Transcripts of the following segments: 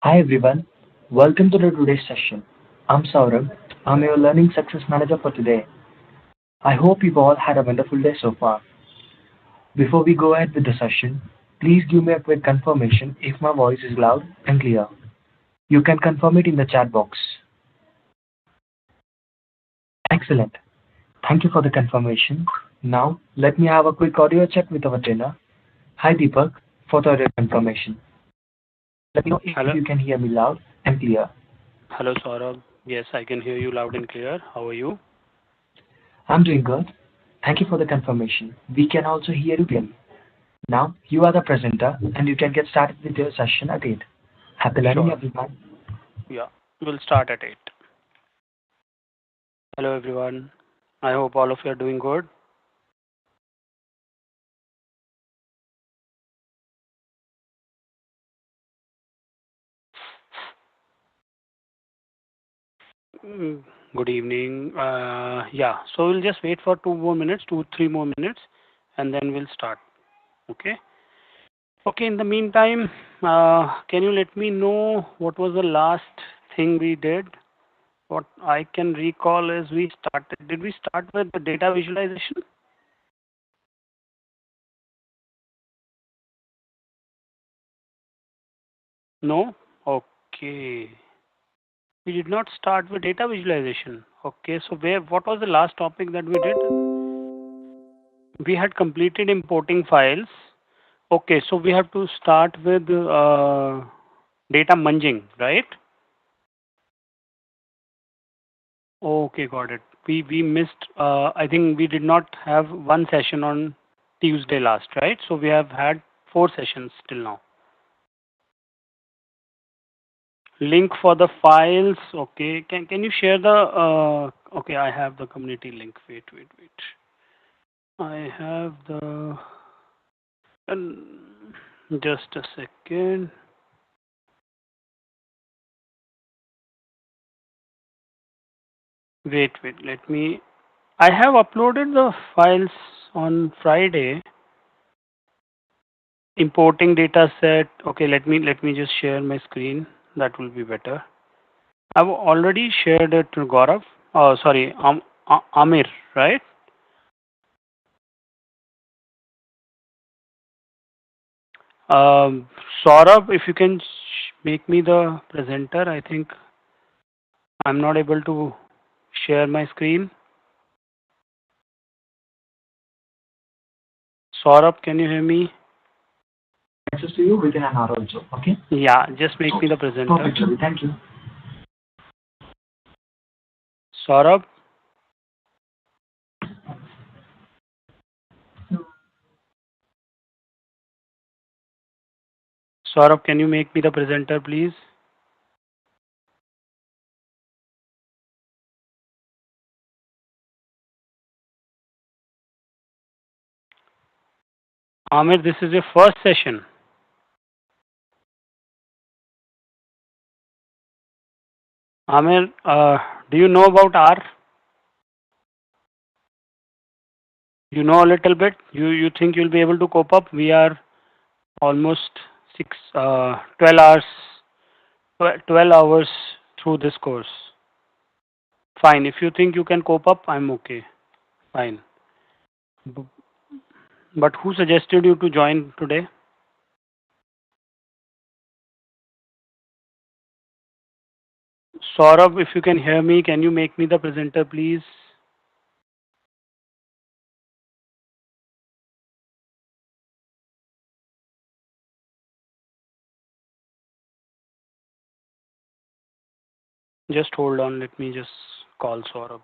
Hi everyone, welcome to the today's session. I'm Saurabh. I'm your Learning Success Manager for today. I hope you've all had a wonderful day so far. Before we go ahead with the session, please give me a quick confirmation if my voice is loud and clear. You can confirm it in the chat box. Excellent. Thank you for the confirmation. Now, let me have a quick audio check with our trainer. Hi Deepak, for the audio confirmation. Let me know if Hello, you can hear me loud and clear. hello, Saurabh. Yes, I can hear you loud and clear. How are you? I'm doing good. Thank you for the confirmation. We can also hear you clearly. Now you are the presenter and you can get started with your session at 8. Happy learning Sure. everyone. Yeah, we'll start at 8. Hello, everyone. I hope all of you are doing good. Mm, Good evening. Yeah, so we'll just wait for 2 more minutes, 3 more minutes, and then we'll start. Okay. Okay. In the meantime, can you let me know what was the last thing we did? What I can recall is we started. Did we start with the data visualization? No? Okay. We did not start with data visualization. Okay, so what was the last topic that we did? We had completed importing files. Okay, so we have to start with data munging, right? Okay, got it. We missed. I think we did not have one session on Tuesday last, right? So we have had 4 sessions till now. Link for the files. Okay, can you share the? Okay, I have the community link. Wait. I have the. Just a second. Wait. Let me. I have uploaded the files on Friday. Importing data set. Okay, let me just share my screen. That will be better. I've already shared it to Gaurav. Oh, sorry, Amir, right? Um, Saurabh, if you can make me the presenter, I think I'm not able to share my screen. Saurabh, can you hear me? Access to you within an hour also. Okay? Yeah, just make me the presenter. Perfect, Ravi. Thank you. Saurabh, Saurabh, can you make me the presenter, please? Amir, this is your first session. Amir, do you know about R? You know a little bit. You think you'll be able to cope up? We are almost 12 hours, 12 hours through this course. Fine. If you think you can cope up, I'm okay. Fine. B- But who suggested you to join today? Saurabh, if you can hear me, can you make me the presenter, please? Just hold on. Let me just call Saurabh.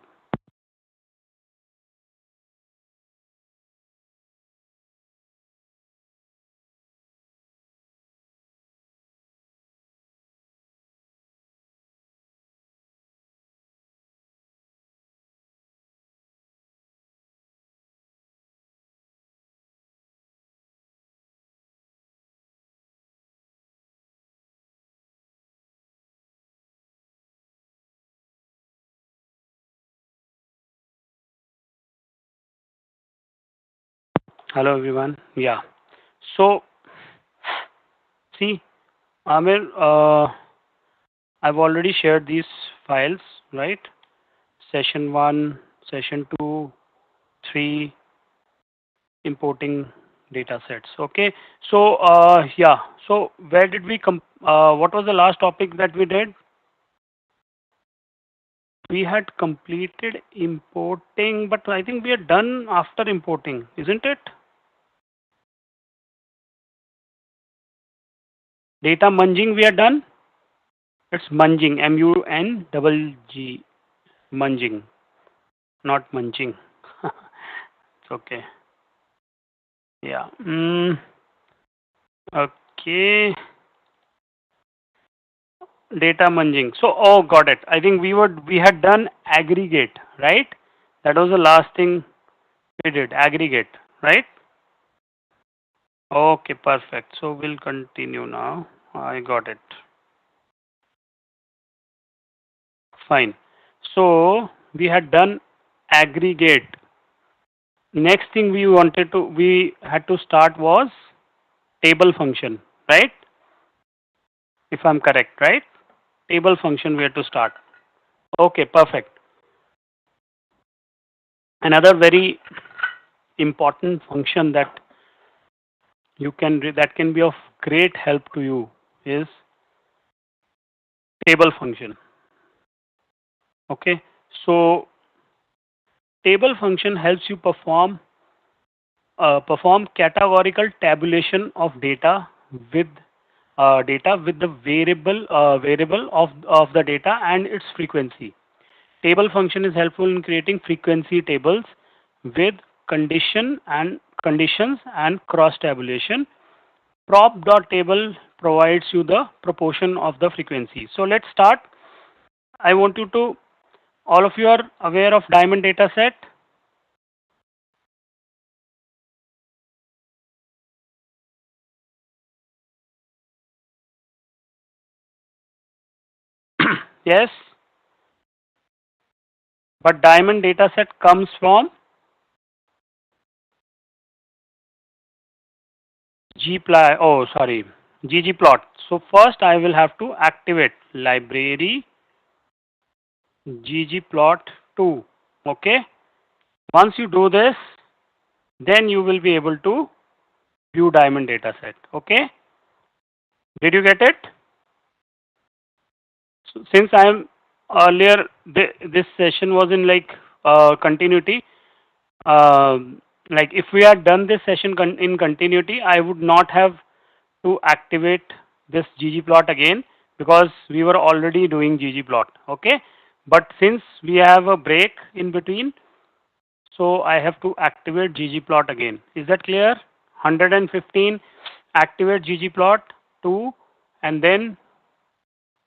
Hello, everyone. Yeah. So, see, Amir, I've already shared these files, right? Session 1, session 2, 3, importing data sets. Okay. So, yeah. So, where did we what was the last topic that we did? We had completed importing, but I think we are done after importing, isn't it? Data munging, we are done. It's munging, M-U-N-G-G, munging, not munching. It's okay. Yeah. Okay. Data munging. So, oh, got it. I think we had done aggregate, right? That was the last thing we did, aggregate, right? Okay, perfect. So we'll continue now. I got it. Fine. So we had done aggregate. Next thing we had to start was table function, right? If I'm correct, right? Table function we had to start. Okay, perfect. Another very important function that that can be of great help to you is table function. Okay, so table function helps you perform categorical tabulation of with data with the variable of the data and its frequency. Table function is helpful in creating frequency tables with conditions and cross tabulation. Prop.table provides you the proportion of the frequency. So let's start. I want you to, all of you are aware of diamond data set. Yes, but diamond data set comes from ggplot. So first I will have to activate library ggplot2. Okay. Once you do this, then you will be able to view diamond data set. Okay. Did you get it? So since I am earlier, this session was in like continuity. Like if we had done this session in continuity, I would not have to activate this ggplot again because we were already doing ggplot. Okay. But since we have a break in between, so I have to activate ggplot again. Is that clear? 115, activate ggplot 2, and then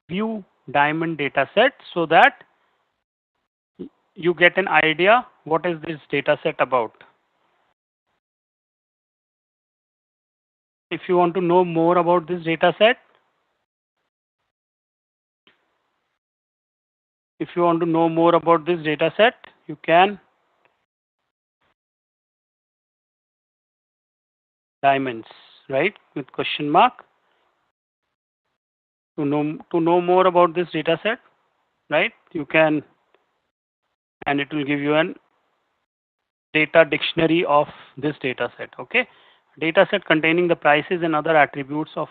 view diamond data set so that you get an idea what is this data set about. If you want to know more about this data set, you can diamonds, right, with question mark. To know more about this data set, right, you can, and it will give you an data dictionary of this data set. Okay. Data set containing the prices and other attributes of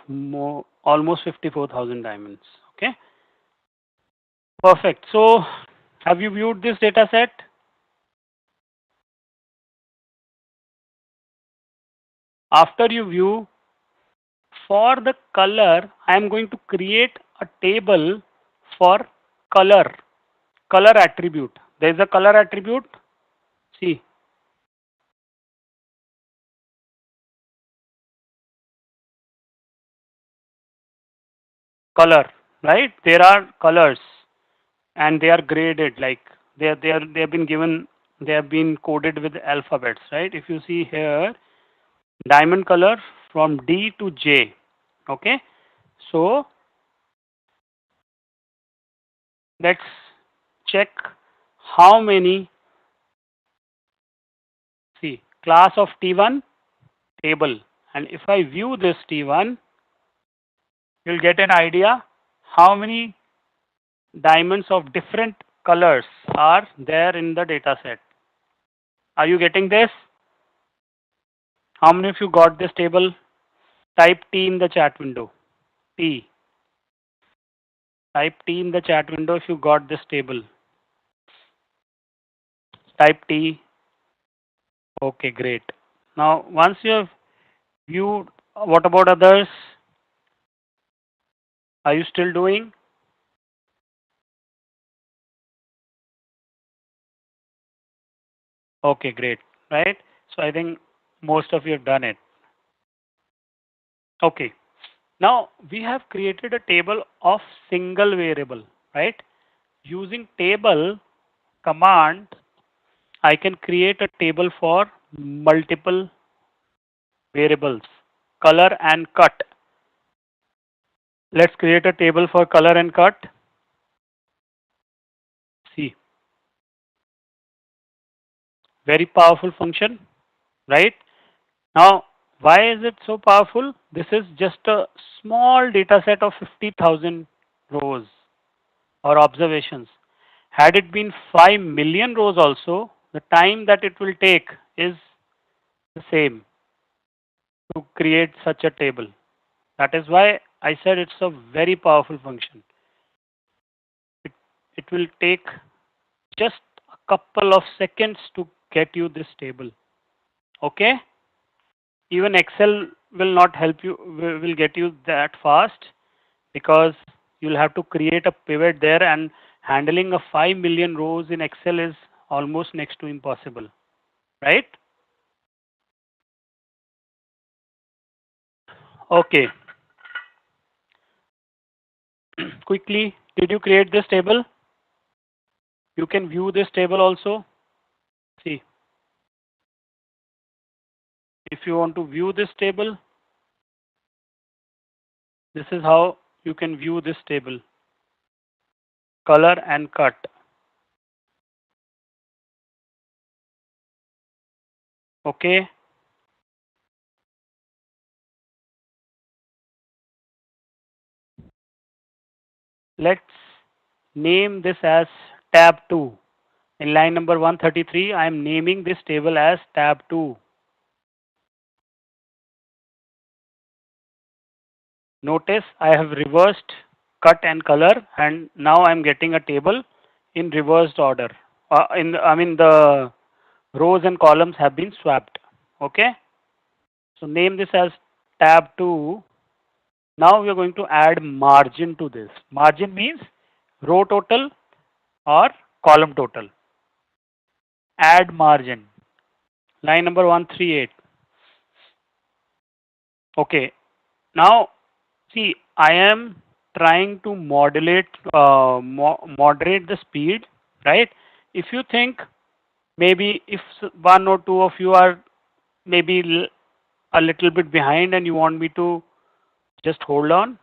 almost 54,000 diamonds. Okay. Perfect. So have you viewed this data set? After you view, for the color, I am going to create a table for color attribute. There is a color attribute. See, color, right? There are colors and they are graded, like they have been given, they have been coded with alphabets, right? If you see here, diamond color from D to J. Okay. So let's check how many. See, class of T1 table, and if I view this T1, you'll get an idea how many diamonds of different colors are there in the data set. Are you getting this? How many of you got this table? Type T in the chat window. T. Type T in the chat window if you got this table. Type T. Okay, great. Now, once you have viewed, what about others? Are you still doing? Okay, great. Right? So I think most of you have done it. Okay. Now we have created a table of single variable, right? Using table command, I can create a table for multiple variables, color and cut. Let's create a table for color and cut. See, very powerful function, right? Now, why is it so powerful? This is just a small data set of 50,000 rows or observations. Had it been 5 million rows also, the time that it will take is the same to create such a table. That is why I said it's a very powerful function. It, it will take just a couple of seconds to get you this table. Okay? Even Excel will not help you, will get you that fast because you'll have to create a pivot there, and handling a 5 million rows in Excel is almost next to impossible, right? Okay. Quickly, did you create this table? You can view this table also. See, if you want to view this table, this is how you can view this table. Color and cut. Okay. Let's name this as tab 2. In line number 133, I am naming this table as tab 2. Notice I have reversed cut and color, and now I am getting a table in reversed order. I mean the rows and columns have been swapped. Okay. So name this as tab 2. Now we are going to add margin to this. Margin means row total or column total. Add margin. Line number 138. Okay. Now see, I am trying to moderate the speed, right? If you think maybe if one or two of you are maybe a little bit behind and you want me to just hold on,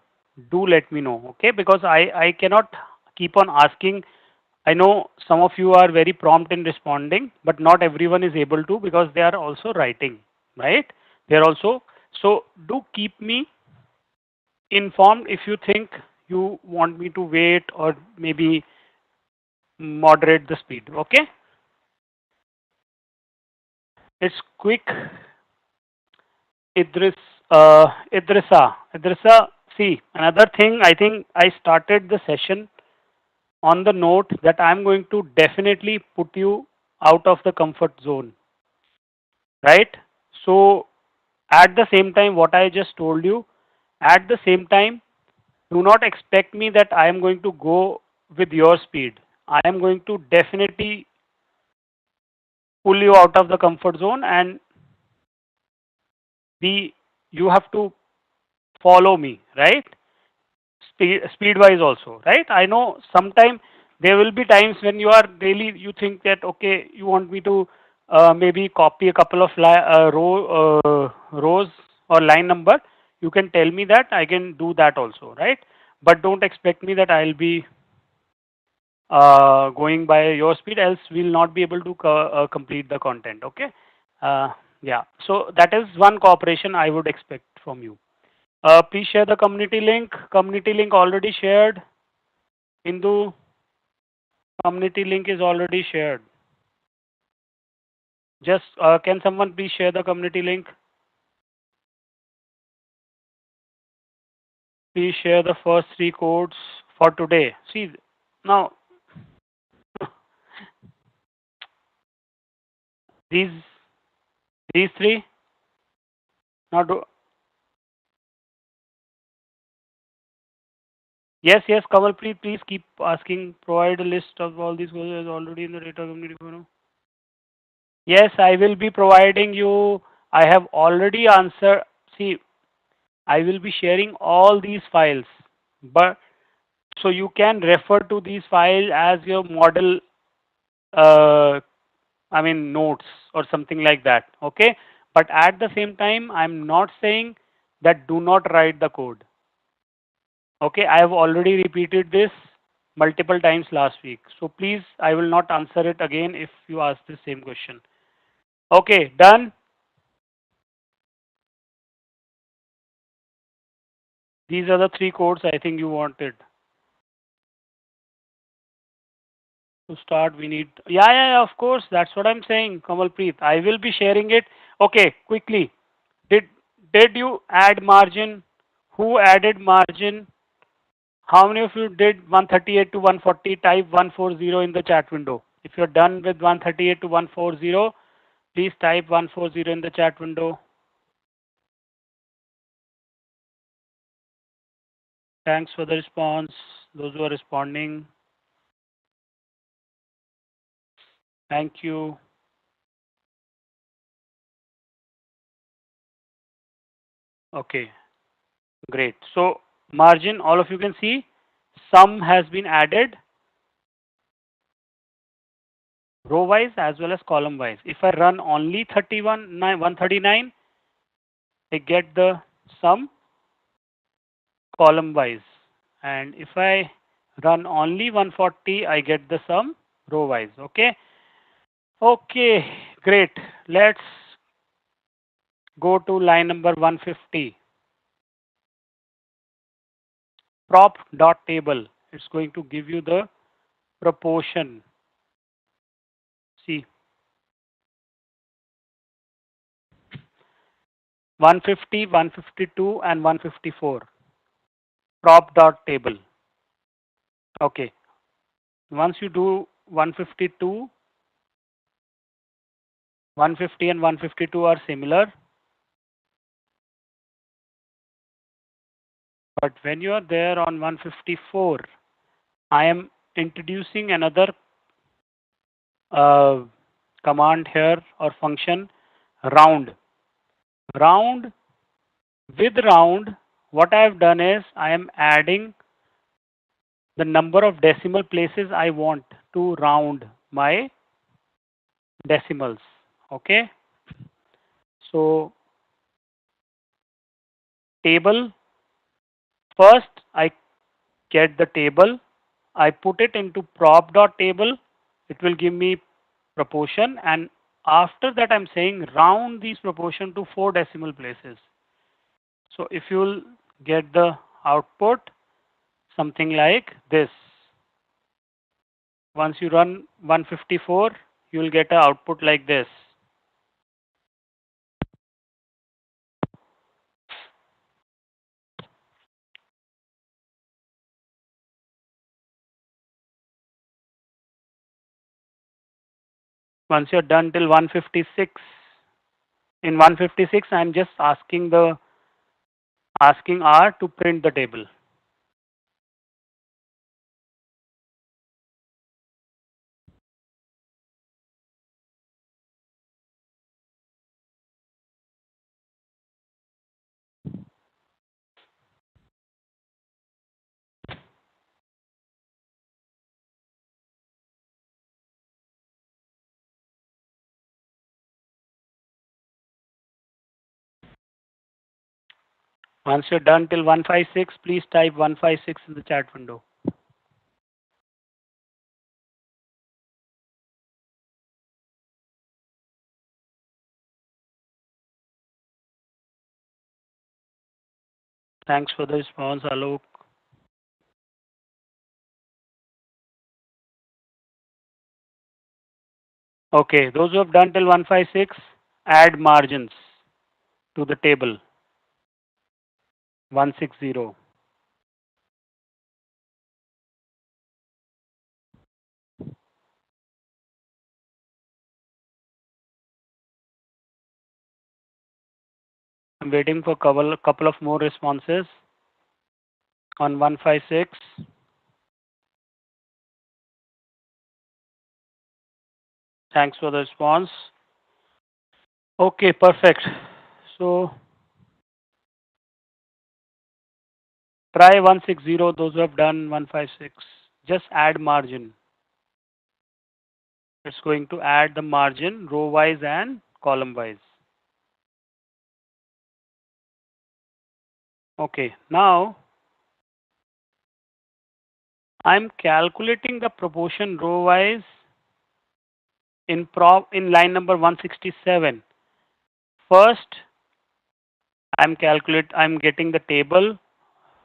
do let me know, okay? Because I cannot keep on asking. I know some of you are very prompt in responding, but not everyone is able to because they are also writing, right? They are also, so do keep me informed if you think you want me to wait or maybe moderate the speed, okay? It's quick. Idris, Idrissa, see, another thing, I think I started the session on the note that I'm going to definitely put you out of the comfort zone, right? So, at the same time, what I just told you, at the same time, do not expect me that I am going to go with your speed. I am going to definitely pull you out of the comfort zone, and be you have to follow me, right? Speed wise also, right? I know sometime there will be times when you are really, you think that okay, you want me to maybe copy a couple of rows or line number. You can tell me that, I can do that also, right? But don't expect me that I'll be going by your speed, else we'll not be able to complete the content, okay? uh, yeah, so that is one cooperation I would expect from you. Please share the community link. Community link already shared Hindu, community link is already shared. Just can someone please share the community link? Please share the first three codes for today. See, now these these three. Now do yes, yes, Kamalpreet, please keep asking. Provide a list of all these codes already in the data community forum. Yes, I will be providing you. I have already answered. See, I will be sharing all these files, but so you can refer to these files as your model. I mean notes or something like that. Okay, but at the same time, I'm not saying that do not write the code. Okay, I have already repeated this multiple times last week. So please, I will not answer it again if you ask the same question. Okay, done. These are the three codes I think you wanted. To start, we need, yeah, of course, that's what I'm saying, Kamalpreet. I will be sharing it. Okay, quickly. Did did you add margin? Who added margin? How many of you did 138 to 140? Type 140 in the chat window. If you're done with 138 to 140, please type 140 in the chat window. Thanks for the response. Those who are responding, thank you. Okay, great. So margin, all of you can see, sum has been added row wise as well as column wise. If I run only 139, I get the sum column wise. And if I run only 140, I get the sum row wise. Okay. Okay, great. Let's go to line number 150. Prop dot table. It's going to give you the proportion. See, 150, 152, and 154. Prop dot table. Okay. Once you do 152, 150 and 152 are similar. But when you are there on 154, I am introducing another uh, command here or function, round. Round, with round, what I have done is I am adding the number of decimal places I want to round my decimals. Okay. So table, first I get the table, I put it into prop dot table, it will give me proportion, and after that I'm saying round these proportion to 4 decimal places. So if you'll get the output something like this. Once you run 154, you will get an output like this. Once you're done till 156, in 156 I'm just asking R to print the table. Once you're done till 156, please type 156 in the chat window. Thanks for the response, Alok. Okay, those who have done till 156, add margins to the table. 160. I'm waiting for couple of more responses on 156. Thanks for the response. Okay, perfect. So try 160, those who have done 156. Just add margin. It's going to add the margin row wise and column wise. Okay, now I'm calculating the proportion row wise in line number 167. First, I'm getting the table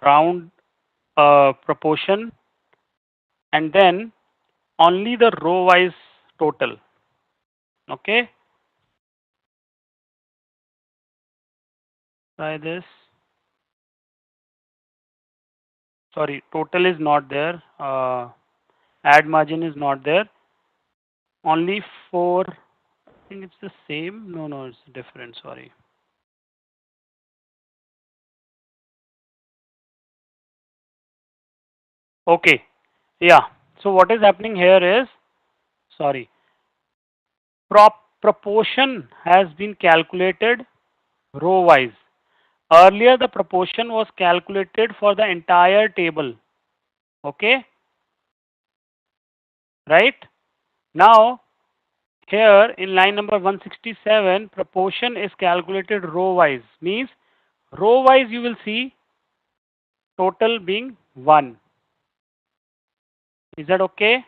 round proportion, and then only the row wise total. Okay, try this. Sorry, total is not there. Add margin is not there. Only for, I think it's the same. No, it's different. Sorry. Okay, yeah. So what is happening here is, sorry, proportion has been calculated row wise. Earlier, the proportion was calculated for the entire table. Okay, right? Now, here in line number 167, proportion is calculated row wise. Means row wise you will see total being 1. Is that okay?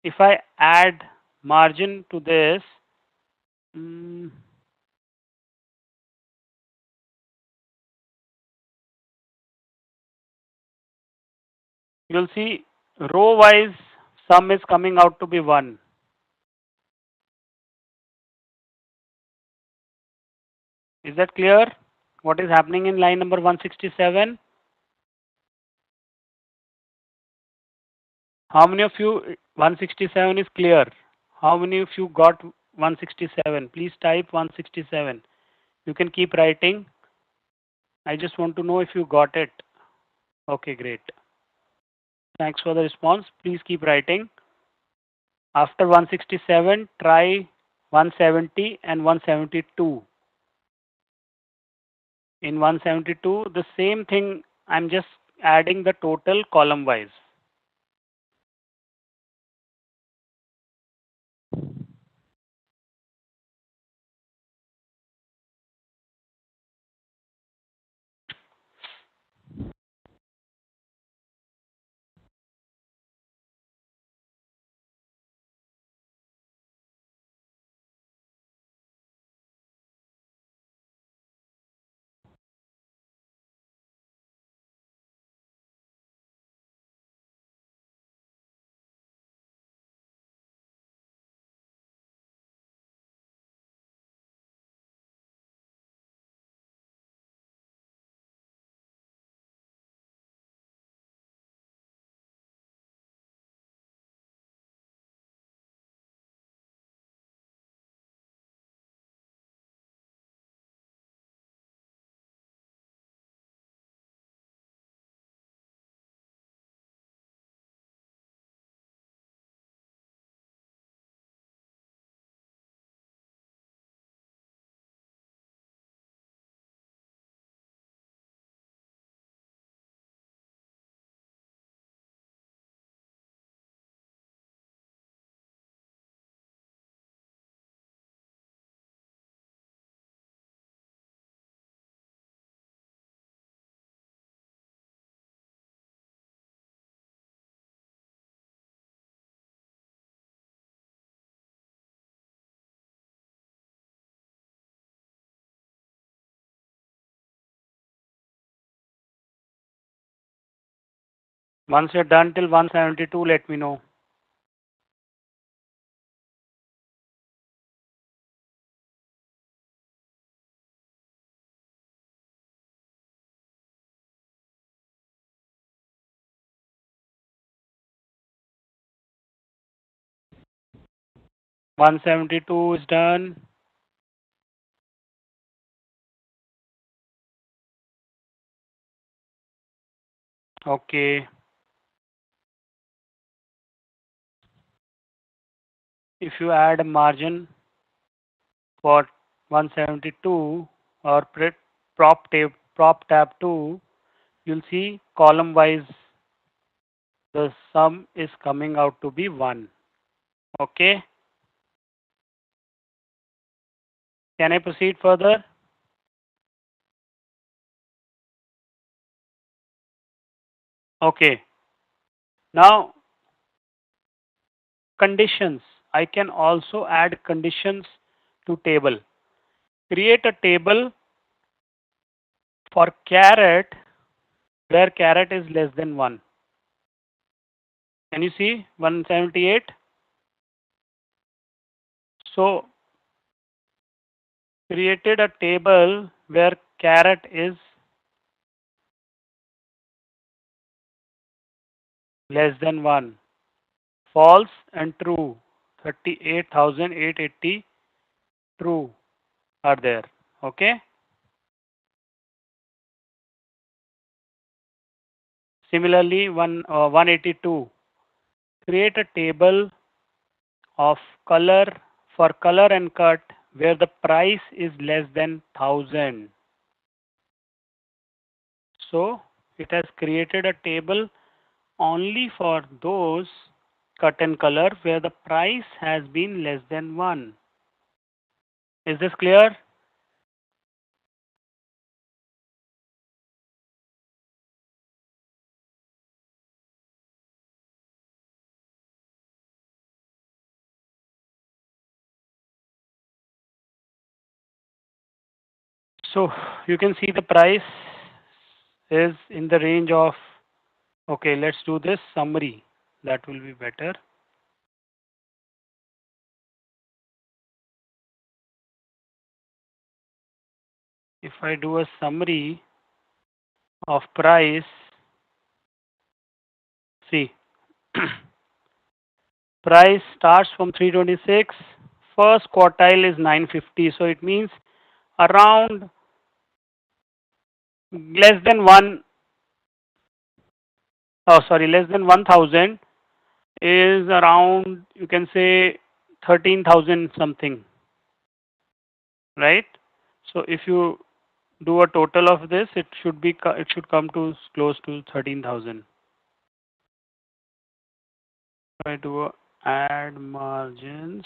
If I add margin to this, mm, you'll see row wise sum is coming out to be 1. Is that clear? What is happening in line number 167? How many of you 167 is clear? How many of you got 167? Please type 167. You can keep writing. I just want to know if you got it. Okay, great. Thanks for the response. Please keep writing. After 167, try 170 and 172. In 172, the same thing, I'm just adding the total column wise. Once you're done till 172, let me know. 172 is done. Okay. If you add a margin for 172 or prop tab 2, you'll see column wise the sum is coming out to be 1. Okay. Can I proceed further? Okay. Now, conditions. I can also add conditions to table. Create a table for carat where carat is less than 1. Can you see 178? So, created a table where carat is less than 1. False and true. 38,880 true are there. Okay. Similarly, 182. Create a table of color for color and cut where the price is less than 1000. So it has created a table only for those cut and color where the price has been less than 1. Is this clear? So you can see the price is in the range of, okay, let's do this summary. That will be better. If I do a summary of price, see, price starts from 326. First quartile is 950. So it means around less than less than 1000 is around, you can say 13,000 something, right? So if you do a total of this, it should come to close to 13,000. If I do a add margins,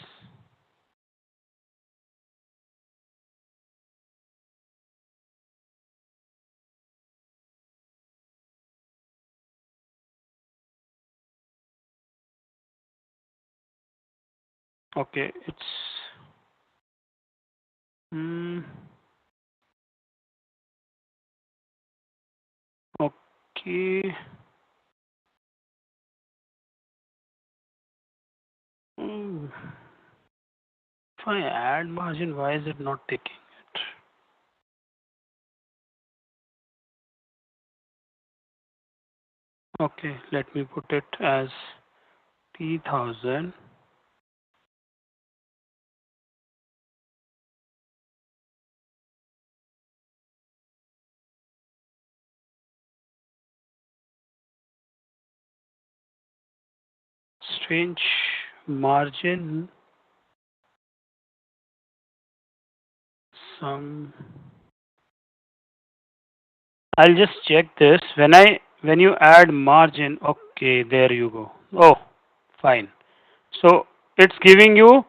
okay, it's mm, okay. Mm, if I add margin, why is it not taking it? Okay, let me put it as T1000. Strange margin some. I'll just check this. When you add margin, okay, there you go. Oh, fine. So it's giving you,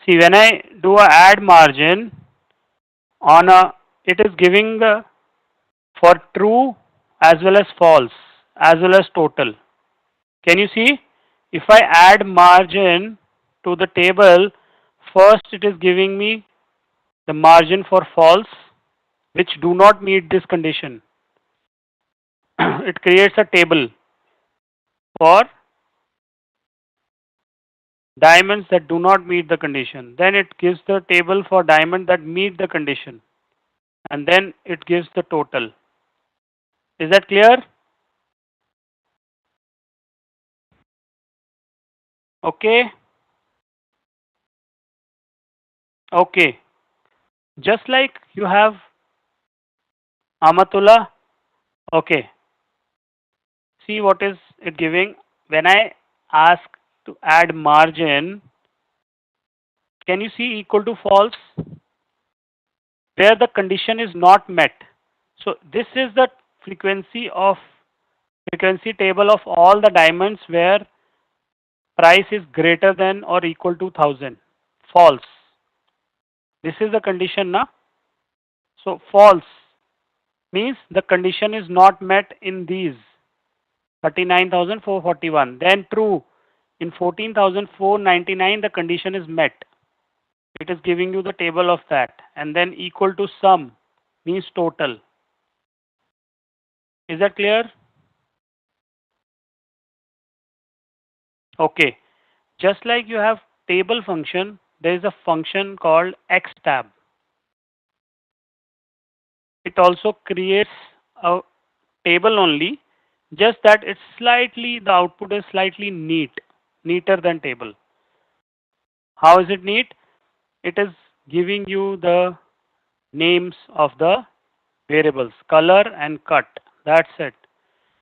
see, when I do a add margin on a, it is giving the for true as well as false as well as total. Can you see? If I add margin to the table, first it is giving me the margin for false which do not meet this condition. It creates a table for diamonds that do not meet the condition. Then it gives the table for diamond that meet the condition. And then it gives the total. Is that clear? Okay. Okay, just like you have Amatullah. Okay, see what is it giving. When I ask to add margin, can you see equal to false? Where the condition is not met. So this is the frequency of frequency table of all the diamonds where price is greater than or equal to 1000. False. This is the condition now. So false means the condition is not met in these 39,441. Then true, in 14,499 the condition is met. It is giving you the table of that. And then equal to sum means total. Is that clear? Okay. Just like you have table function, there is a function called xtab. It also creates a table only, just that it's slightly, the output is slightly neater than table. How is it neat? It is giving you the names of the variables, color and cut. That's it.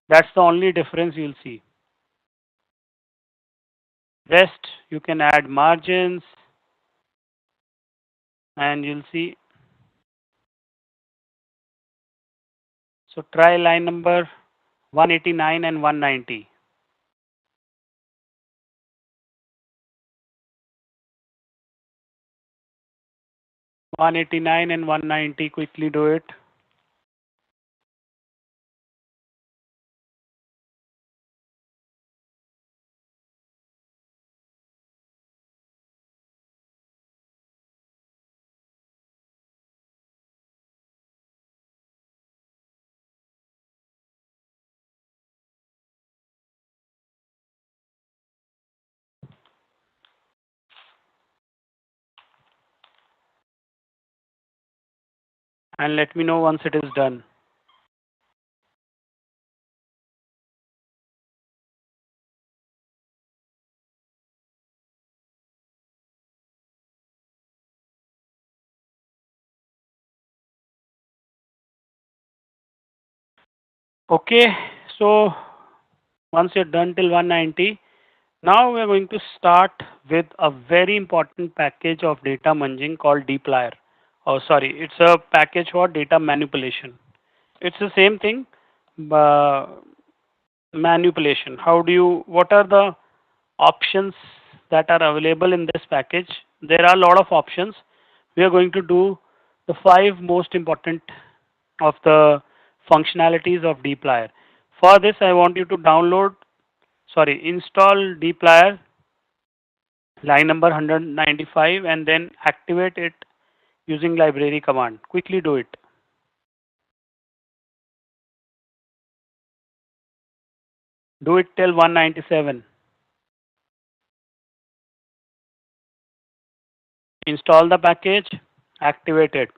That's the only difference you'll see. Rest, you can add margins and you'll see. So try line number 189 and 190. 189 and 190, quickly do it. And let me know once it is done. Okay, so once you're done till 190, now we're going to start with a very important package of data munging called dplyr. Oh, sorry, it's a package for data manipulation. It's the same thing, uh, manipulation. How do you, what are the options that are available in this package? There are a lot of options. We are going to do the 5 most important of the functionalities of dplyr. For this, I want you to install dplyr line number 195 and then activate it using library command. Quickly do it. Do it till 197. Install the package, activate it.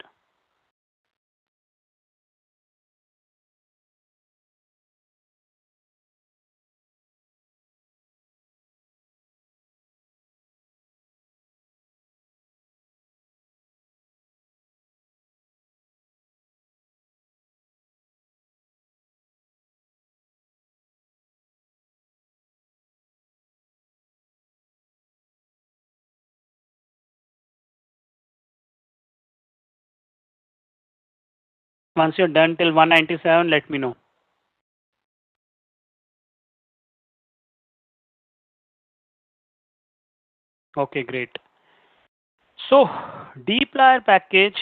Once you're done till 197, let me know. Okay, great. So, dplyr package,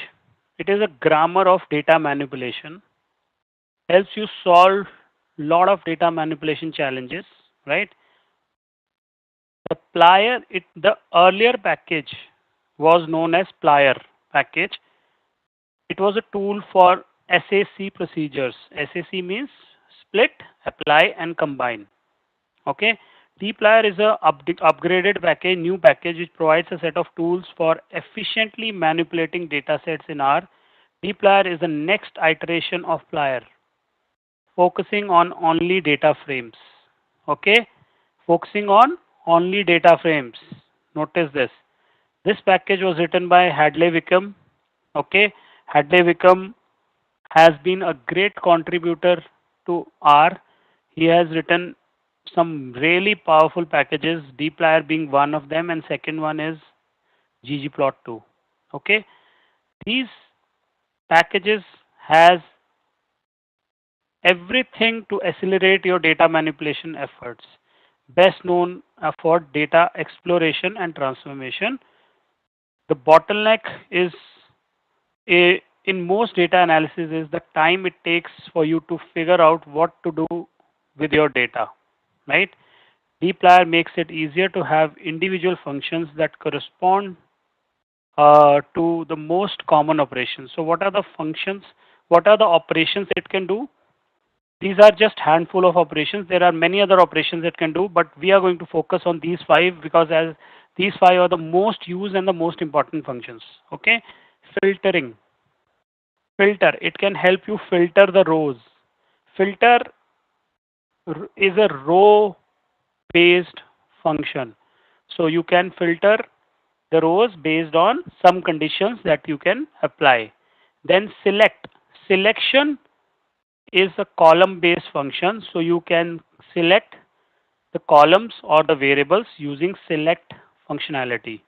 it is a grammar of data manipulation. Helps you solve lot of data manipulation challenges, right? The earlier package was known as Plier package. It was a tool for SAC procedures. SAC means split, apply, and combine. Okay. dplyr is a upgraded package, new package which provides a set of tools for efficiently manipulating data sets in R. dplyr is the next iteration of Plier, focusing on only data frames. Okay. Focusing on only data frames. Notice this. This package was written by Hadley Wickham. Okay, Hadley Wickham has been a great contributor to R. He has written some really powerful packages, dplyr being one of them, and second one is ggplot2. Okay, these packages has everything to accelerate your data manipulation efforts. Best known for data exploration and transformation. The bottleneck is in most data analysis is the time it takes for you to figure out what to do with your data, right? dplyr makes it easier to have individual functions that correspond to the most common operations. So what are the functions? What are the operations it can do? These are just handful of operations. There are many other operations it can do, but we are going to focus on these five because as these five are the most used and the most important functions. Okay, filtering. Filter. It can help you filter the rows. Filter is a row-based function. So you can filter the rows based on some conditions that you can apply. Then select. Selection is a column-based function. So you can select the columns or the variables using select functionality.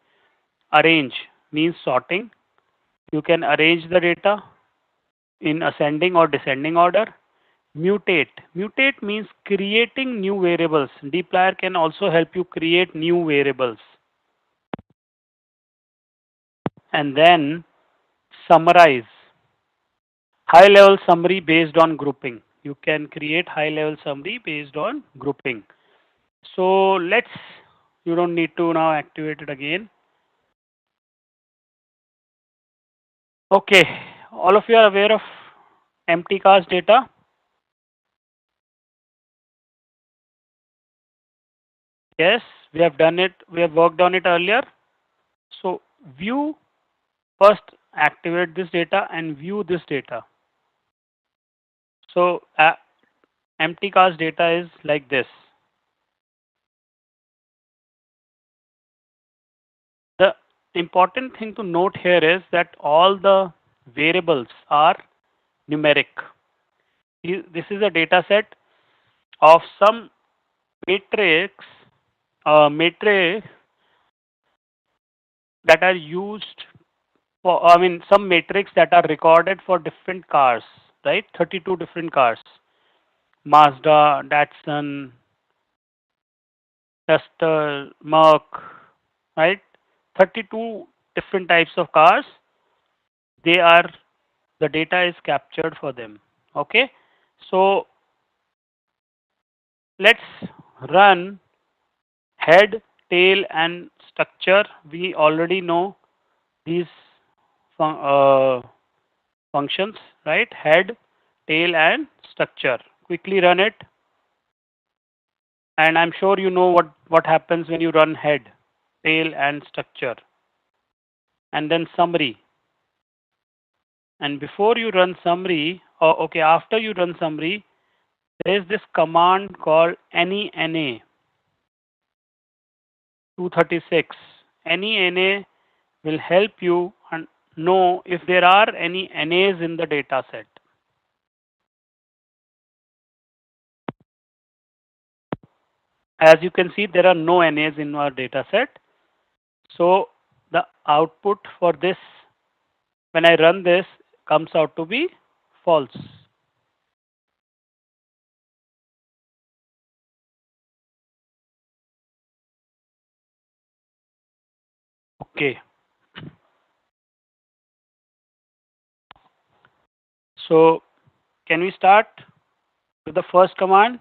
Arrange means sorting. You can arrange the data in ascending or descending order. Mutate. Mutate means creating new variables. dplyr can also help you create new variables. And then summarize. High level summary based on grouping. You can create high level summary based on grouping. So you don't need to now activate it again. Okay, all of you are aware of empty cast data. Yes, we have done it. We have worked on it earlier. So view first, activate this data and view this data. So empty cast data is like this. The important thing to note here is that all the variables are numeric. This is a data set of some matrix, matrix that are used for, I mean, some matrix that are recorded for different cars, right? 32 different cars. Mazda, Datsun, Duster, Merc, right? 32 different types of cars. They are, the data is captured for them. Okay. So let's run head, tail, and structure. We already know these functions, right? Head, tail, and structure. Quickly run it. And I'm sure you know what happens when you run head, tail, and structure. And then summary. And before you run summary, or okay, after you run summary, there is this command called NENA 236. NENA will help you know if there are any NAs in the data set. As you can see, there are no NAs in our data set. So the output for this, when I run this, comes out to be false. Okay. So can we start with the first command?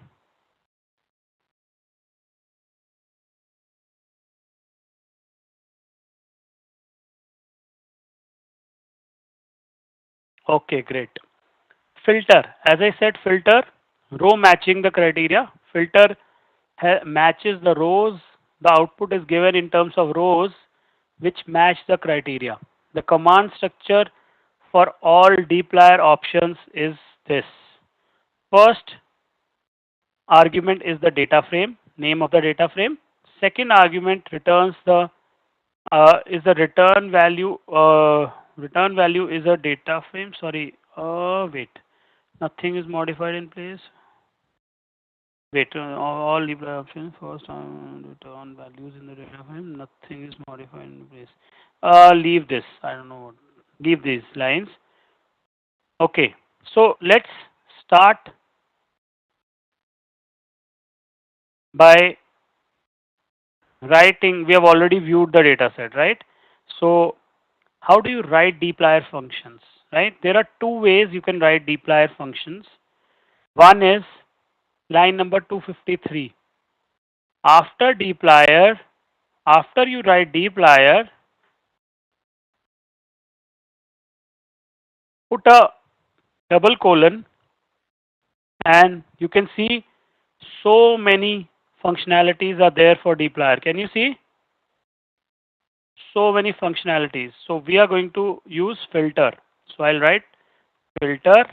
Okay, great. Filter. As I said, filter, row matching the criteria. Filter matches the rows. The output is given in terms of rows which match the criteria. The command structure for all dplyr options is this. First argument is the data frame, name of the data frame. Second argument returns the Is the return value is a data frame? Sorry. Wait. Nothing is modified in place. Wait. All Libra options first return values in the data frame. Nothing is modified in place. Leave this. I don't know what. Leave these lines. Okay. So let's start by writing. We have already viewed the data set, right? So how do you write dplyr functions, right? There are two ways you can write dplyr functions. One is line number 253. After dplyr, after you write dplyr, put a double colon and you can see so many functionalities are there for dplyr. Can you see? So many functionalities. So we are going to use filter. So I'll write filter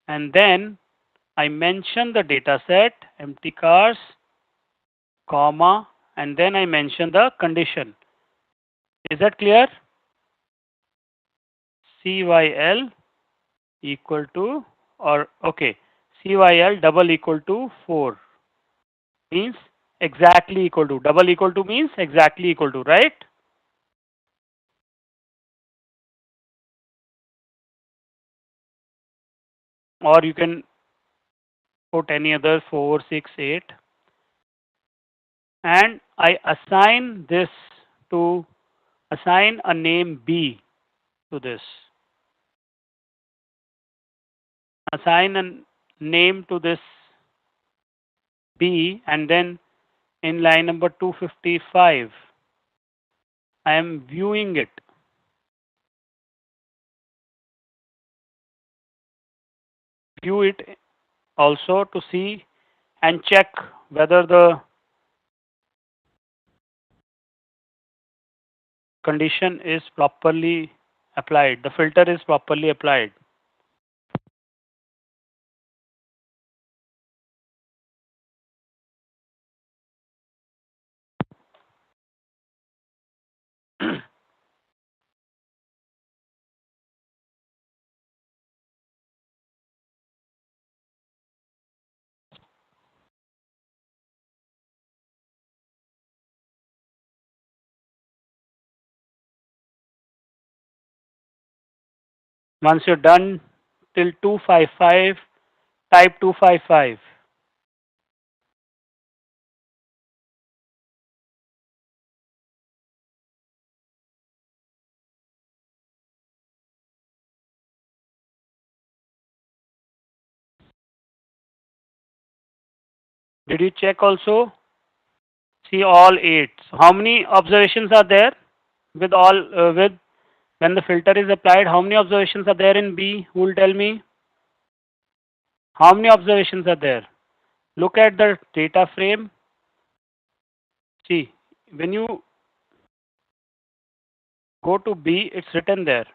and then I mention the data set, empty cars, comma, and then I mention the condition. Is that clear? CYL equal to, or okay, CYL double equal to 4 means exactly equal to, double equal to means exactly equal to, right? Or you can put any other 4, 6, 8. And I assign this to, assign a name B to this. Assign a name to this B and then in line number 255, I am viewing it. View it also to see and check whether the condition is properly applied, the filter is properly applied. Once you're done till 255, type 255. Did you check also? See all 8. So how many observations are there with all, with when the filter is applied? How many observations are there in B? Who will tell me? How many observations are there? Look at the data frame. See, when you go to B, it's written there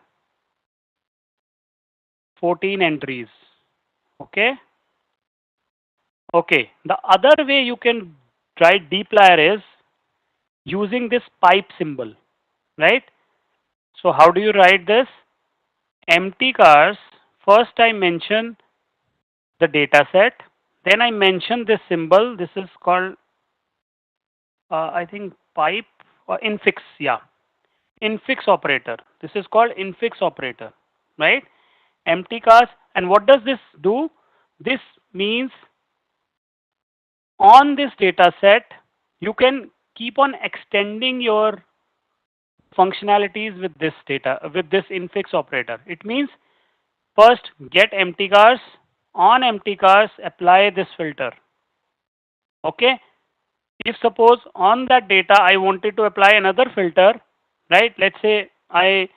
14 entries. Okay? Okay. The other way you can write dplyr is using this pipe symbol, right? So how do you write this? Empty cars. First I mention the data set. Then I mention this symbol. This is called, I think, pipe or infix. Yeah. Infix operator. This is called infix operator, right? Empty cars. And what does this do? This means on this data set, you can keep on extending your functionalities with this data, with this infix operator. It means first get empty cars, on empty cars apply this filter. Okay. If suppose on that data I wanted to apply another filter, right? Let's say I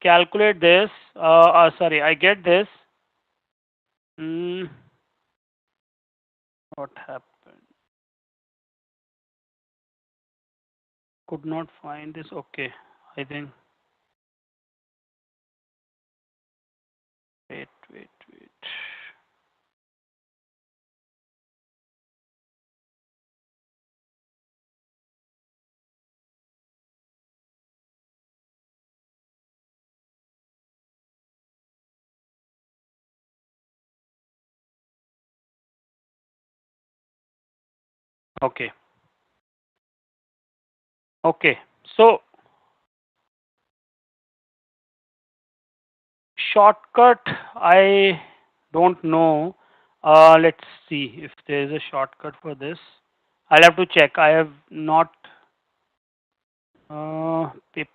calculate this, sorry, I get this. What happened? Could not find this. Okay, I think. Wait. Okay. Okay. So shortcut, I don't know. Let's see if there is a shortcut for this. I'll have to check. I have not. Uh, pip-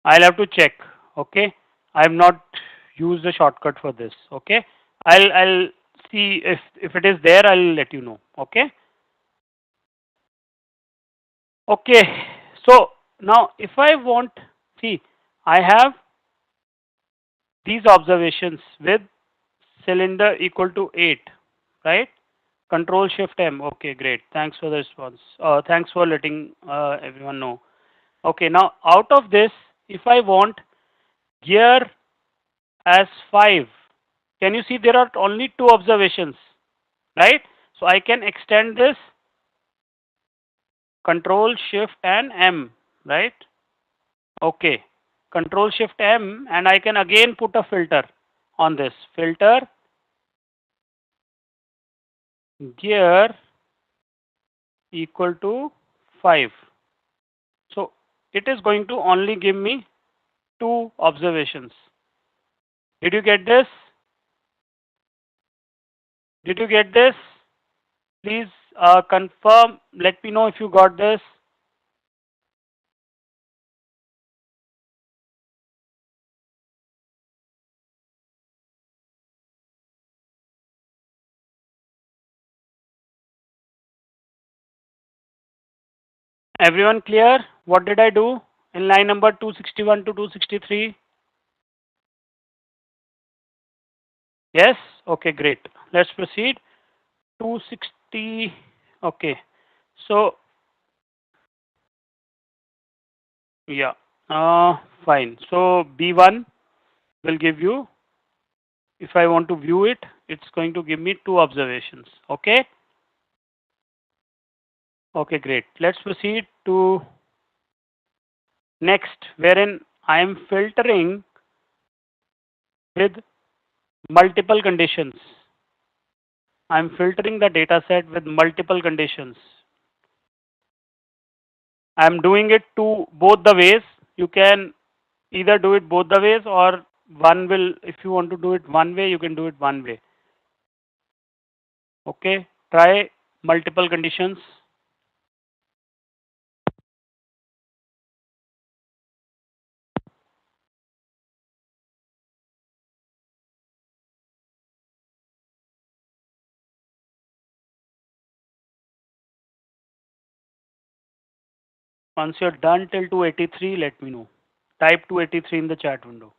I'll have to check. Okay. I have not used a shortcut for this. Okay. I'll see if it is there. I'll let you know. Okay. Okay. So now if I want, see, I have these observations with cylinder equal to 8, right? Control Shift M. Okay, great. Thanks for the response. Thanks for letting everyone know. Okay, now out of this, if I want gear as 5, can you see there are only two observations, right? So I can extend this Control Shift and M, right? Okay, Control Shift M, and I can again put a filter on this. Filter gear equal to 5. So it is going to only give me two observations. Did you get this? Did you get this? Please confirm. Let me know if you got this. Everyone clear? What did I do in line number 261 to 263? Yes? Okay, great. Let's proceed. 260. Okay. So, yeah. Fine. So, B1 will give you, if I want to view it, it's going to give me two observations. Okay? Okay, great. Let's proceed to next, wherein I am filtering with multiple conditions. I'm filtering the data set with multiple conditions. I'm doing it to both the ways. You can either do it both the ways, or one will, if you want to do it one way, you can do it one way. Okay, try multiple conditions. Once you're done till 283, let me know. Type 283 in the chat window.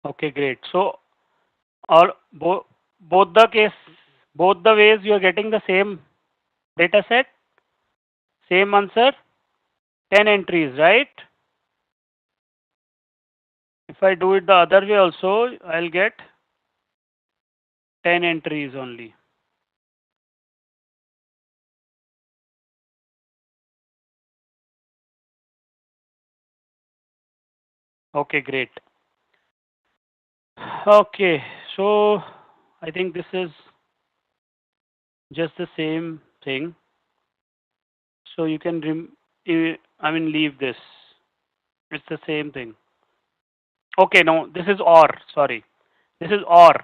Okay, great. So, or both the case, both the ways you are getting the same data set, same answer, 10 entries, right? If I do it the other way also, I'll get 10 entries only. Okay, great. Okay, so I think this is just the same thing. So you can, leave this. It's the same thing. Okay, no, this is OR, sorry. This is OR,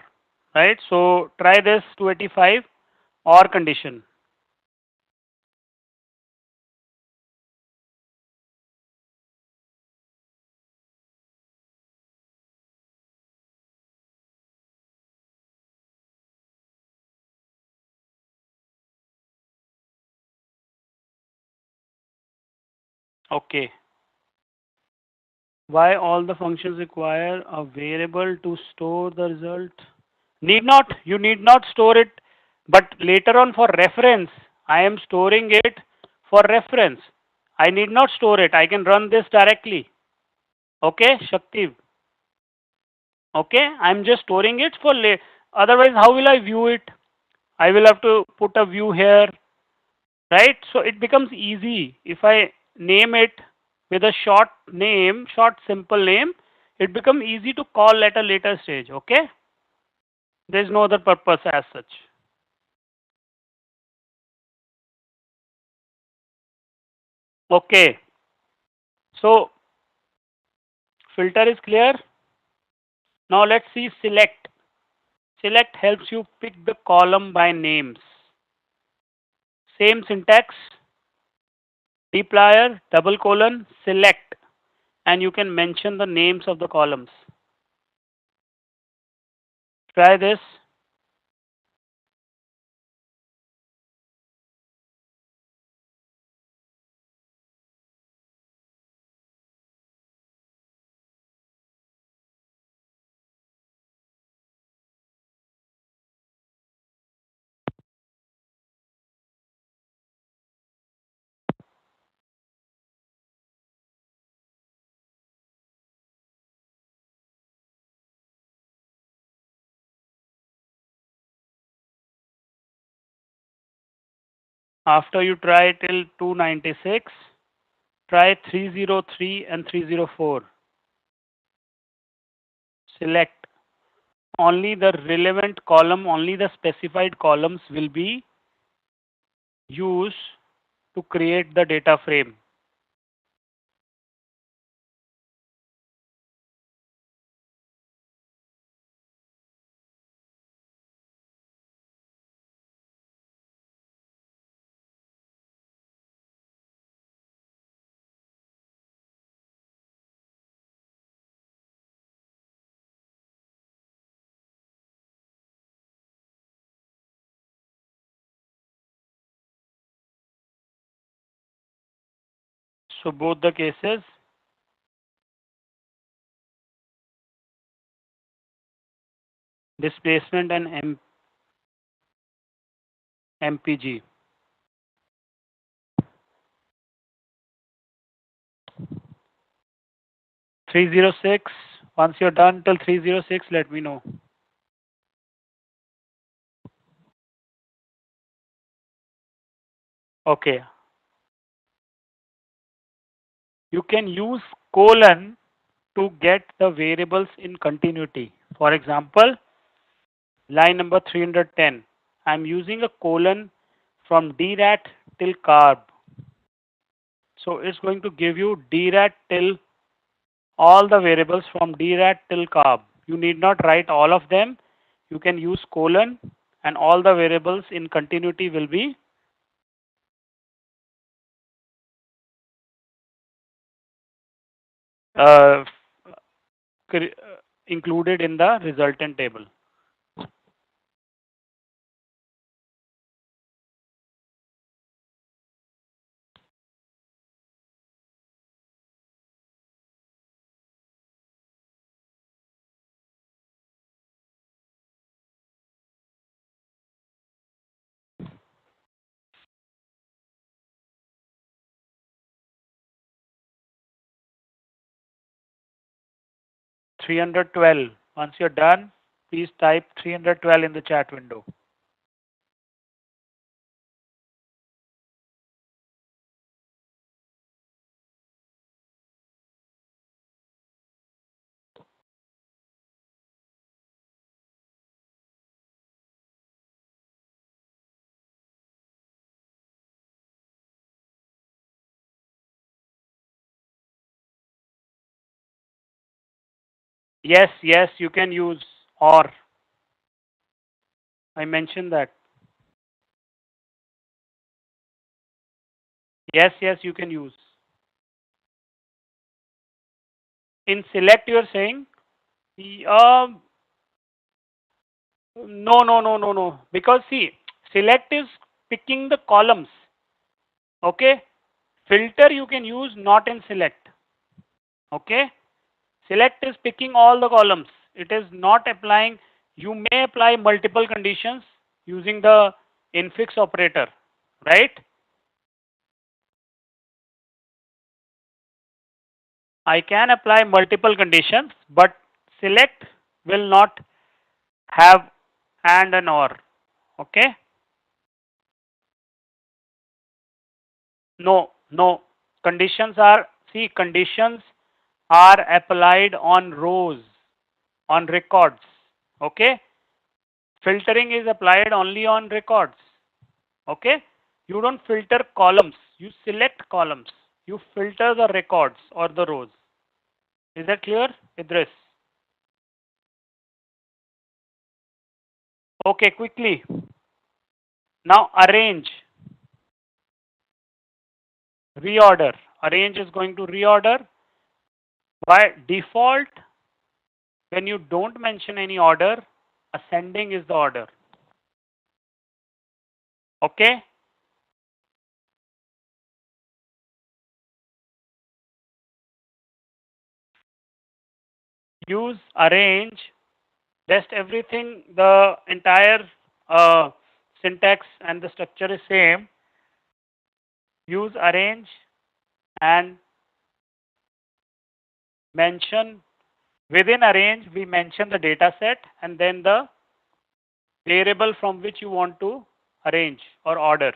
right? So try this 285 OR condition. Okay. Why all the functions require a variable to store the result? Need not. You need not store it. But later on for reference, I am storing it for reference. I need not store it. I can run this directly. Okay, Shakti. Okay, I'm just storing it for otherwise how will I view it? I will have to put a view here, right? So it becomes easy if I name it with a short name, short simple name, it becomes easy to call at a later stage. Okay, there is no other purpose as such. Okay, so filter is clear. Now let's see select. Select helps you pick the column by names. Same syntax, dplyr, double colon, select, and you can mention the names of the columns. Try this. After you try till 296, try 303 and 304. Select only the relevant column, only the specified columns will be used to create the data frame. So both the cases, displacement and MPG. 306, once you're done till 306, let me know. Okay. You can use colon to get the variables in continuity. For example, line number 310. I'm using a colon from DRAT till carb. So it's going to give you DRAT till all the variables from DRAT till carb. You need not write all of them. You can use colon and all the variables in continuity will be uh, included in the resultant table. 312. Once you're done, please type 312 in the chat window. Yes, yes, you can use or. I mentioned that. Yes, yes, you can use. In select, you're saying, um, no, no, no, no, no. Because see, select is picking the columns. Okay. Filter you can use not in select. Okay. Select is picking all the columns. It is not applying. You may apply multiple conditions using the infix operator, right? I can apply multiple conditions, but select will not have and an or. Okay? No, no. Conditions are applied on rows, on records. Okay? Filtering is applied only on records. Okay? You don't filter columns. You select columns. You filter the records or the rows. Is that clear, Idris? Okay, quickly. Now arrange. Reorder. Arrange is going to reorder. By default, when you don't mention any order, ascending is the order. Okay? Use arrange. Just everything, the entire syntax and the structure is same. Use arrange and mention. Within arrange, we mention the data set and then the variable from which you want to arrange or order.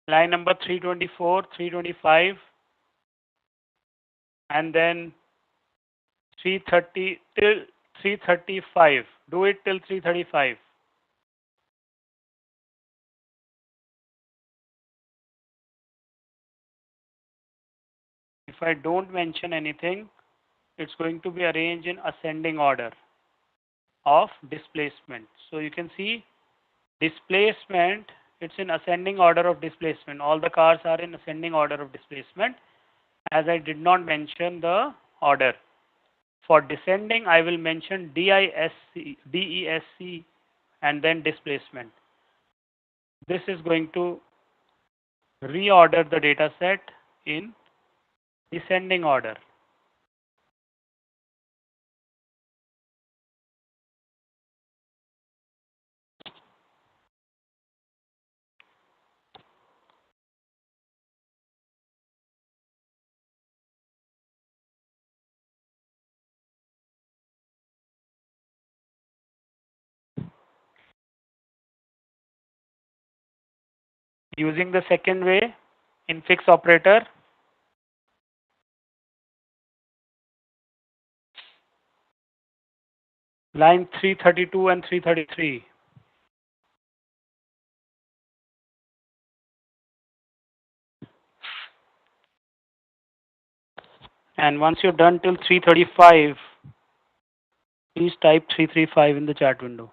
Line number 324, 325, and then 330 till 335. Do it till 335. If I don't mention anything, it's going to be arranged in ascending order of displacement. So you can see displacement, it's in ascending order of displacement. All the cars are in ascending order of displacement, as I did not mention the order. For descending, I will mention DESC, and then displacement. This is going to reorder the data set in descending order. Using the second way, infix operator, line 332 and 333. And once you're done till 335, please type 335 in the chat window.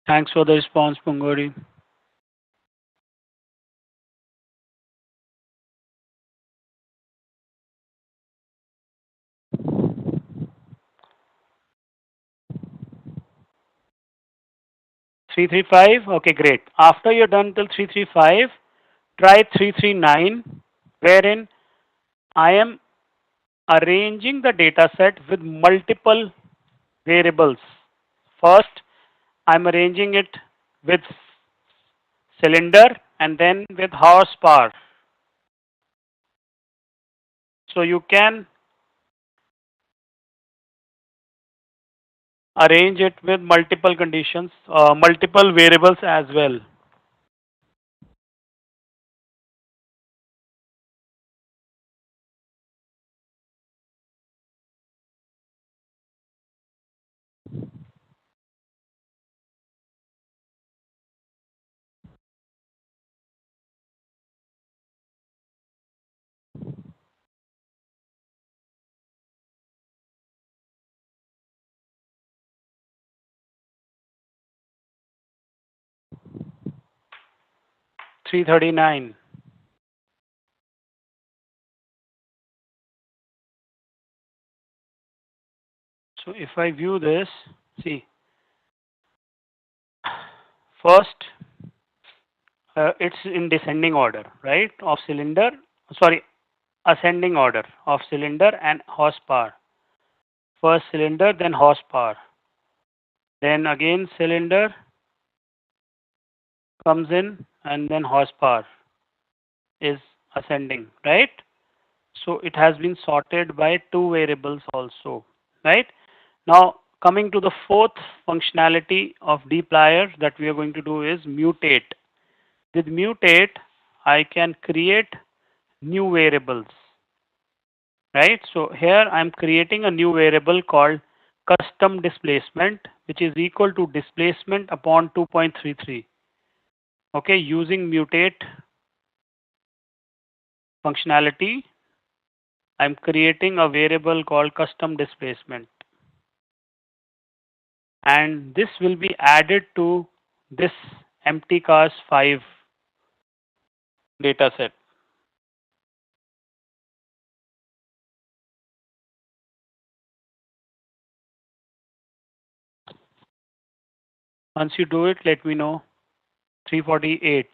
Thanks for the response, Pungori. Three three five. Okay, great. After you're done till 335, try 339, wherein I am arranging the data set with multiple variables. First, I'm arranging it with cylinder and then with horsepower. So you can arrange it with multiple conditions, multiple variables as well. 339. So if I view this, see, first it's in descending order, right? Of cylinder, sorry, ascending order of cylinder and horsepower. First cylinder, then horsepower. Then again cylinder comes in and then horsepower is ascending, right? So it has been sorted by two variables also, right? Now coming to the fourth functionality of dplyr that we are going to do is mutate. With mutate, I can create new variables, right? So here I'm creating a new variable called custom displacement, which is equal to displacement upon 2.33. Okay, using mutate functionality, I'm creating a variable called custom displacement. And this will be added to this MTCars5 dataset. Once you do it, let me know. 348.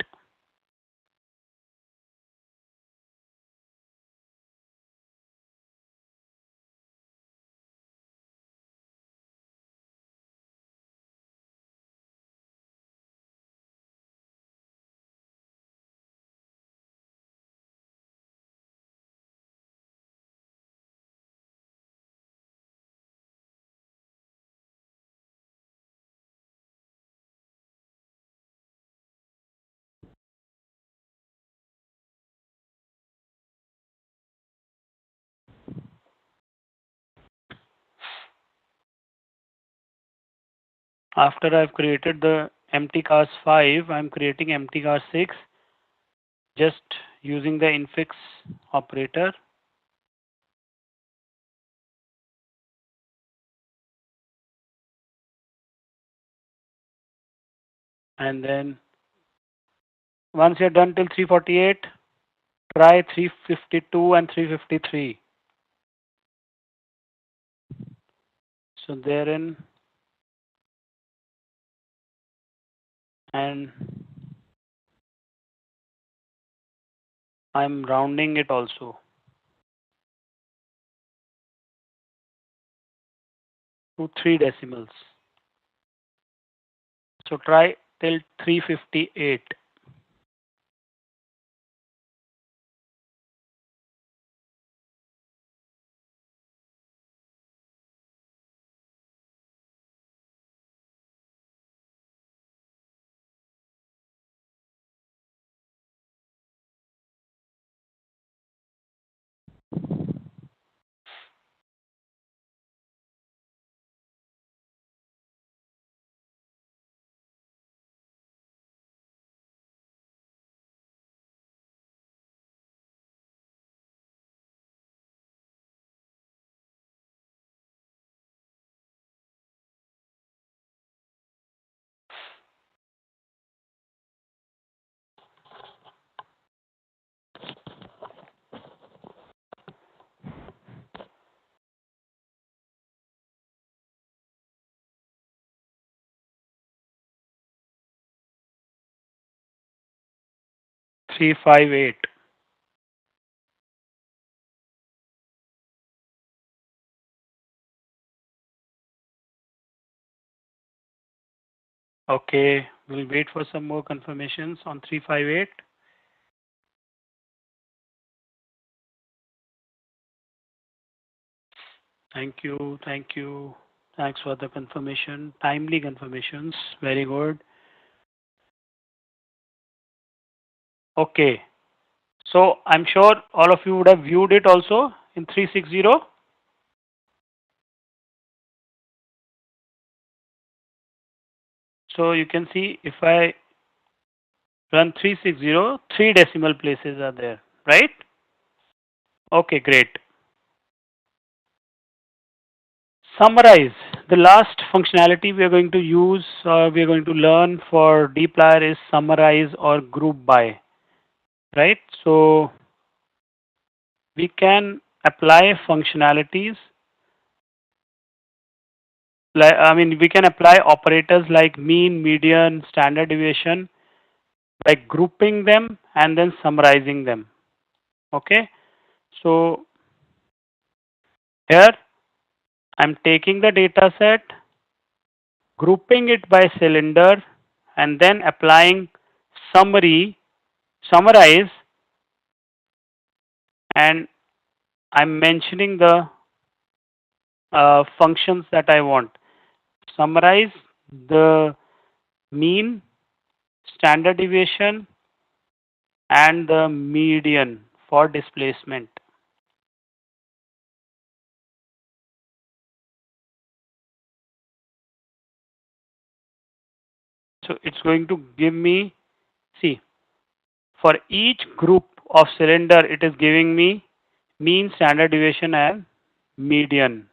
After I've created the MTCars5, I'm creating MTCars6 just using the infix operator. And then once you're done till 348, try 352 and 353. So therein, and I'm rounding it also to 3 decimals. So try till 358. Three five eight. Okay, we'll wait for some more confirmations on 358. Thank you, thank you. Thanks for the confirmation, timely confirmations. Very good. Okay, so I'm sure all of you would have viewed it also in 360. So you can see if I run 360, 3 decimal places are there, right? Okay, great. Summarize. The last functionality we are going to use, we are going to learn for dplyr is summarize or group by. right? So we can apply functionalities like, I mean, we can apply operators like mean, median, standard deviation by grouping them and then summarizing them. Okay, so here I'm taking the data set, grouping it by cylinder, and then applying summarize, and I'm mentioning the functions that I want. Summarize the mean, standard deviation, and the median for displacement. So it's going to give me, see, for each group of cylinder, it is giving me mean, standard deviation, and median.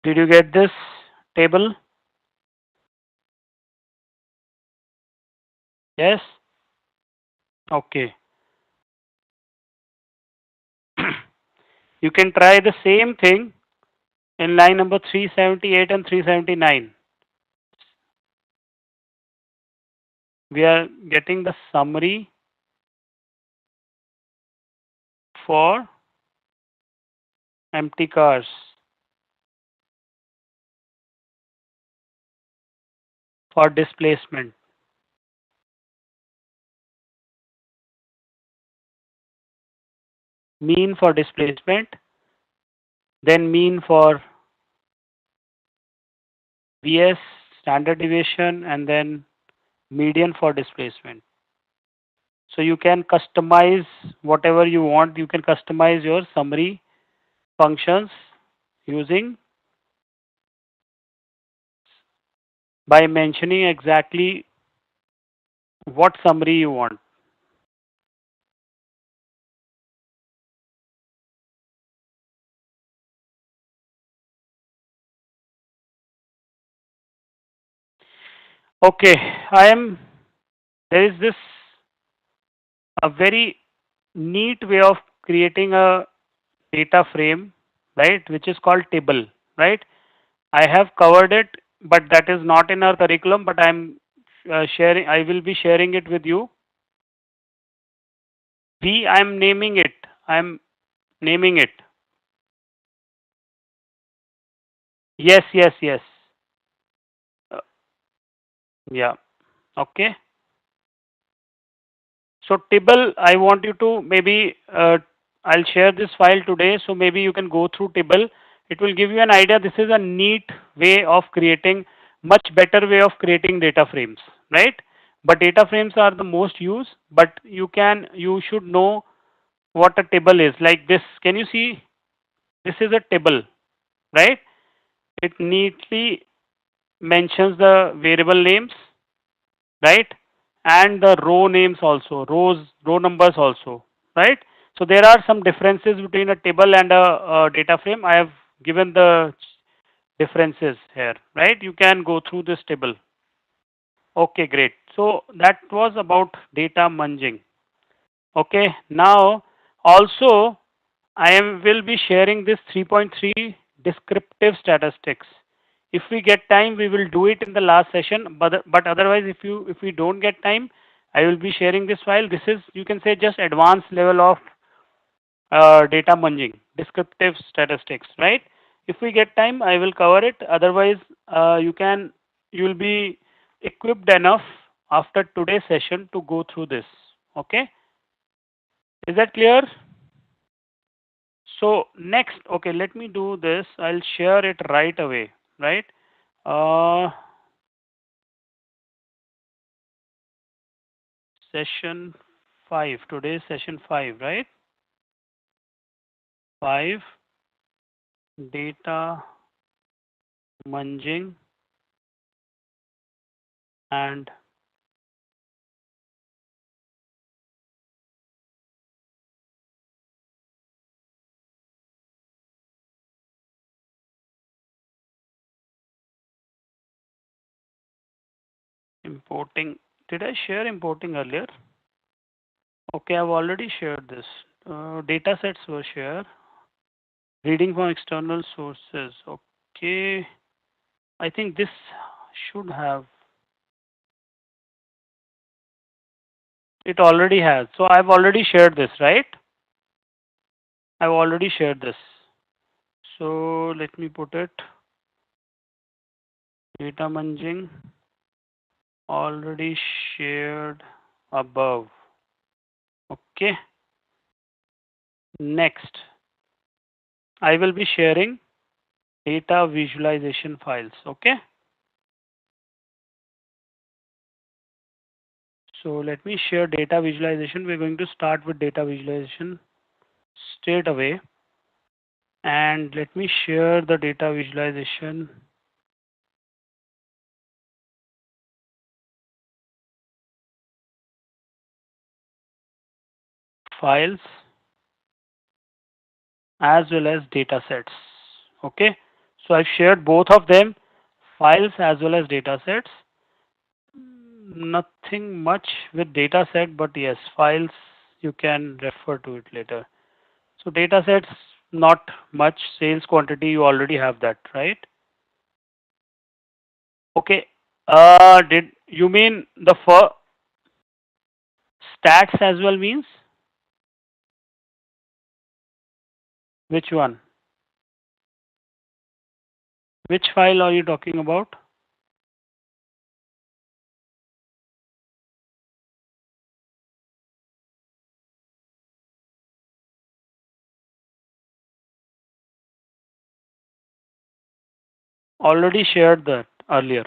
Did you get this table? Yes? Okay. You can try the same thing in line number 378 and 379. We are getting the summary for empty cars. For displacement. Mean for displacement, then mean for VS, standard deviation, and then median for displacement. So you can customize whatever you want. You can customize your summary functions using by mentioning exactly what summary you want. Okay, I am there is this a very neat way of creating a data frame, right, which is called table, right? I have covered it, but that is not in our curriculum, but I will be sharing it with you. I'm naming it. I'm naming it. Yes, yes, yes. Uh, yeah. Okay. So Tibble, I want you to maybe, I'll share this file today, so maybe you can go through Tibble. It will give you an idea. This is a neat way of creating, much better way of creating data frames, right? But data frames are the most used, but you should know what a table is. Like this, can you see? This is a table, right? It neatly mentions the variable names, right? And the row names also, row numbers also, right? So there are some differences between a table and a data frame. I have given the differences here, right? You can go through this table. Okay, great. So that was about data munging. Okay, now also will be sharing this 3.3 descriptive statistics. If we get time, we will do it in the last session. But otherwise, if we don't get time, I will be sharing this file. This is, you can say, just advanced level of data munging, descriptive statistics, right? If we get time, I will cover it. Otherwise, you will be equipped enough after today's session to go through this. Okay, is that clear? So next, okay, let me do this. I'll share it right away, right? Uh, session 5. Today is session 5, right? 5, data munging and importing. Did I share importing earlier? Okay, I've already shared this. Data sets were shared. Reading from external sources. Okay, I think this should have. It already has. So I've already shared this, right? I've already shared this. So let me put it. Data munging already shared above. Okay. Next, I will be sharing data visualization files. Okay. So let me share data visualization. We're going to start with data visualization straight away. And let me share the data visualization files as well as data sets. Okay. So I've shared both of them, files as well as data sets. Nothing much with data set, but yes, files you can refer to it later. So data sets, not much. Sales quantity, you already have that, right? Okay. Did you mean the stats as well means? Which one? Which file are you talking about? Already shared that earlier.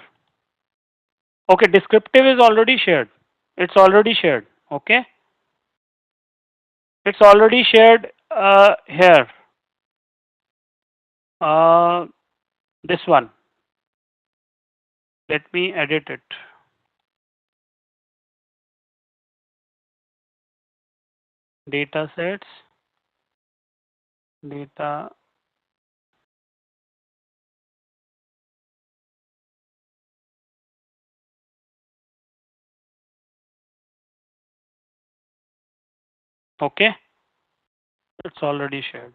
Okay, descriptive is already shared. It's already shared. Okay. It's already shared here. Uh, this one. Let me edit it. Data sets, data. Okay. It's already shared.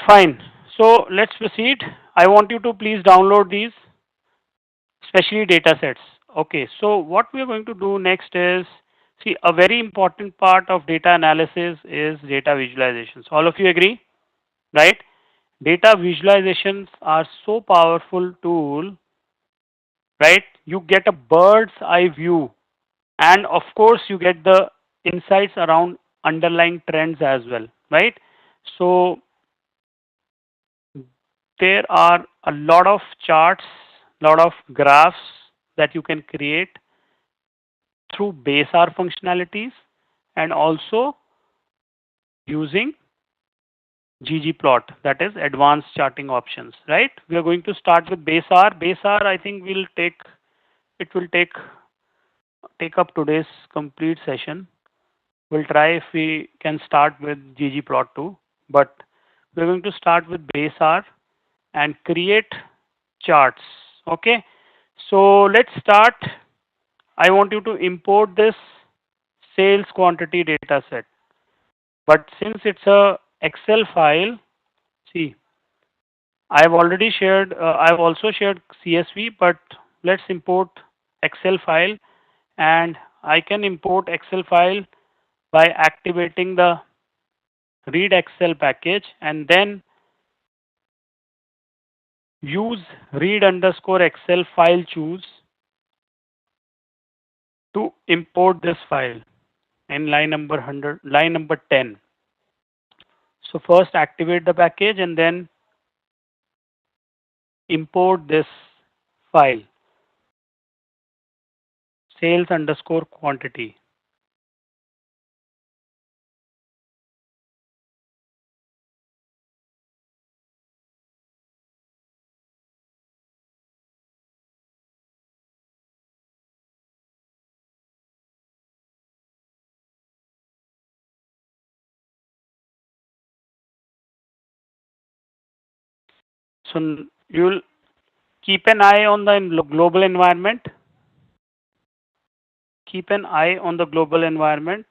Fine. So let's proceed. I want you to please download these, especially data sets. Okay. So what we are going to do next is, see, a very important part of data analysis is data visualizations. All of you agree, right? Data visualizations are so powerful tool, right? You get a bird's eye view, and of course you get the insights around underlying trends as well, right? So there are a lot of charts, lot of graphs that you can create through base R functionalities and also using ggplot, that is advanced charting options, right? We are going to start with base R. Base R, I think it will take up today's complete session. We'll try if we can start with ggplot too, but we're going to start with base R and create charts. Okay. So let's start. I want you to import this sales quantity data set. But since it's a Excel file, see, I've also shared CSV, but let's import Excel file, and I can import Excel file by activating the read Excel package and then use read underscore Excel file choose to import this file in line number 100, line number 10. So first activate the package and then import this file. sales underscore quantity. So you'll keep an eye on the global environment. Keep an eye on the global environment.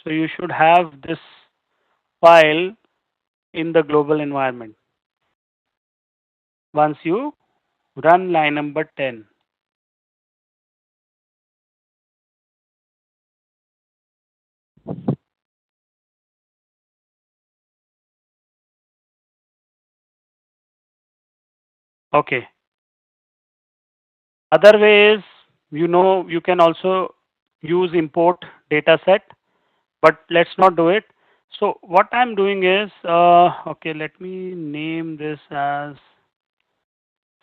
So you should have this file in the global environment once you run line number 10. Okay. Other way is, you can also use import data set, but let's not do it. So what I'm doing is, okay, let me name this as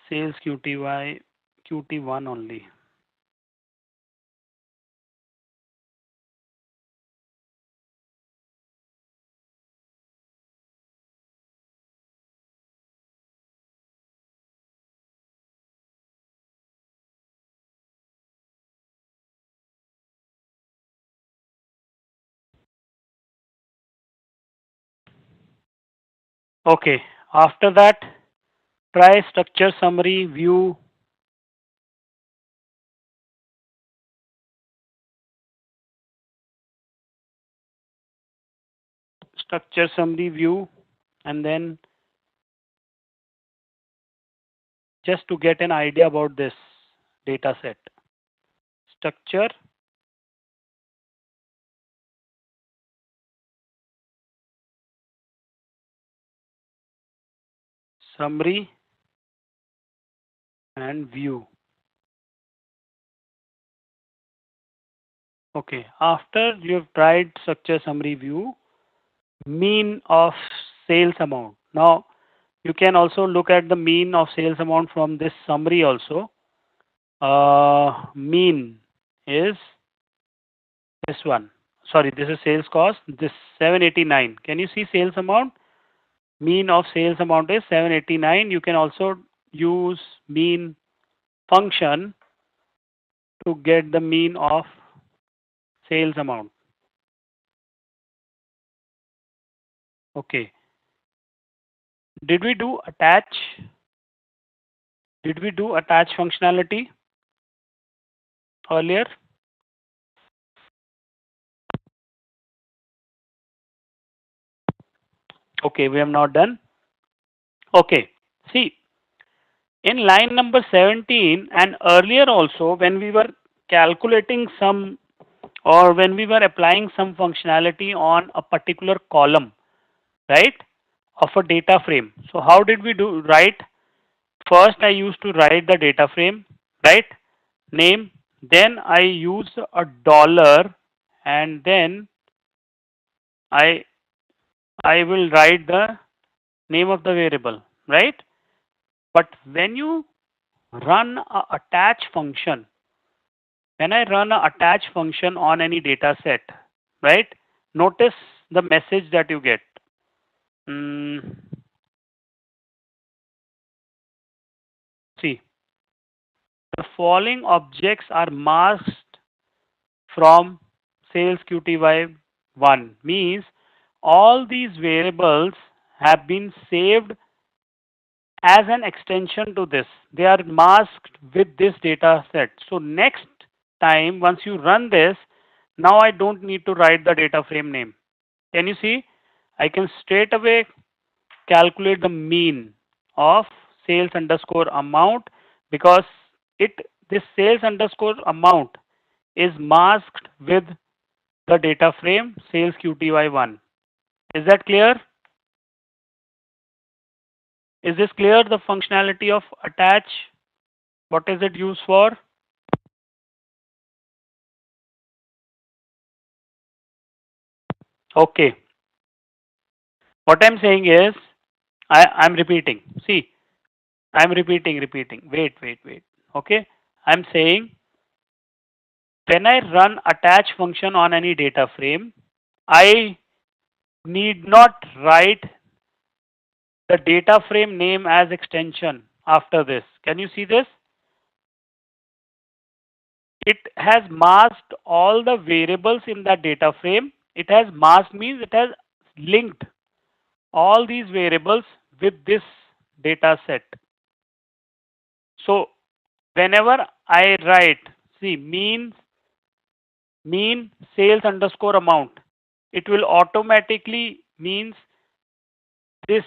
sales QTY QT1 only. Okay. After that, try structure summary view. Structure summary view, and then just to get an idea about this data set. Structure summary and view. Okay. After you've tried structure summary view, mean of sales amount. Now you can also look at the mean of sales amount from this summary also. Mean is this one. Sorry, this is sales cost. This 789. Can you see sales amount? Mean of sales amount is 789. You can also use mean function to get the mean of sales amount. Okay. Did we do attach? Did we do attach functionality earlier? Okay, we have not done. Okay. See, in line number 17 and earlier also, when we were calculating some, or when we were applying some functionality on a particular column, right, of a data frame. So how did we do? Right, first I used to write the data frame, right, name, then I use a dollar, and then I I will write the name of the variable, right? But when you run a attach function, when I run a attach function on any data set, right? Notice the message that you get. Mm, see, the following objects are masked from sales QTY1, means all these variables have been saved as an extension to this. They are masked with this data set. So next time, once you run this, now I don't need to write the data frame name. Can you see? I can straight away calculate the mean of sales underscore amount, because it this sales underscore amount is masked with the data frame sales QTY1. Is that clear? Is this clear, the functionality of attach? What is it used for? Okay. What I'm saying is, I'm repeating. See, I'm repeating. Wait. Okay. I'm saying when I run attach function on any data frame, I need not write the data frame name as extension after this. Can you see this? It has masked all the variables in that data frame. It has masked means it has linked all these variables with this data set. So whenever I write, see mean sales underscore amount, it will automatically means this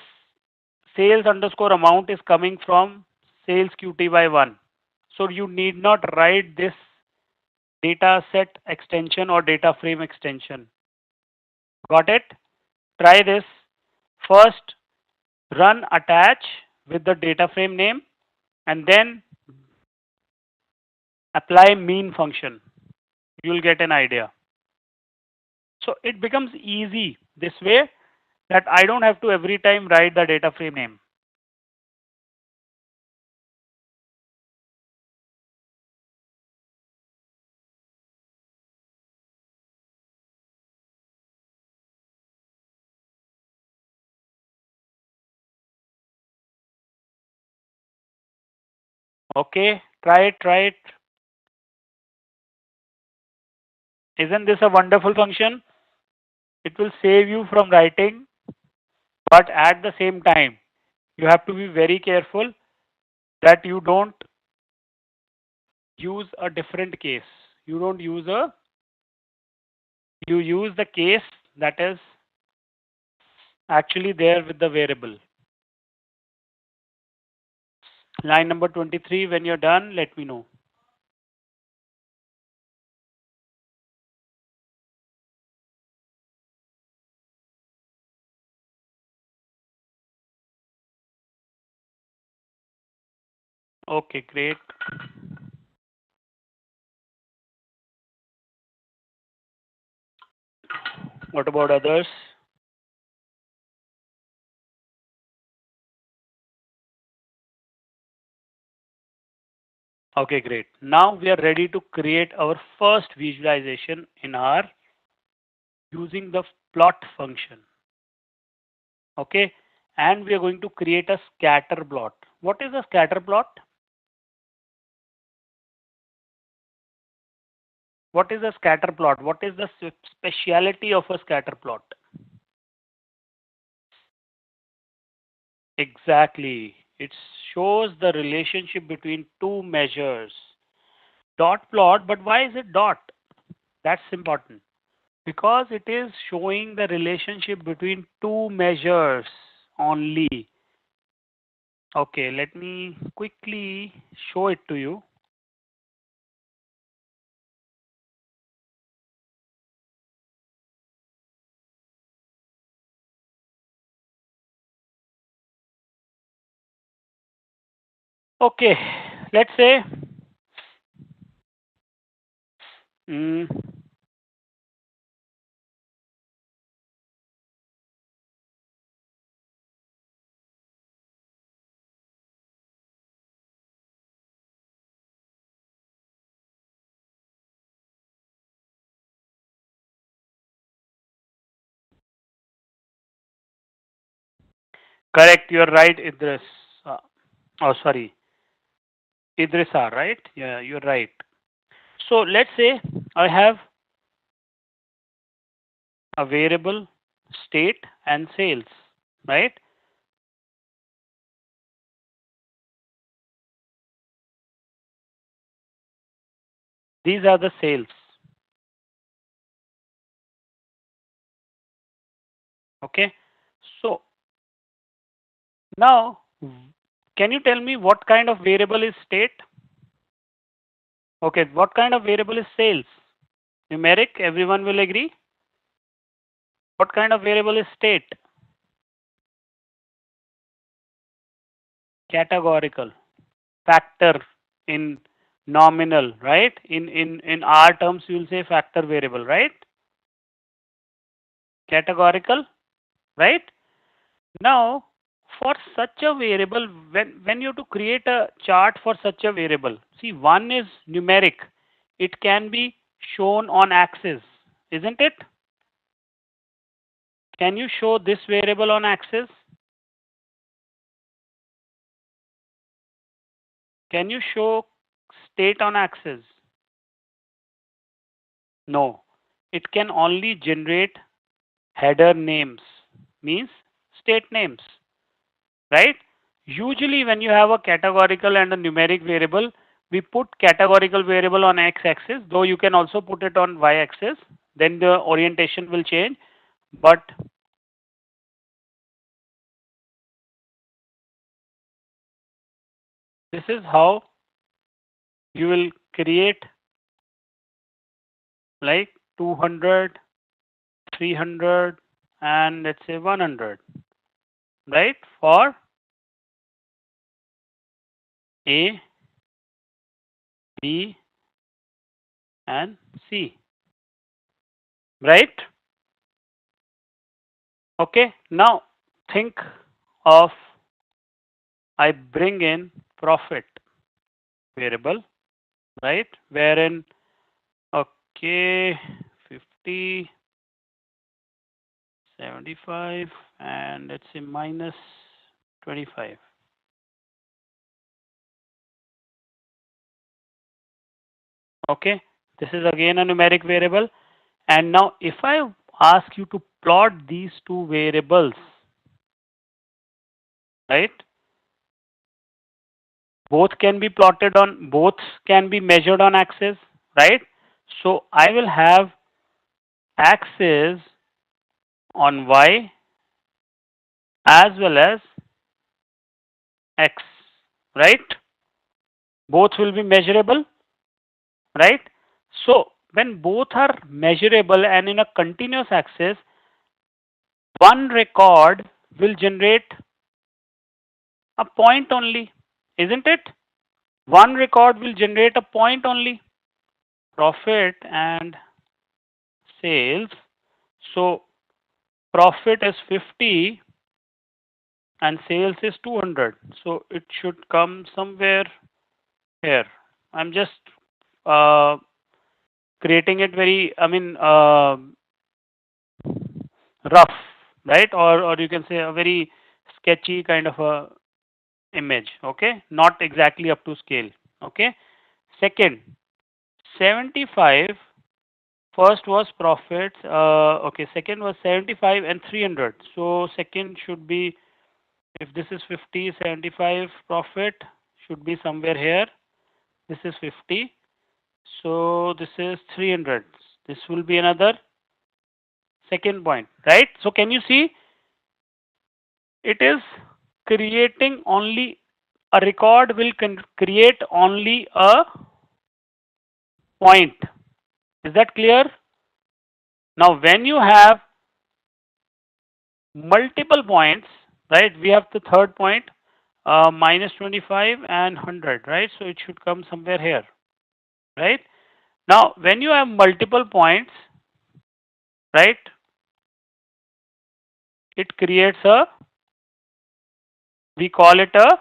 sales underscore amount is coming from sales QT by 1. So you need not write this data set extension or data frame extension. Got it? Try this. First, run attach with the data frame name and then apply mean function. You'll get an idea. So it becomes easy this way that I don't have to every time write the data frame name. Okay, try it. Isn't this a wonderful function? It will save you from writing, but at the same time, you have to be very careful that you don't use a different case. You don't use you use the case that is actually there with the variable. Line number 23, when you're done, let me know. Okay, great. What about others? Okay, great. Now we are ready to create our first visualization in R using the plot function. Okay, and we are going to create a scatter plot. What is a scatter plot? What is a scatter plot? What is the speciality of a scatter plot? Exactly. It shows the relationship between two measures. Dot plot, but why is it dot? That's important. Because it is showing the relationship between two measures only. Okay, let me quickly show it to you. Okay, let's say mm, correct, you're right, Idris. Oh, sorry, Idrisa, right? Yeah, you're right. So let's say I have a variable state and sales, right? These are the sales. Okay. So now, can you tell me what kind of variable is state? Okay, what kind of variable is sales? Numeric, everyone will agree. What kind of variable is state? Categorical. Factor in nominal, right? In R terms, you will say factor variable, right? Categorical, right? Now, for such a variable, when you have to create a chart for such a variable, see, one is numeric. It can be shown on axis, isn't it? Can you show this variable on axis? Can you show state on axis? No. It can only generate header names, means state names, right? Usually when you have a categorical and a numeric variable, we put categorical variable on x-axis, though you can also put it on y-axis, then the orientation will change. But this is how you will create like 200, 300, and let's say 100, right? For A, B, and C, right? Okay, now think of, I bring in profit variable, right? Wherein, okay, 50, 75, and let's say minus 25. Okay, this is again a numeric variable. And now if I ask you to plot these two variables, right? Both can be plotted on, both can be measured on axis, right? So I will have axis on y as well as x, right? Both will be measurable, right? So when both are measurable and in a continuous axis, one record will generate a point only, isn't it? One record will generate a point only, profit and sales. So profit is 50 and sales is 200. So it should come somewhere here. I'm just uh, creating it very, rough, right? Or you can say a very sketchy kind of a image. Okay, not exactly up to scale. Okay. Second, 75. First was profits. Okay, second was 75 and 300. So second should be, if this is 50, 75 profit should be somewhere here. This is 50. So this is 300. This will be another second point, right? So can you see, it is creating only a record will create only a point. Is that clear? Now when you have multiple points, right? We have the third point, minus 25 and 100, right? So it should come somewhere here, right? Now when you have multiple points, right, it creates a, we call it a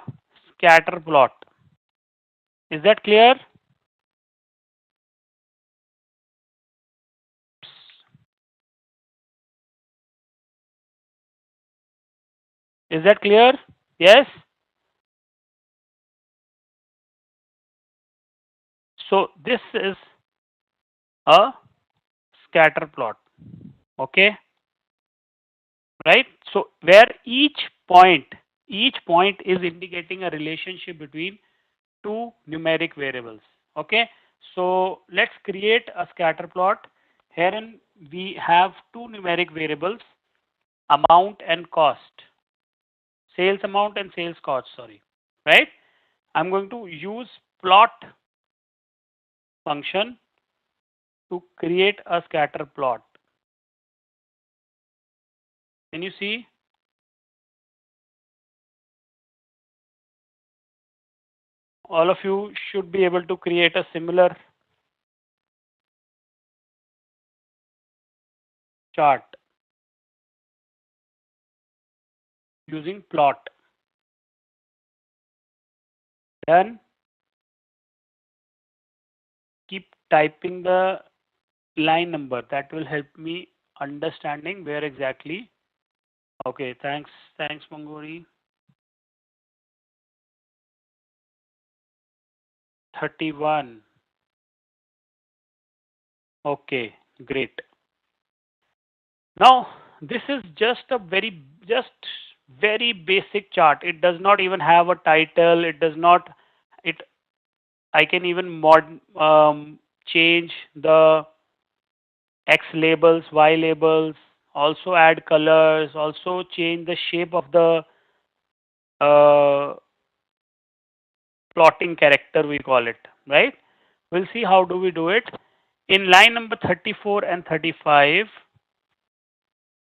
scatter plot. Is that clear? Is that clear? Yes. So this is a scatter plot. Okay, right? So where each point is indicating a relationship between two numeric variables. Okay, so let's create a scatter plot. Herein we have two numeric variables, amount and cost, sales amount and sales cost, sorry, right? I'm going to use plot function to create a scatter plot. Can you see? All of you should be able to create a similar chart using plot. Done. Keep typing the line number. That will help me understanding where exactly. Okay, thanks. Thanks, Mangori. 31. Okay, great. Now, this is just very basic chart. It does not even have a title. It does not. It. I can even change the X labels, Y labels. Also add colors. Also change the shape of the uh, plotting character. We call it, right. We'll see how do we do it. In line number 34 and 35,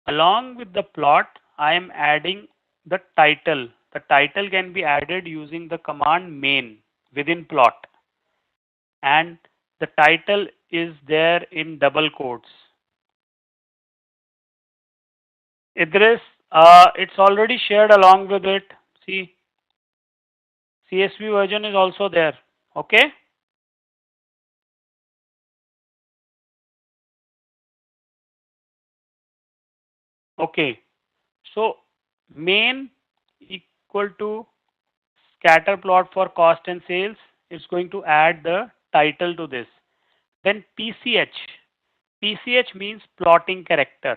along with the plot, I am adding the title. The title can be added using the command main within plot. And the title is there in double quotes. Idris, it's already shared along with it. See, CSV version is also there. Okay? Okay. So, main equal to scatter plot for cost and sales is going to add the title to this. Then PCH. PCH means plotting character.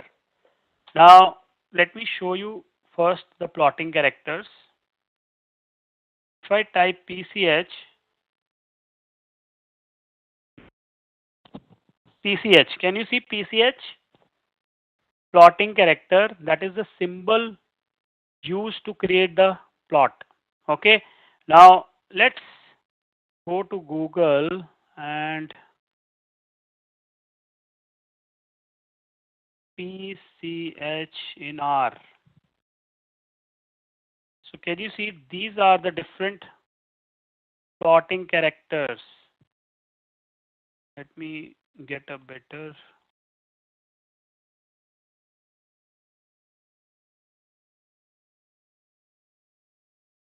Now, let me show you first the plotting characters. If I type PCH, PCH, can you see PCH? Plotting character, that is the symbol used to create the plot. Okay. Now, let's go to Google and PCH in R. So can you see these are the different plotting characters? Let me get a better.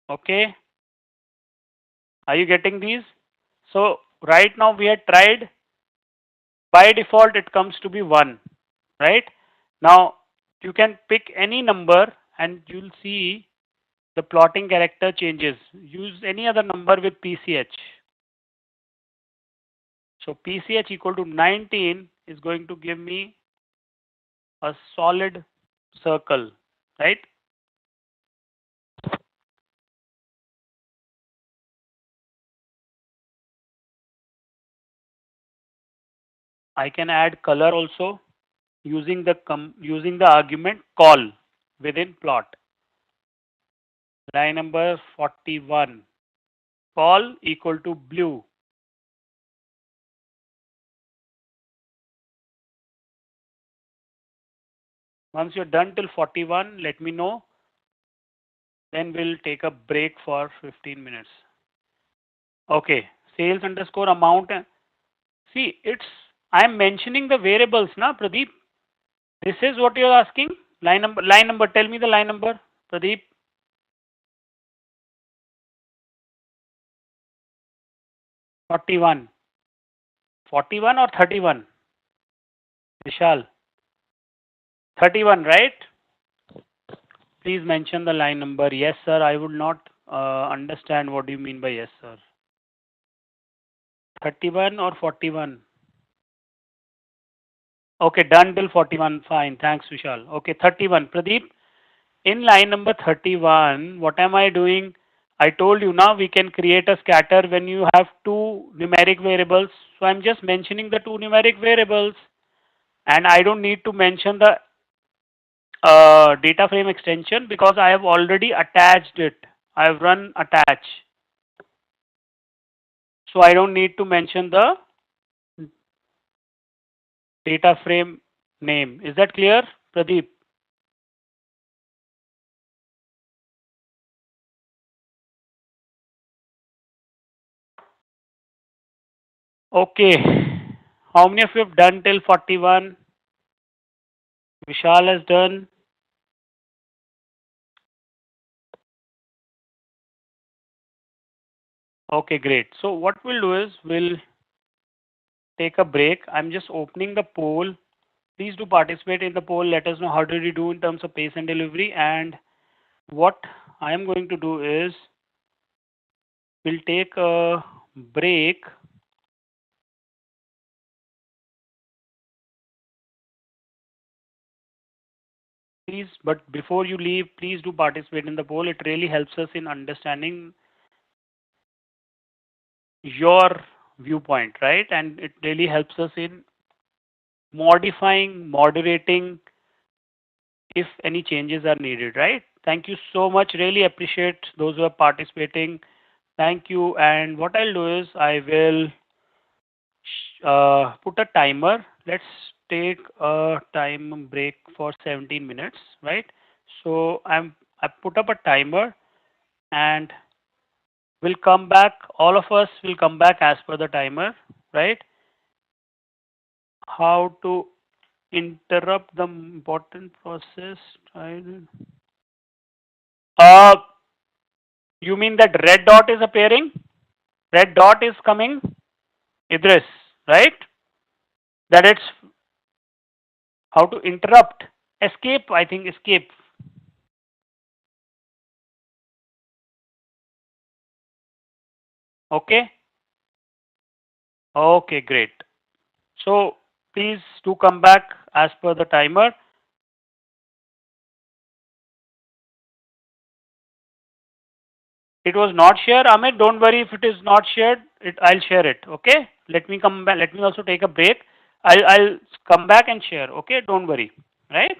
Okay. Are you getting these? So right now we had tried, by default it comes to be 1, right? Now you can pick any number and you'll see the plotting character changes. Use any other number with PCH. So PCH equal to 19 is going to give me a solid circle, right? I can add color also using the argument call within plot. Line number 41. Call equal to blue. Once you're done till 41, let me know. Then we'll take a break for 15 minutes. Okay. Sales underscore amount. See, I'm mentioning the variables, na, Pradeep? This is what you're asking? Line number, tell me the line number, Pradeep. 41. 41 or 31? Vishal. 31, right? Please mention the line number. Yes, sir. I would not understand what do you mean by yes, sir. 31 or 41? Okay, done till 41. Fine. Thanks, Vishal. Okay, 31. Pradeep, in line number 31, what am I doing? I told you now we can create a scatter when you have two numeric variables. So I'm just mentioning the two numeric variables and I don't need to mention the data frame extension because I have already attached it. I have run attach. So I don't need to mention the data frame name. Is that clear, Pradeep? Okay. How many of you have done till 41? Vishal has done. Okay, great. So what we'll do is we'll take a break. I'm just opening the poll. Please do participate in the poll. Let us know how did you do in terms of pace and delivery. And what I am going to do is we'll take a break. Please, but before you leave, please do participate in the poll. It really helps us in understanding your viewpoint, right? And it really helps us in modifying, moderating if any changes are needed, right? Thank you so much. Really appreciate those who are participating. Thank you. And what I'll do is I will put a timer. Let's take a time break for 17 minutes, right? So I put up a timer and we'll come back. All of us will come back as per the timer, right? How to interrupt the important process. Uh, you mean that red dot is appearing? Red dot is coming? Idris, right? That it's how to interrupt. Escape, I think escape. Okay? Okay, great. So please do come back as per the timer. It was not shared, Amit. Don't worry if it is not shared. I'll share it. Okay? Let me come back. Let me also take a break. I'll come back and share. Okay? Don't worry. Right?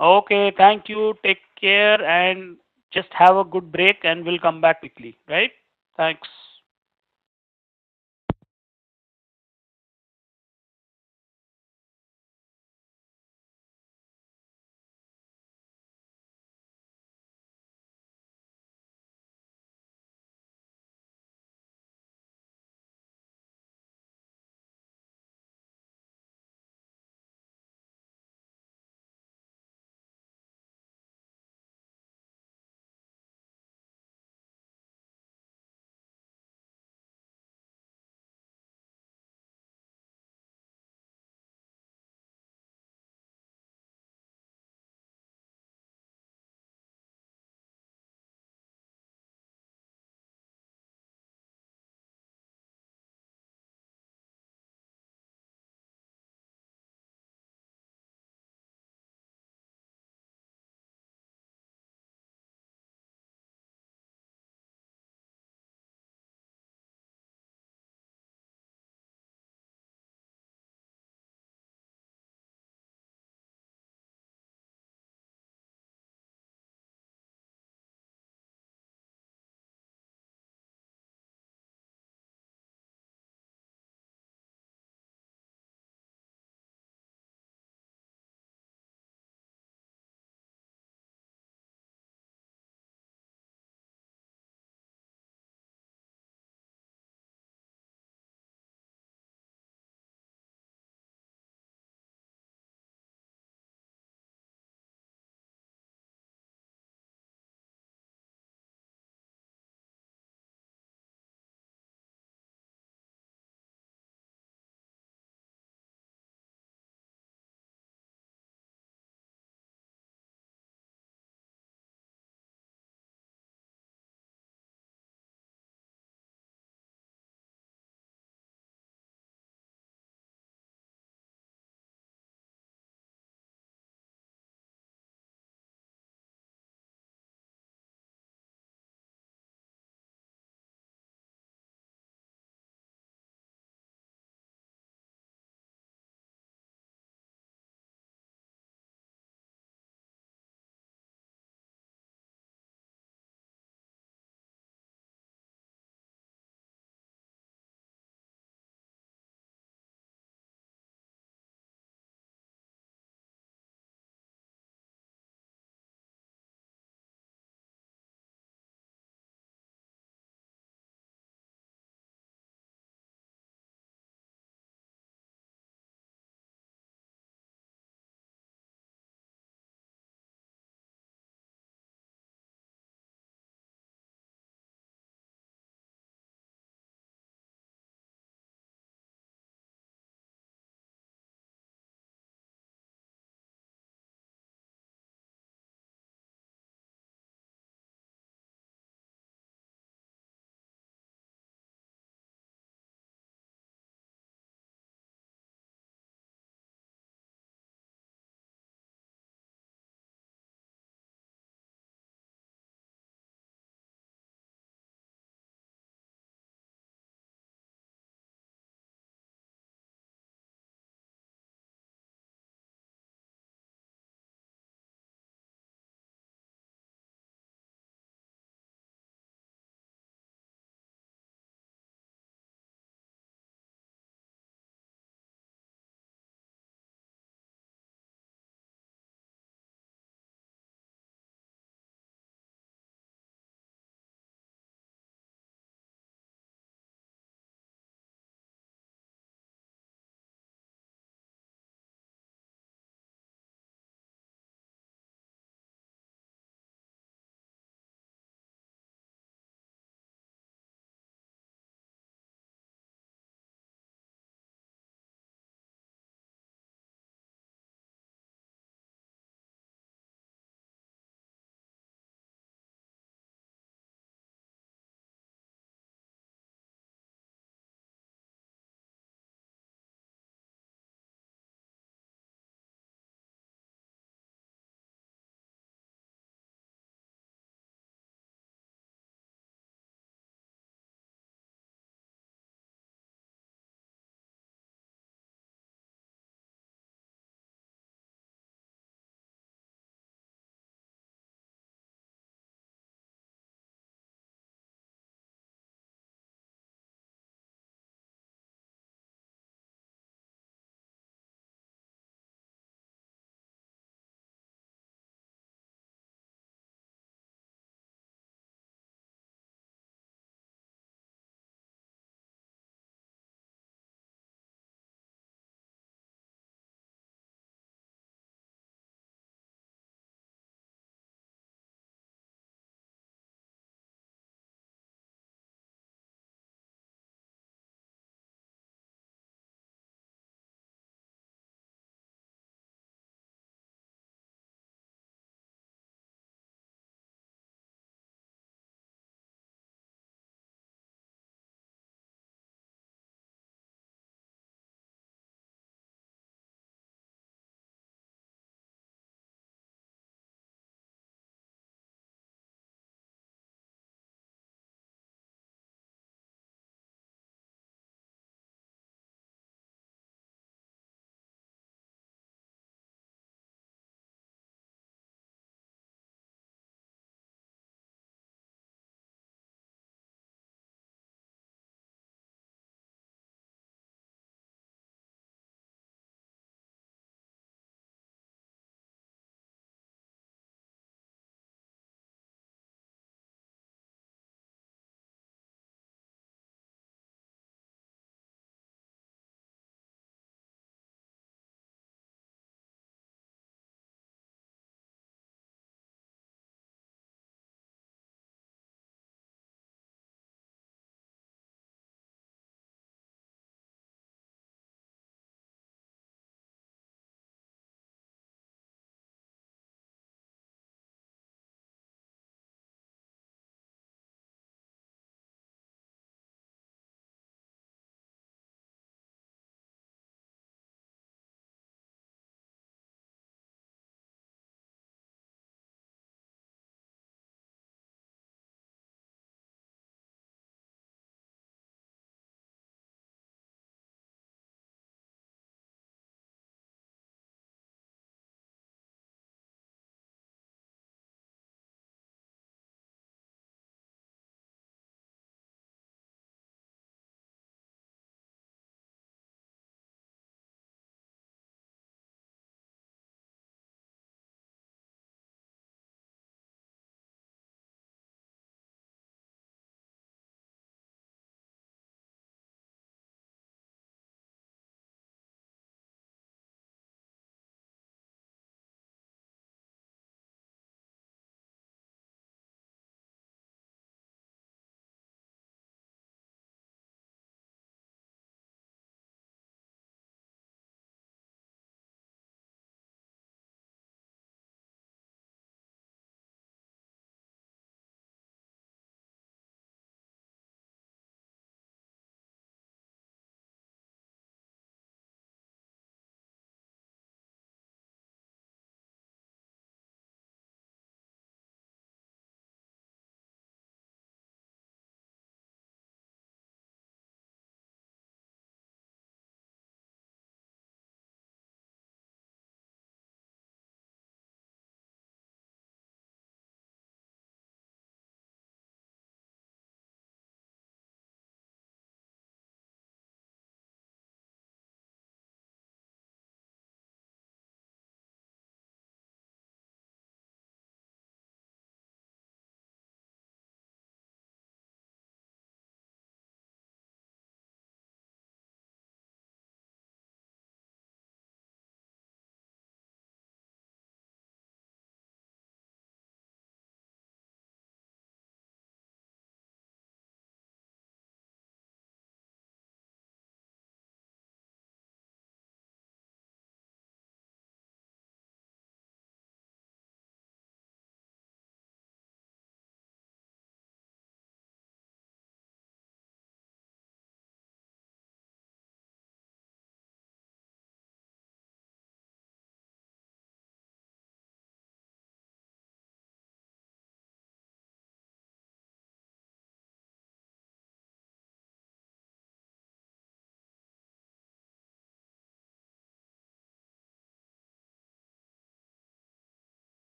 Okay. Thank you. Take care and just have a good break and we'll come back quickly. Right? Thanks.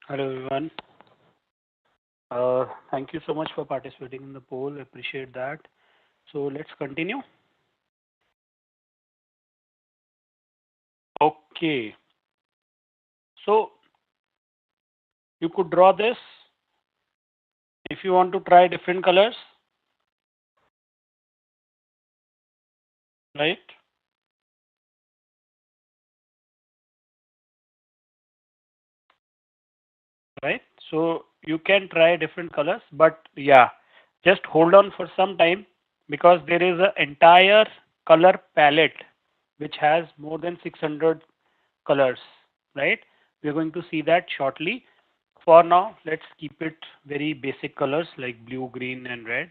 Hello everyone. Thank you so much for participating in the poll. Appreciate that. So let's continue. Okay. So you could draw this if you want to try different colors, right? Right. So you can try different colors, but yeah, just hold on for some time because there is an entire color palette which has more than 600 colors, right? We're going to see that shortly. For now, let's keep it very basic colors like blue, green, and red.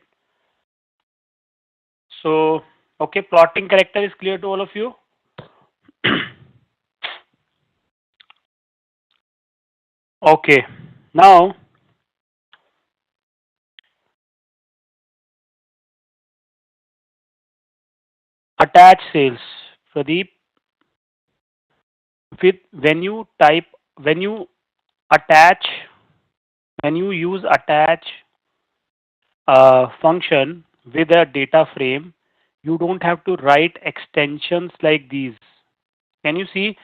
So, okay, plotting character is clear to all of you. Okay, now attach sales. Pradeep, with when you attach, when you use attach function with a data frame, you don't have to write extensions like these. Can you see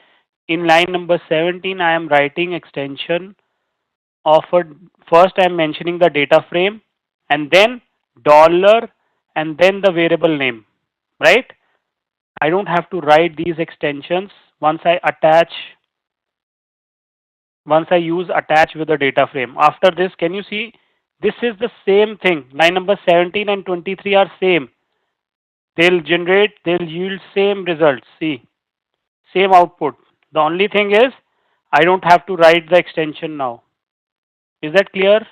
in line number 17, I am writing extension of a, first I am mentioning the data frame and then dollar and then the variable name, right? I don't have to write these extensions once I attach, once I use attach with the data frame. After this, can you see this is the same thing. Line number 17 and 23 are same. They'll yield same results. See, same output. The only thing is I don't have to write the extension now. Is that clear?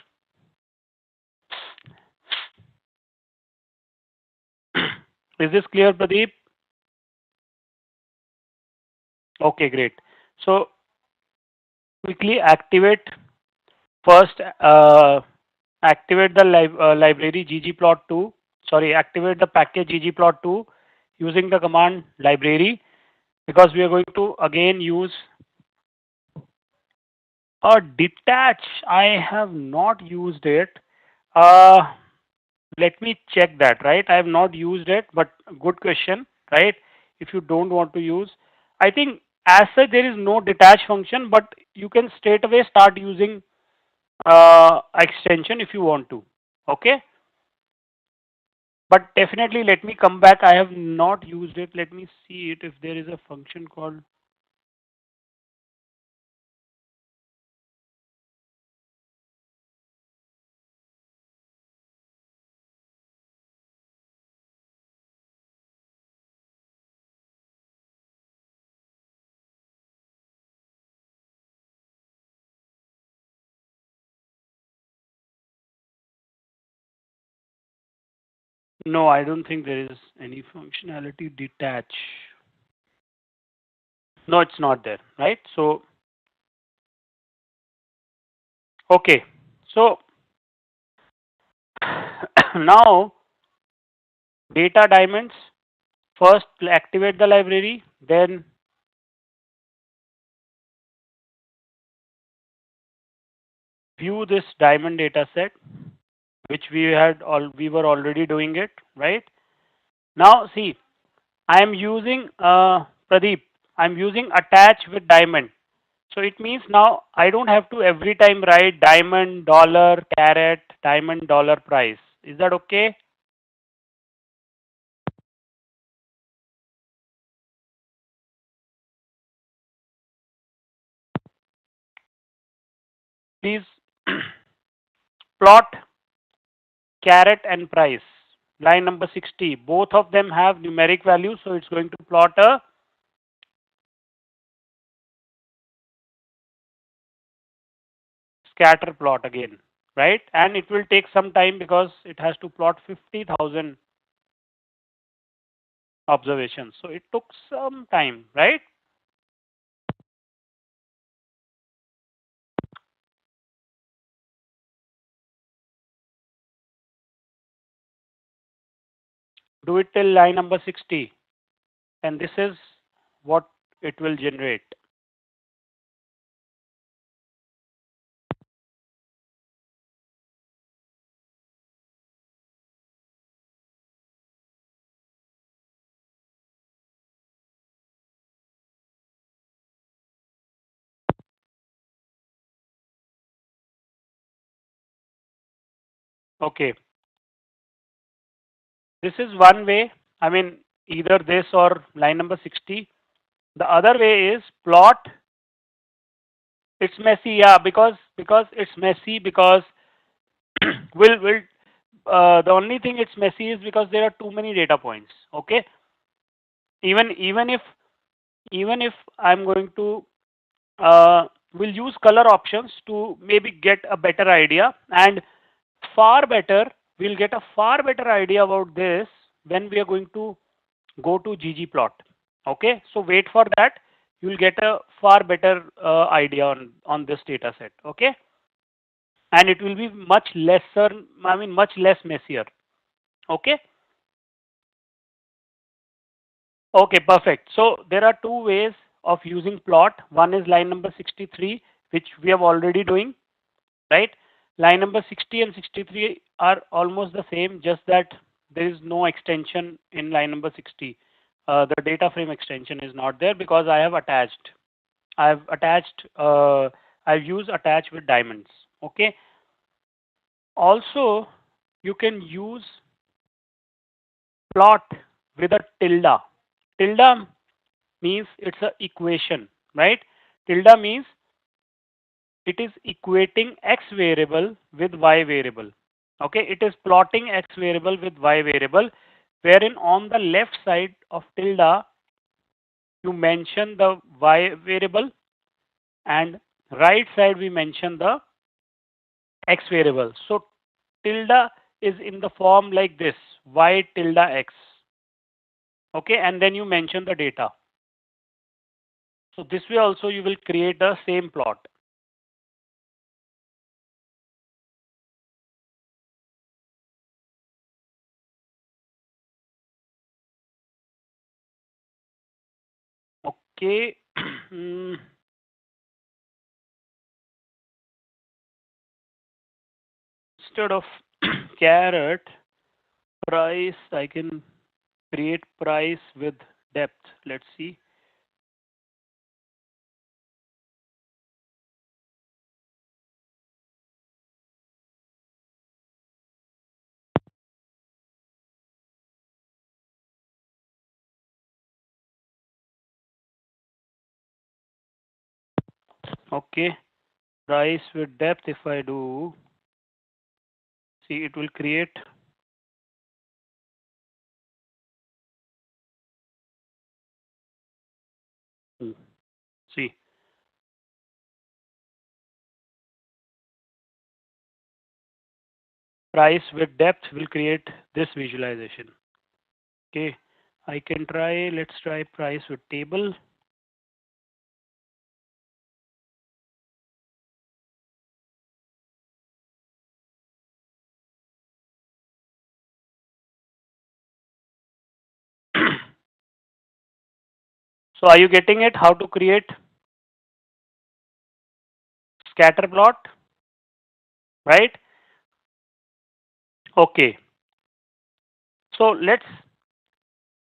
Is this clear, Pradeep? Okay, great. So quickly activate first. Activate the library ggplot2. Sorry, activate the package ggplot2 using the command library because we are going to again use a detach. I have not used it. Uh, Let me check that, right? I have not used it, but good question, right? If you don't want to use, I think as such there is no detach function, but you can straight away start using extension if you want to. Okay, but definitely let me come back. I have not used it. Let me see it if there is a function called. No, I don't think there is any functionality detach. No, it's not there, right? So okay, so now data diamonds. First, activate the library, then view this diamond data set, which we were already doing it, right? Now, see, I am using Pradeep. I'm using attach with diamond. So it means now I don't have to every time write diamond dollar caret diamond dollar price. Is that okay? Please plot caret and price. Line number 60. Both of them have numeric value, so it's going to plot a scatter plot again, right? And it will take some time because it has to plot 50,000 observations. So it took some time, right? Do it till line number 60. And this is what it will generate. Okay, this is one way. I mean, either this or line number 60. The other way is plot. It's messy, yeah, because it's messy because will the only thing it's messy is because there are too many data points. Okay, even if even if I'm going to we'll use color options to maybe get a better idea, and far better we'll get a far better idea about this when we are going to go to ggplot. Okay, so wait for that. You'll get a far better idea on this data set. Okay, and it will be much lesser, I mean much less messier. Okay. Okay, perfect. So there are two ways of using plot. One is line number 63, which we have already doing, right? Line number 60 and 63 are almost the same, just that there is no extension in line number 60. The data frame extension is not there because I have attached. I've attached. I've used attach with diamonds. Okay. Also, you can use plot with a tilde. Tilde means it's a equation, right? Tilde means it is equating x variable with y variable. Okay, it is plotting x variable with y variable, wherein on the left side of tilde you mention the y variable, and right side we mention the x variable. So tilde is in the form like this, y tilde x. Okay, and then you mention the data. So this way also you will create the same plot. Okay. Hmm, instead of carrot price, I can create price with depth. Let's see. Okay, price with depth. If I do, see, it will create. Hmm, see, price with depth will create this visualization. Okay, I can try. Let's try price with table. So are you getting it? How to create scatter plot, right? Okay. So let's,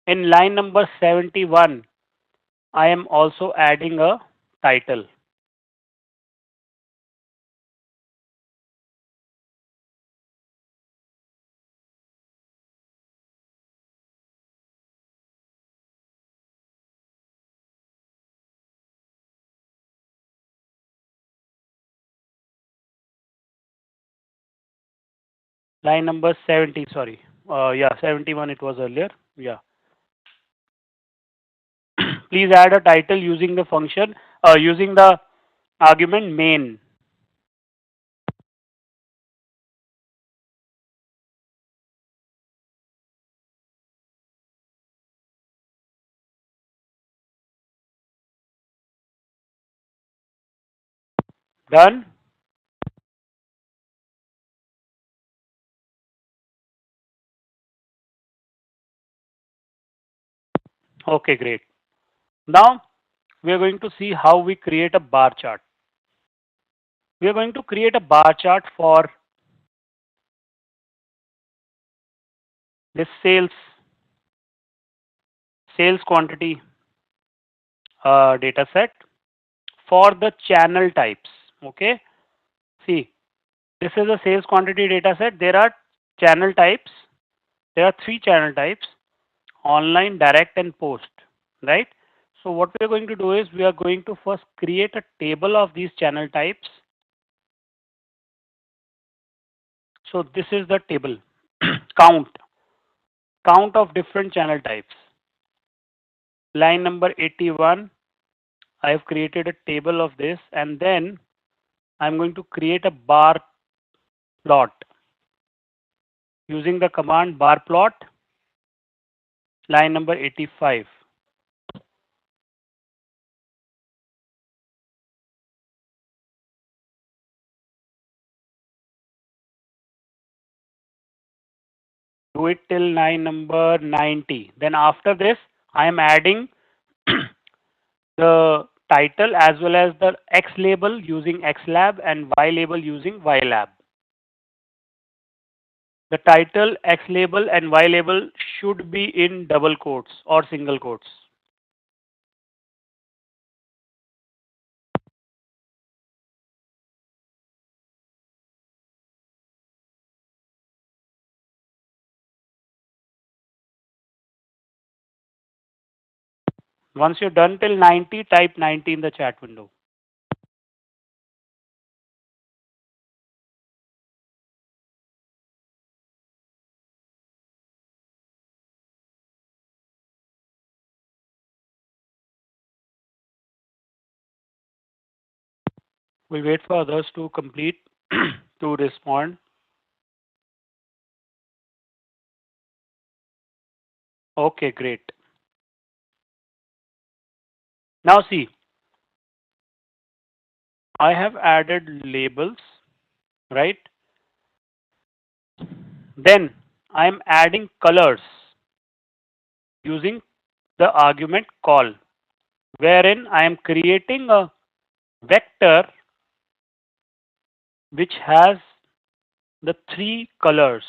in line number 71, I am also adding a title. Line number 70, sorry. Yeah, 71 it was earlier. Yeah. Please add a title using the function, using the argument main. Done? Okay, great. Now we are going to see how we create a bar chart. We are going to create a bar chart for this sales quantity data set for the channel types. Okay. See, this is a sales quantity data set. There are channel types. There are three channel types: online, direct, and post, right? So what we are going to do is we are going to first create a table of these channel types. So this is the table. count count of different channel types. Line number 81, I have created a table of this, and then I'm going to create a bar plot using the command bar plot. Line number 85. Do it till line number 90. Then after this, I am adding the title as well as the X label using XLab and Y label using YLab. The title, X label, and Y label should be in double quotes or single quotes. Once you're done till 90, type 90 in the chat window. We'll wait for others to complete to respond. Okay, great. Now see, I have added labels, right? Then I am adding colors using the argument call, wherein I am creating a vector which has the three colors,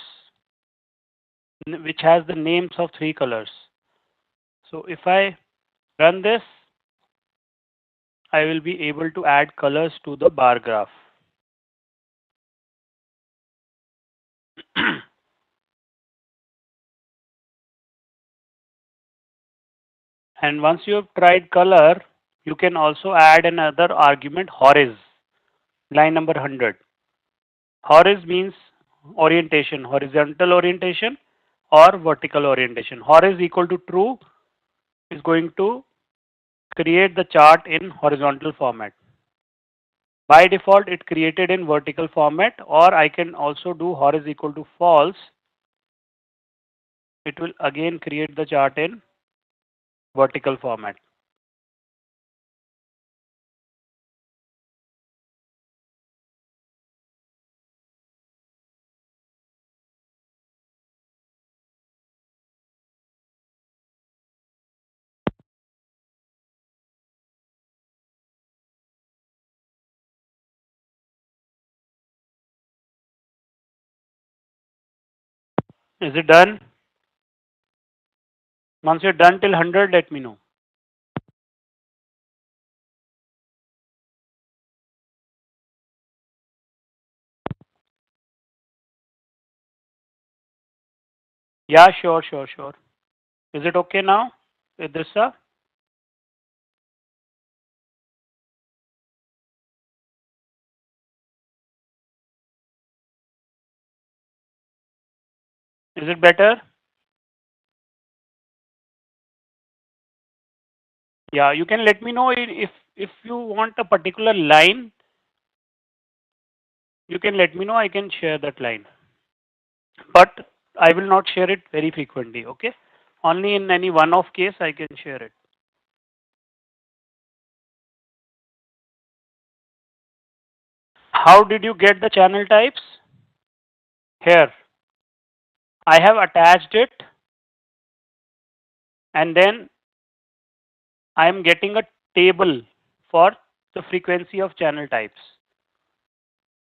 which has the names of three colors. So if I run this, I will be able to add colors to the bar graph. And once you have tried color, you can also add another argument, horiz, line number 100. Horiz means orientation, horizontal orientation or vertical orientation. Horiz equal to true is going to create the chart in horizontal format. By default, it created in vertical format, or I can also do horiz equal to false. It will again create the chart in vertical format. Is it done? Once you're done till 100, let me know. Yeah, sure. Is it okay now, Idrissa? Is it better? Yeah, you can let me know if you want a particular line. You can let me know. I can share that line, but I will not share it very frequently. Okay, only in any one-off case I can share it. How did you get the channel types? Here, I have attached it, and then I am getting a table for the frequency of channel types.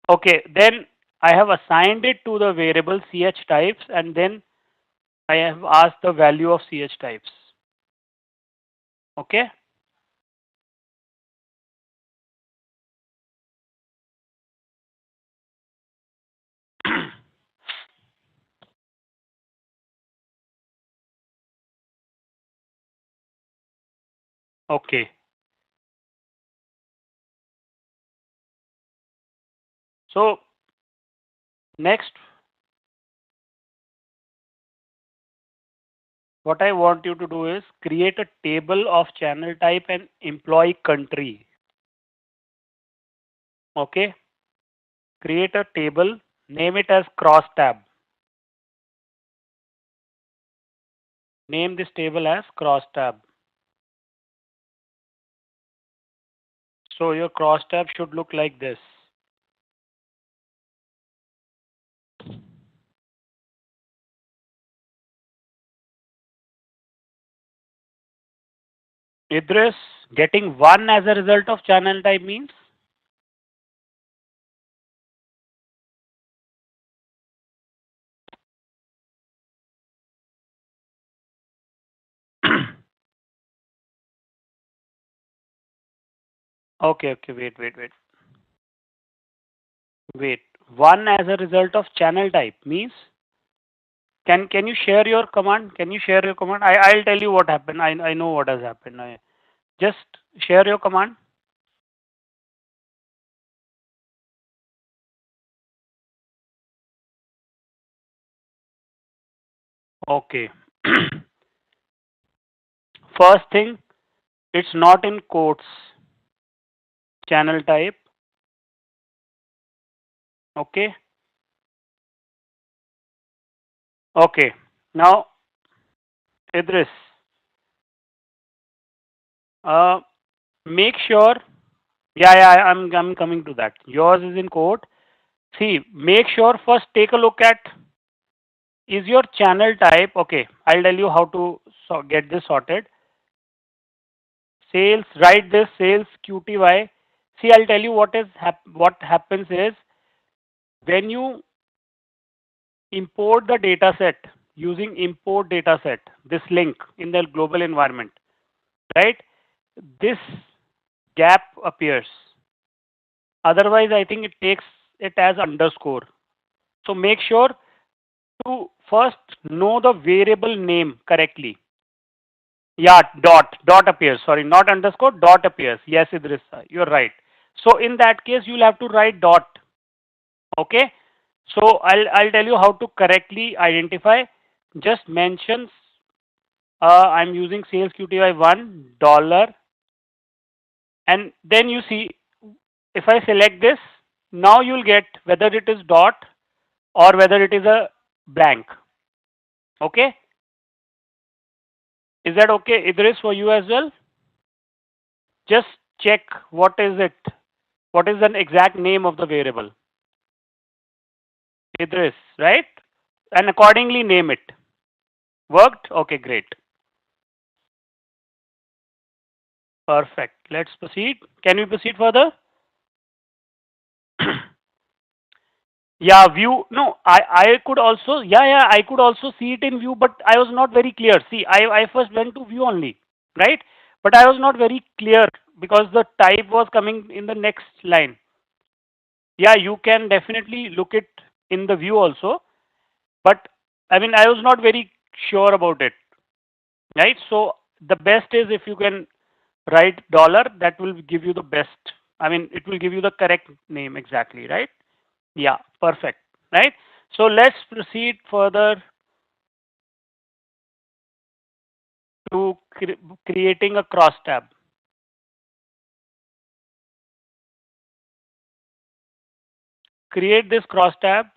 Okay, then I have assigned it to the variable ch types, and then I have asked the value of ch types. Okay. Okay. So next, what I want you to do is create a table of channel type and employee country. Okay. Create a table, name it as crosstab. Name this table as crosstab. So your crosstab should look like this. Idris, getting 1 as a result of channel type means? Okay, okay, wait. 1 as a result of channel type means, can you share your command? Can you share your command? I'll tell you what happened. I know what has happened. Just share your command. Okay. First thing, it's not in quotes. Channel type. Okay. Okay. Now, Idris, uh, make sure. Yeah, I'm coming to that. Yours is in quote. See, make sure first take a look at, is your channel type okay? I'll tell you how to get this sorted. Sales, write this sales QTY. See, I'll tell you what happens is when you import the data set using import data set, this link in the global environment, right? This gap appears. Otherwise, I think it takes it as underscore. So make sure to first know the variable name correctly. Yeah, dot appears. Sorry, not underscore, dot appears. Yes, Idris, you're right. So in that case, you'll have to write dot. Okay. So I'll tell you how to correctly identify. Just mentions I'm using sales QTY $1, and then you see if I select this, now you'll get whether it is dot or whether it is a blank. Okay. Is that okay, Idris, for you as well? Just check what is it. What is the exact name of the variable? Idris, right? And accordingly name it. Worked? Okay, great. Perfect. Let's proceed. Can we proceed further? Yeah, view. No, I could also, yeah, I could also see it in view, but I was not very clear. See, I first went to view only, right? But I was not very clear because the type was coming in the next line. Yeah, you can definitely look it in the view also, but I mean, I was not very sure about it, right? So the best is if you can write dollar, that will give you the best. I mean, it will give you the correct name exactly, right? Yeah, perfect, right? So let's proceed further to creating a crosstab. Create this crosstab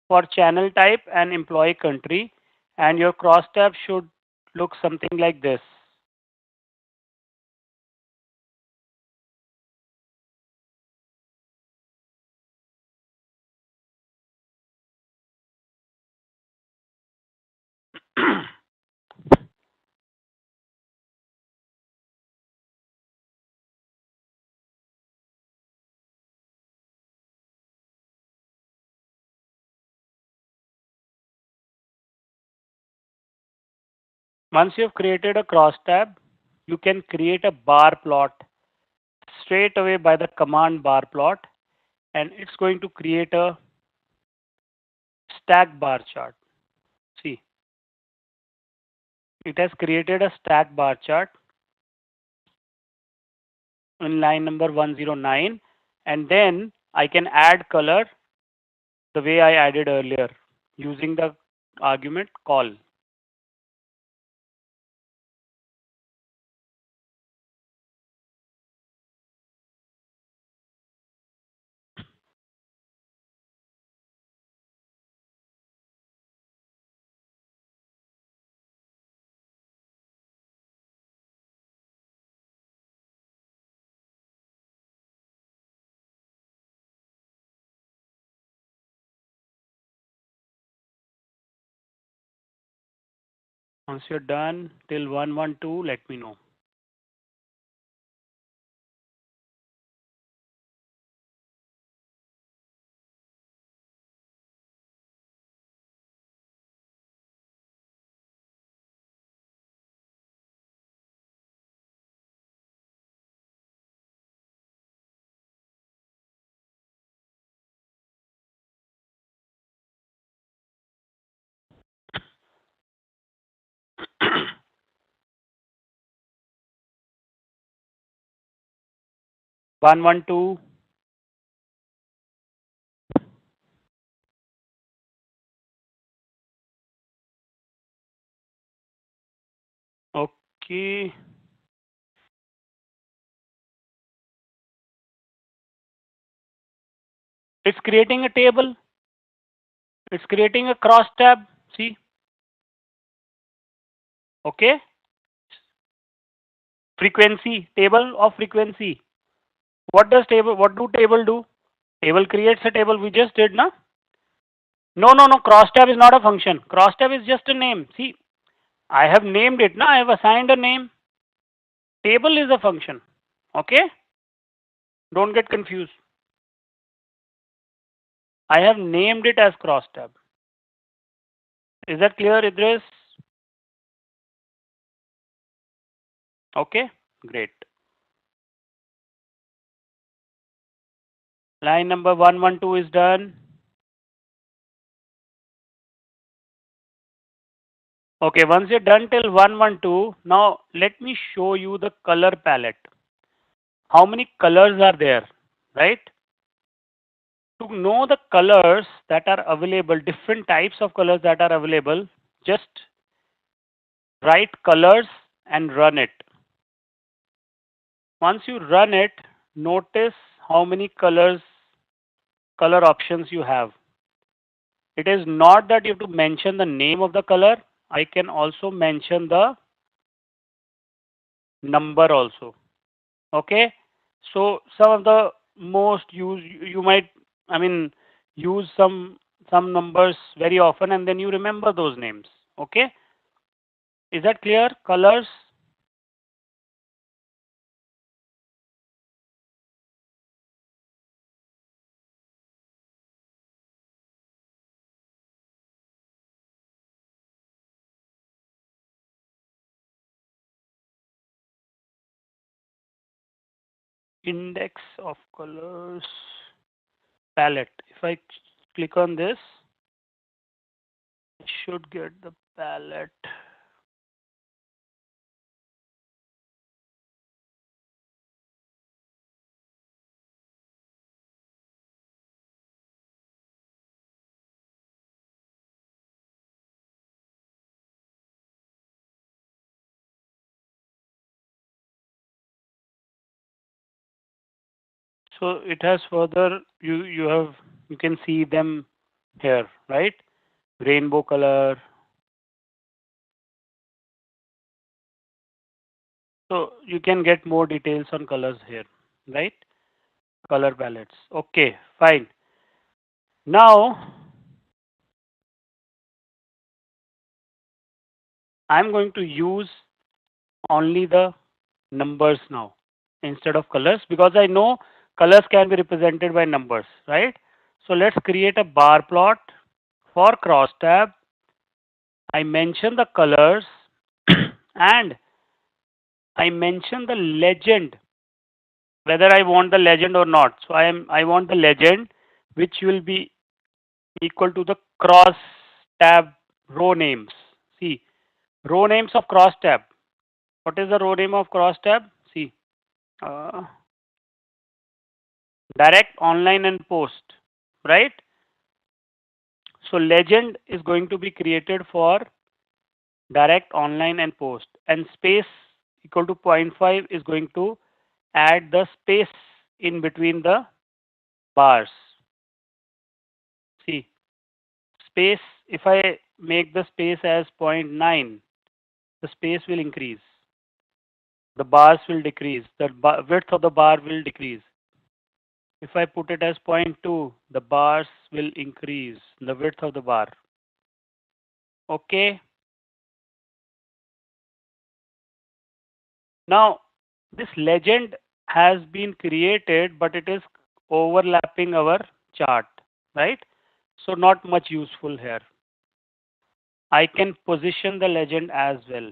for channel type and employee country, and your crosstab should look something like this. Once you've created a crosstab, you can create a bar plot straight away by the command bar plot, and it's going to create a stack bar chart. See, it has created a stack bar chart. in line number 109, and then I can add color the way I added earlier using the argument call. Once you're done till 112, let me know. One one two. Okay. It's creating a table. It's creating a cross tab. See? Okay. Frequency. Table of frequency. What do table do? Table creates a table. We just did, na? No, no, no. Cross tab is not a function. Cross tab is just a name. See, I have named it, na? I have assigned a name. Table is a function. Okay? Don't get confused. I have named it as cross tab. Is that clear, Idris? Okay, great. Line number 112 is done. Okay, once you're done till 112, now let me show you the color palette. How many colors are there, right? To know the colors that are available, different types of colors that are available, just write colors and run it. Once you run it, notice how many color options you have. It is not that you have to mention the name of the color. I can also mention the number also. Okay. So some of the most used, you might, I mean, use some numbers very often, and then you remember those names. Okay. Is that clear? Colors. Index of colors palette. If I click on this, I should get the palette. So it has further, you can see them here, right? Rainbow color. So you can get more details on colors here, right? Color palettes. Okay, fine. Now I'm going to use only the numbers now instead of colors, because I know colors can be represented by numbers, right? So let's create a bar plot for crosstab. I mention the colors and I mention the legend, whether I want the legend or not. So I want the legend which will be equal to the cross tab row names. See, row names of cross tab. What is the row name of cross tab? See, direct, online, and post, right? So legend is going to be created for direct, online, and post, and space equal to zero point 0.5 is going to add the space in between the bars. See, space, if I make the space as 0.9, the space will increase, the bars will decrease, the width of the bar will decrease. If I put it as zero point 0.2, the bars will increase, the width of the bar. Okay. Now, this legend has been created, but it is overlapping our chart, right? So not much useful here. I can position the legend as well.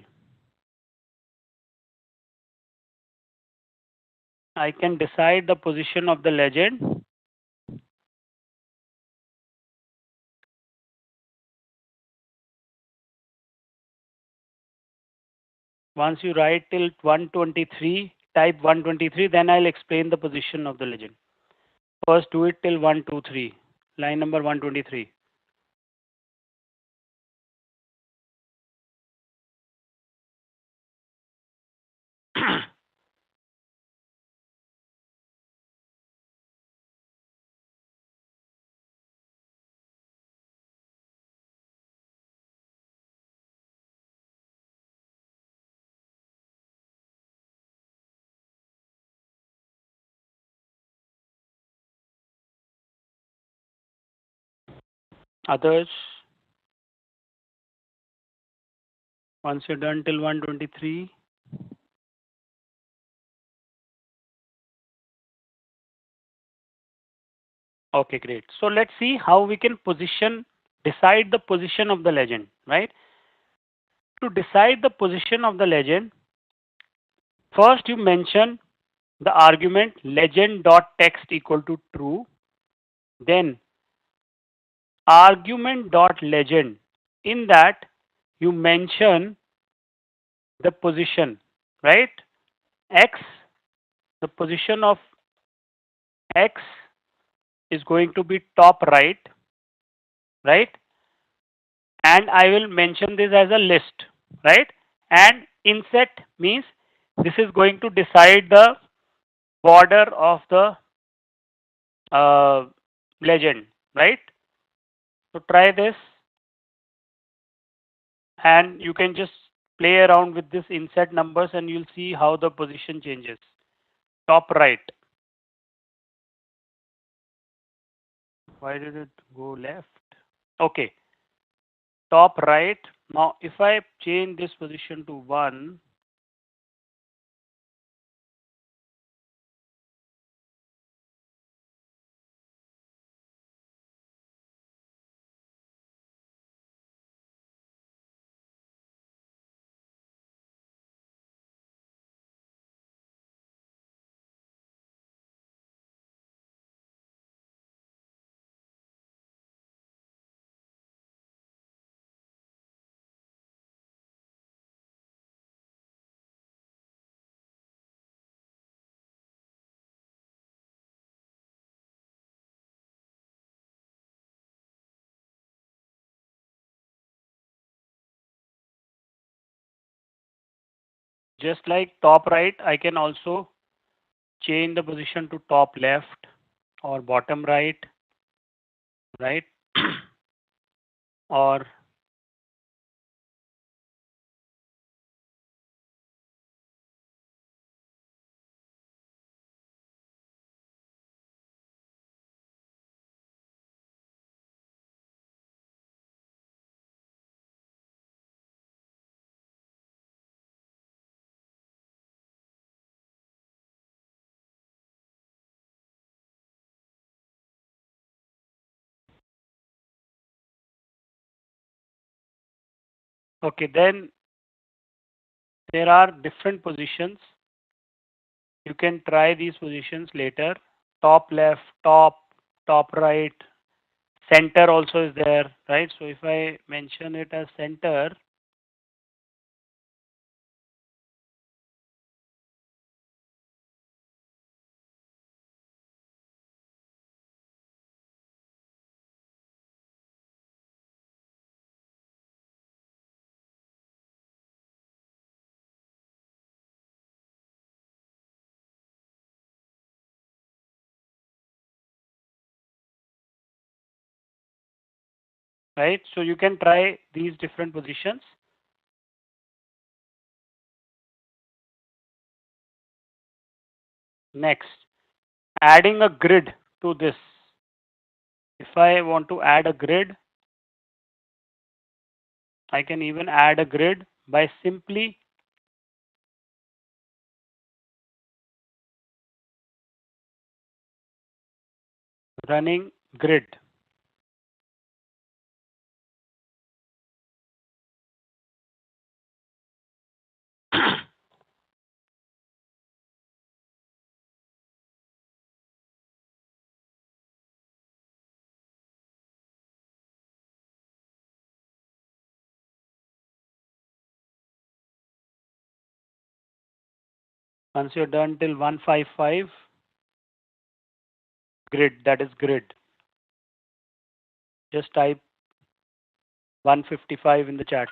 I can decide the position of the legend. Once you write till 123, type 123, then I'll explain the position of the legend. First do it till 123, line number 123. Others, once you're done till 123, okay, great. So let's see how we can decide the position of the legend, right? To decide the position of the legend, first you mention the argument legend.text equal to true, then argument.legend. In that, you mention the position, right? X, the position of X is going to be top right, right? And I will mention this as a list, right? And inset means this is going to decide the border of the legend, right? So try this, and you can just play around with this inset numbers and you'll see how the position changes. Top right. Why did it go left? Okay, top right. Now if I change this position to 1, just like top right, I can also change the position to top left or bottom right, right? Or okay, then there are different positions. You can try these positions later. Top left, top right, center also is there, right? So if I mention it as center, right? So you can try these different positions. Next, adding a grid to this. If I want to add a grid, I can even add a grid by simply running grid. Once you're done till 155, grid, that is grid. Just type 155 in the chat.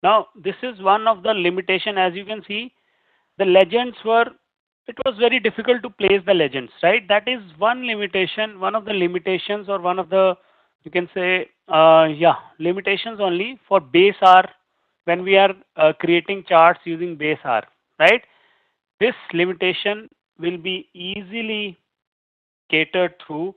Now, this is one of the limitation. As you can see, the legends were, it was very difficult to place the legends, right? That is one limitation, one of the limitations, or one of the, you can say, yeah, limitations only for base R when we are creating charts using base R, right? This limitation will be easily catered through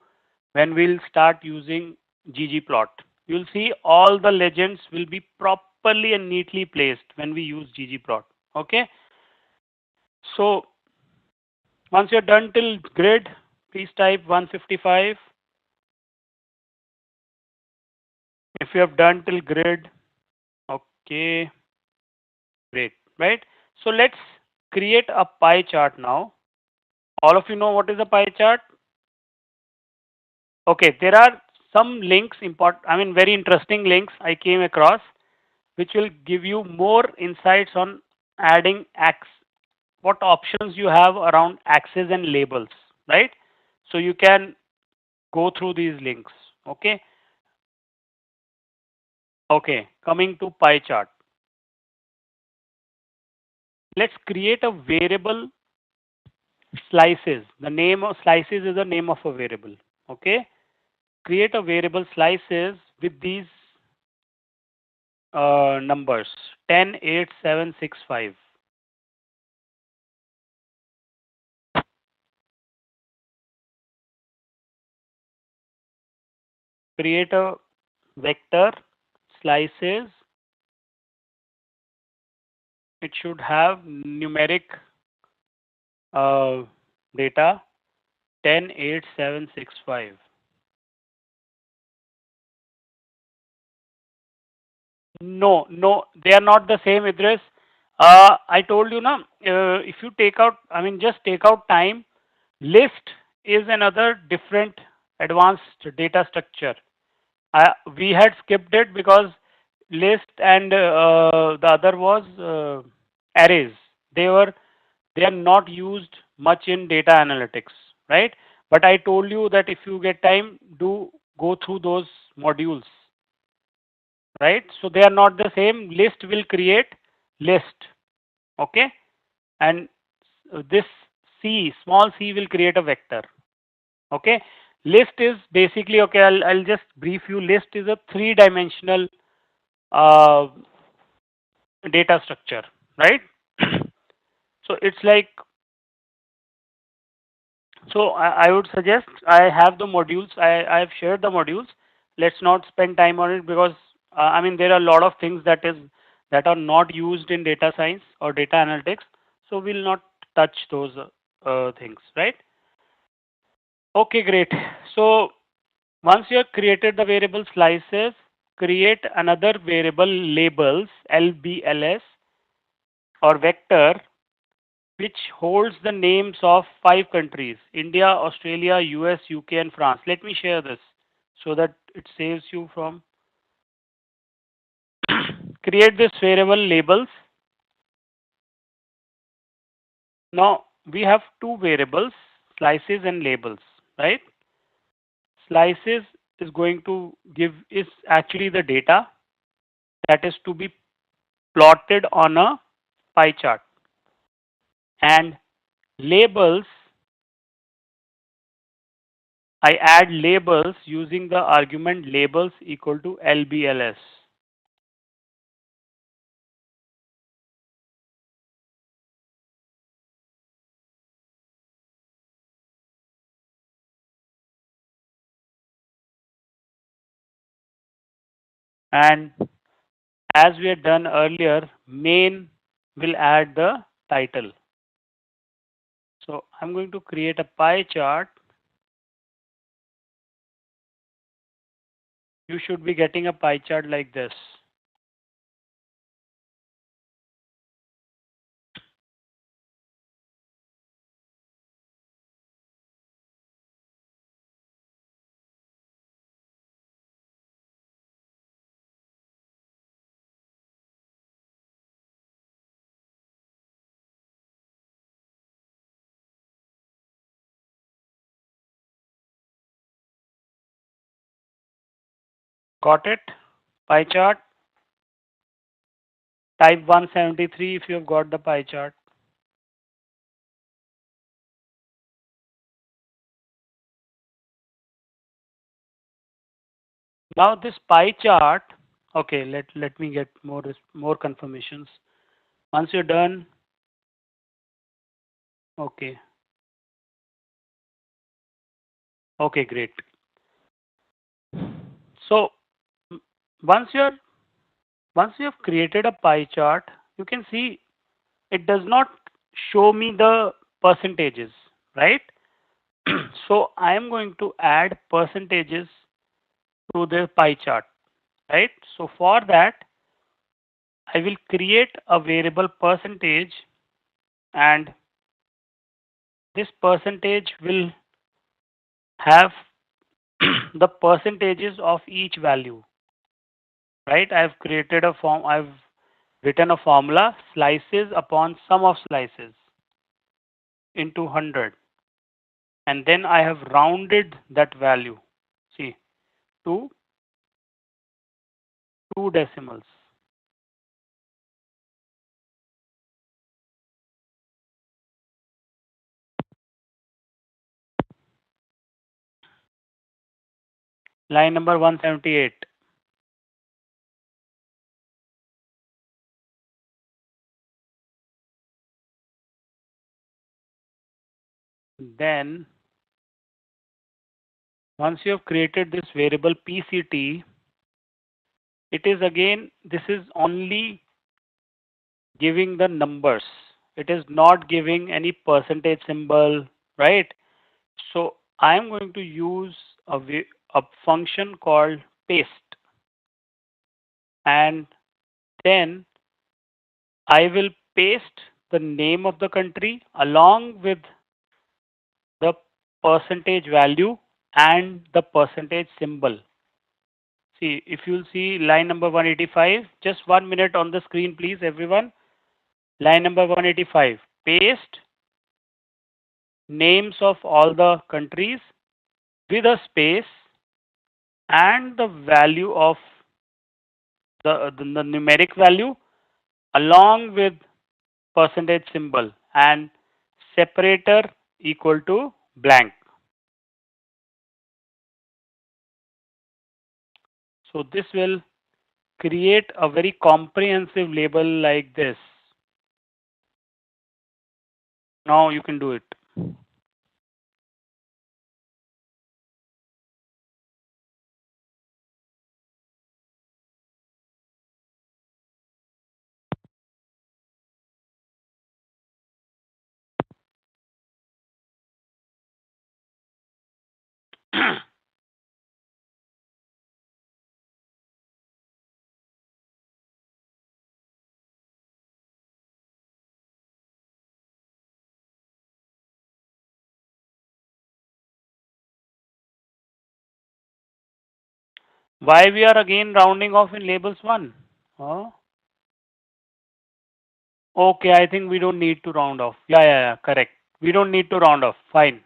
when we'll start using ggplot. You'll see all the legends will be properly and neatly placed when we use ggplot. Okay. So once you're done till grid, please type 155. If you have done till grid, okay, great, right? So let's create a pie chart now. All of you know what is a pie chart? Okay, there are some links, very interesting links I came across, which will give you more insights on adding what options you have around axes and labels, right? So you can go through these links. Okay. Okay, coming to pie chart. Let's create a variable slices. The name of slices is the name of a variable. Okay. Create a variable slices with these numbers 10, 8, 7, 6, 5. Create a vector slices. It should have numeric data 10, 8, 7, 6, 5. No, no, they are not the same, Idris. I told you now, if you take out, just take out time. List is another different advanced data structure. We had skipped it because list and the other was arrays. They are not used much in data analytics, right? But I told you that if you get time, do go through those modules, right? So they are not the same. List will create list, okay? And this small c will create a vector, okay? List is basically, okay, I'll just brief you. List is a three-dimensional uh, data structure, right? So it's like, so I would suggest, I have the modules, I have shared the modules. Let's not spend time on it because there are a lot of things that are not used in data science or data analytics. So we'll not touch those things, right? Okay, great. So once you have created the variable slices, create another variable labels, LBLS, or vector, which holds the names of 5 countries: India, Australia, US, UK, and France. Let me share this so that it saves you from. Create this variable labels. Now we have two variables, slices and labels, right? Slices is going to give is actually the data that is to be plotted on a pie chart, and labels, I add labels using the argument labels equal to LBLS. And as we had done earlier, main will add the title. So I'm going to create a pie chart. You should be getting a pie chart like this. Got it? Pie chart. Type 173 if you have got the pie chart. Now this pie chart, okay, let me get more confirmations. Once you're done, okay, okay, great. So once you're once you have created a pie chart, you can see it does not show me the percentages, right? So I am going to add percentages to the pie chart, right? So for that, I will create a variable percentage, and this percentage will have the percentages of each value, right? I've created a form, I've written a formula, slices upon sum of slices into 100, and then I have rounded that value, see, to two decimals. Line number 178. Then once you have created this variable PCT, it is again, this is only giving the numbers. It is not giving any percentage symbol, right? So I am going to use a function called paste, and then I will paste the name of the country along with the percentage value and the percentage symbol. See, if you'll see line number 185, just 1 minute on the screen, please, everyone. Line number 185, paste names of all the countries with a space and the value of the numeric value along with percentage symbol and separator equal to blank. So this will create a very comprehensive label like this. Now you can do it. Why we are again rounding off in labels 1? Huh? Okay, I think we don't need to round off. Yeah, yeah, yeah, correct. We don't need to round off. Fine.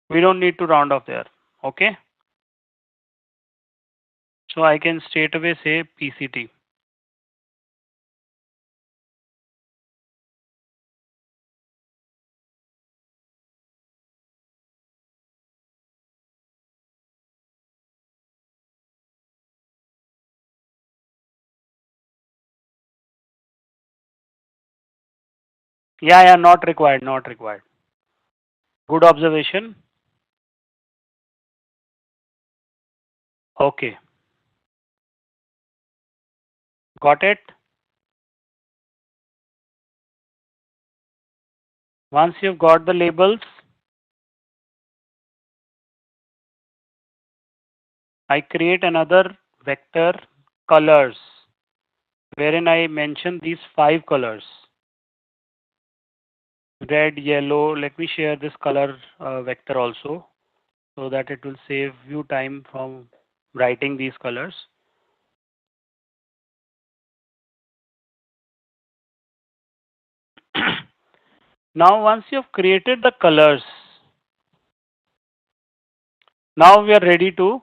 We don't need to round off there. Okay. So I can straight away say PCT. Yeah, yeah, not required, not required. Good observation. Okay, got it. Once you've got the labels, I create another vector colors wherein I mention these five colors: red, yellow. Let me share this color vector also so that it will save you time from writing these colors. Now, once you've created the colors, now we are ready to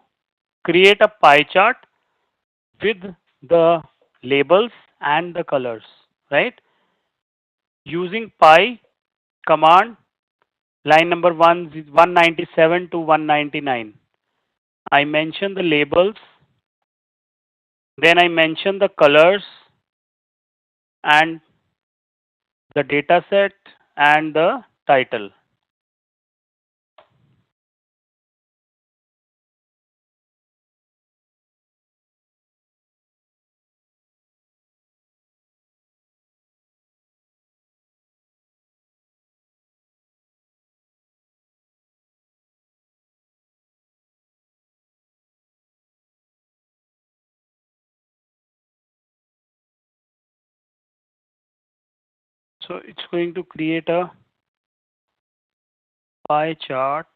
create a pie chart with the labels and the colors, right? Using pie command, line number 197 to 199. I mention the labels, then I mention the colors and the data set and the title. So it's going to create a pie chart.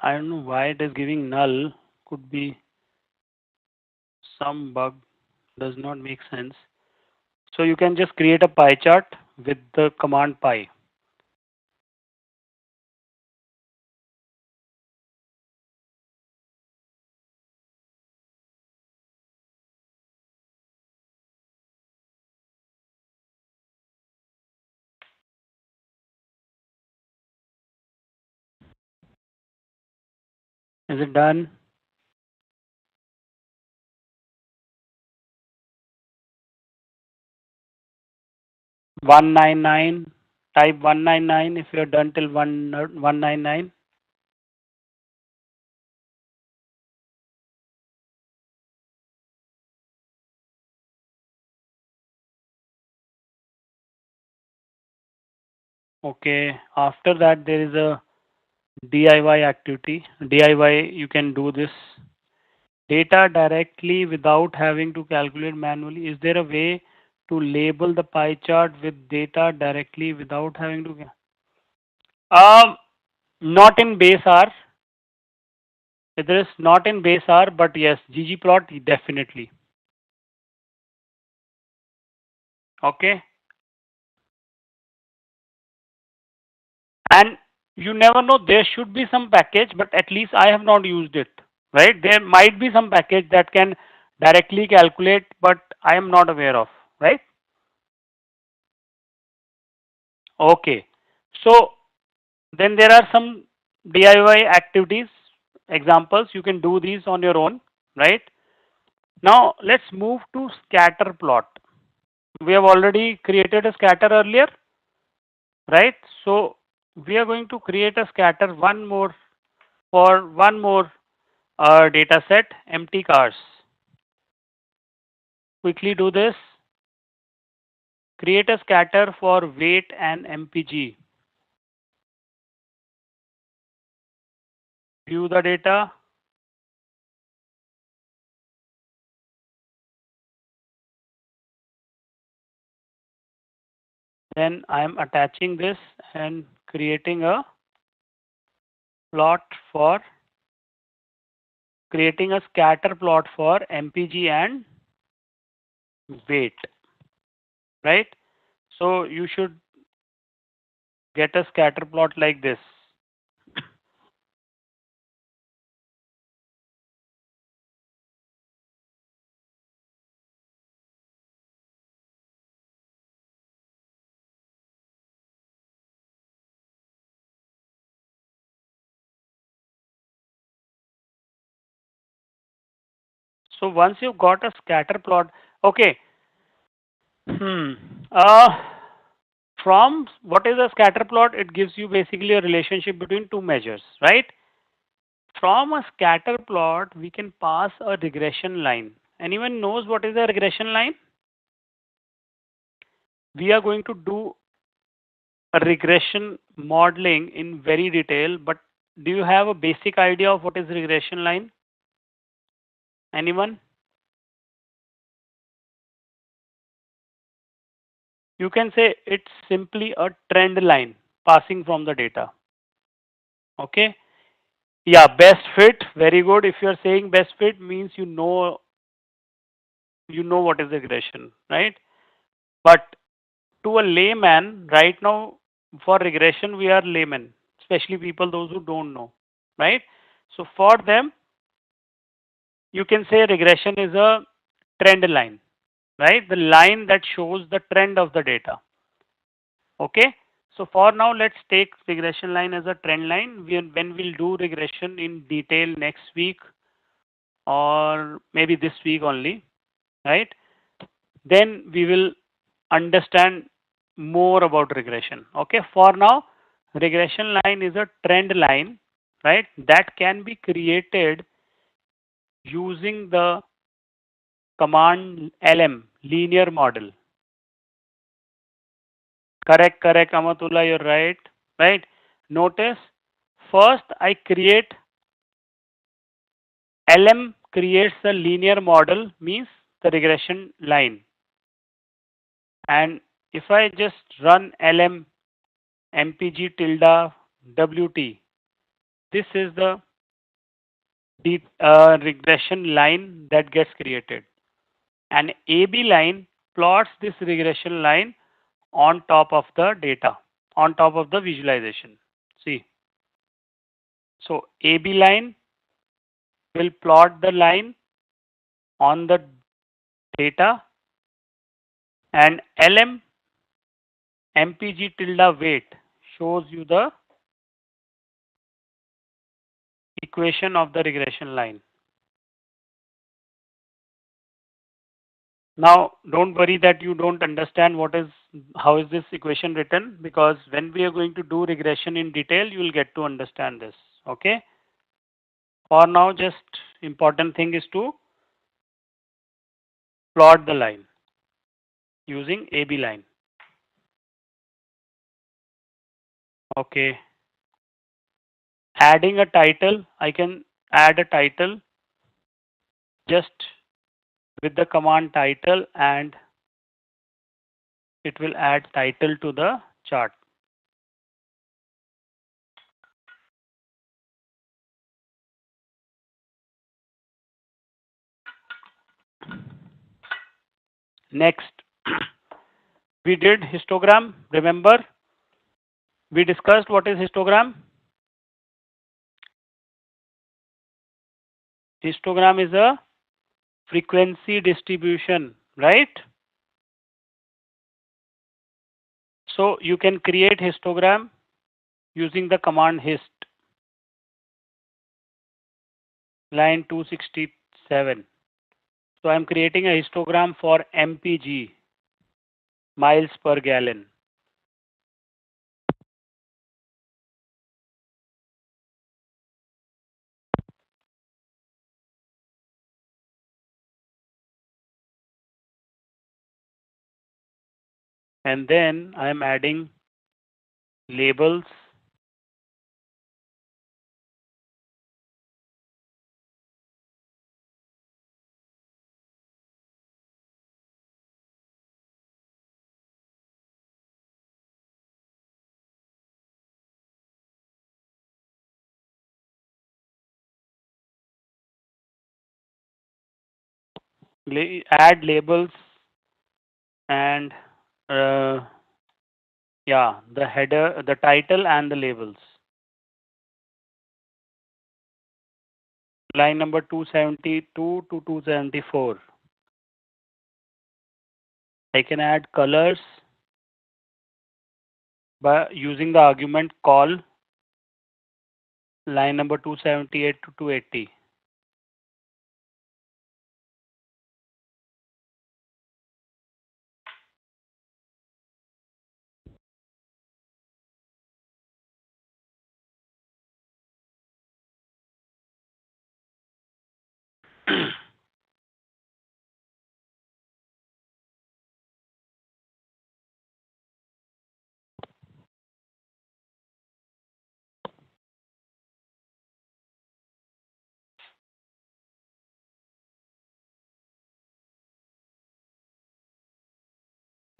I don't know why it is giving null. Could be some bug. Does not make sense. So you can just create a pie chart with the command pie. Is it done? 199. Type 199 if you're done till 199. Okay. After that, there is a DIY activity. DIY, you can do this data directly without having to calculate manually. Is there a way to label the pie chart with data directly without having to? Not in base R. It is not in base R, but yes, ggplot definitely. Okay. And you never know, there should be some package, but at least I have not used it, right? There might be some package that can directly calculate, but I am not aware of, right? Okay. So then there are some DIY activities, examples. You can do these on your own, right? Now let's move to scatter plot. We have already created a scatter earlier, right? So we are going to create a scatter one more for one more data set, empty cars. Quickly do this. Create a scatter for weight and MPG. View the data. Then I am attaching this and creating a plot for creating a scatter plot for MPG and weight, right? So you should get a scatter plot like this. So once you've got a scatter plot, okay. Hmm. Uh, from what is a scatter plot? It gives you basically a relationship between two measures, right? From a scatter plot, we can pass a regression line. Anyone knows what is a regression line? We are going to do a regression modeling in very detail, but do you have a basic idea of what is regression line? Anyone? You can say it's simply a trend line passing from the data. Okay. Yeah, best fit. Very good. If you are saying best fit means you know what is regression, right? But to a layman, right now for regression we are laymen, especially people those who don't know, right? So for them, you can say regression is a trend line, right? The line that shows the trend of the data. Okay. So for now, let's take regression line as a trend line. When we'll do regression in detail next week or maybe this week only, right? Then we will understand more about regression. Okay. For now, regression line is a trend line, right? That can be created using the command LM, linear model. Correct, correct, Amatullah, you're right. Right. Notice first I create LM creates a linear model means the regression line. And if I just run LM MPG tilde WT, this is the regression line that gets created. And AB line plots this regression line on top of the data, on top of the visualization. See, so AB line will plot the line on the data and LM MPG tilde weight shows you the equation of the regression line. Now, don't worry that you don't understand how is this equation written, because when we are going to do regression in detail, you will get to understand this. Okay. For now, just important thing is to plot the line using AB line. Okay. Adding a title, I can add a title just with the command title, and it will add title to the chart. Next, we did histogram. Remember, we discussed what is histogram. Histogram is a frequency distribution, right? So you can create histogram using the command hist, line 267. So I'm creating a histogram for MPG, miles per gallon. and then I am adding labels. Add labels and uh, yeah, the header, the title and the labels. Line number 272 to 274. I can add colors by using the argument call. Line number 278 to 280.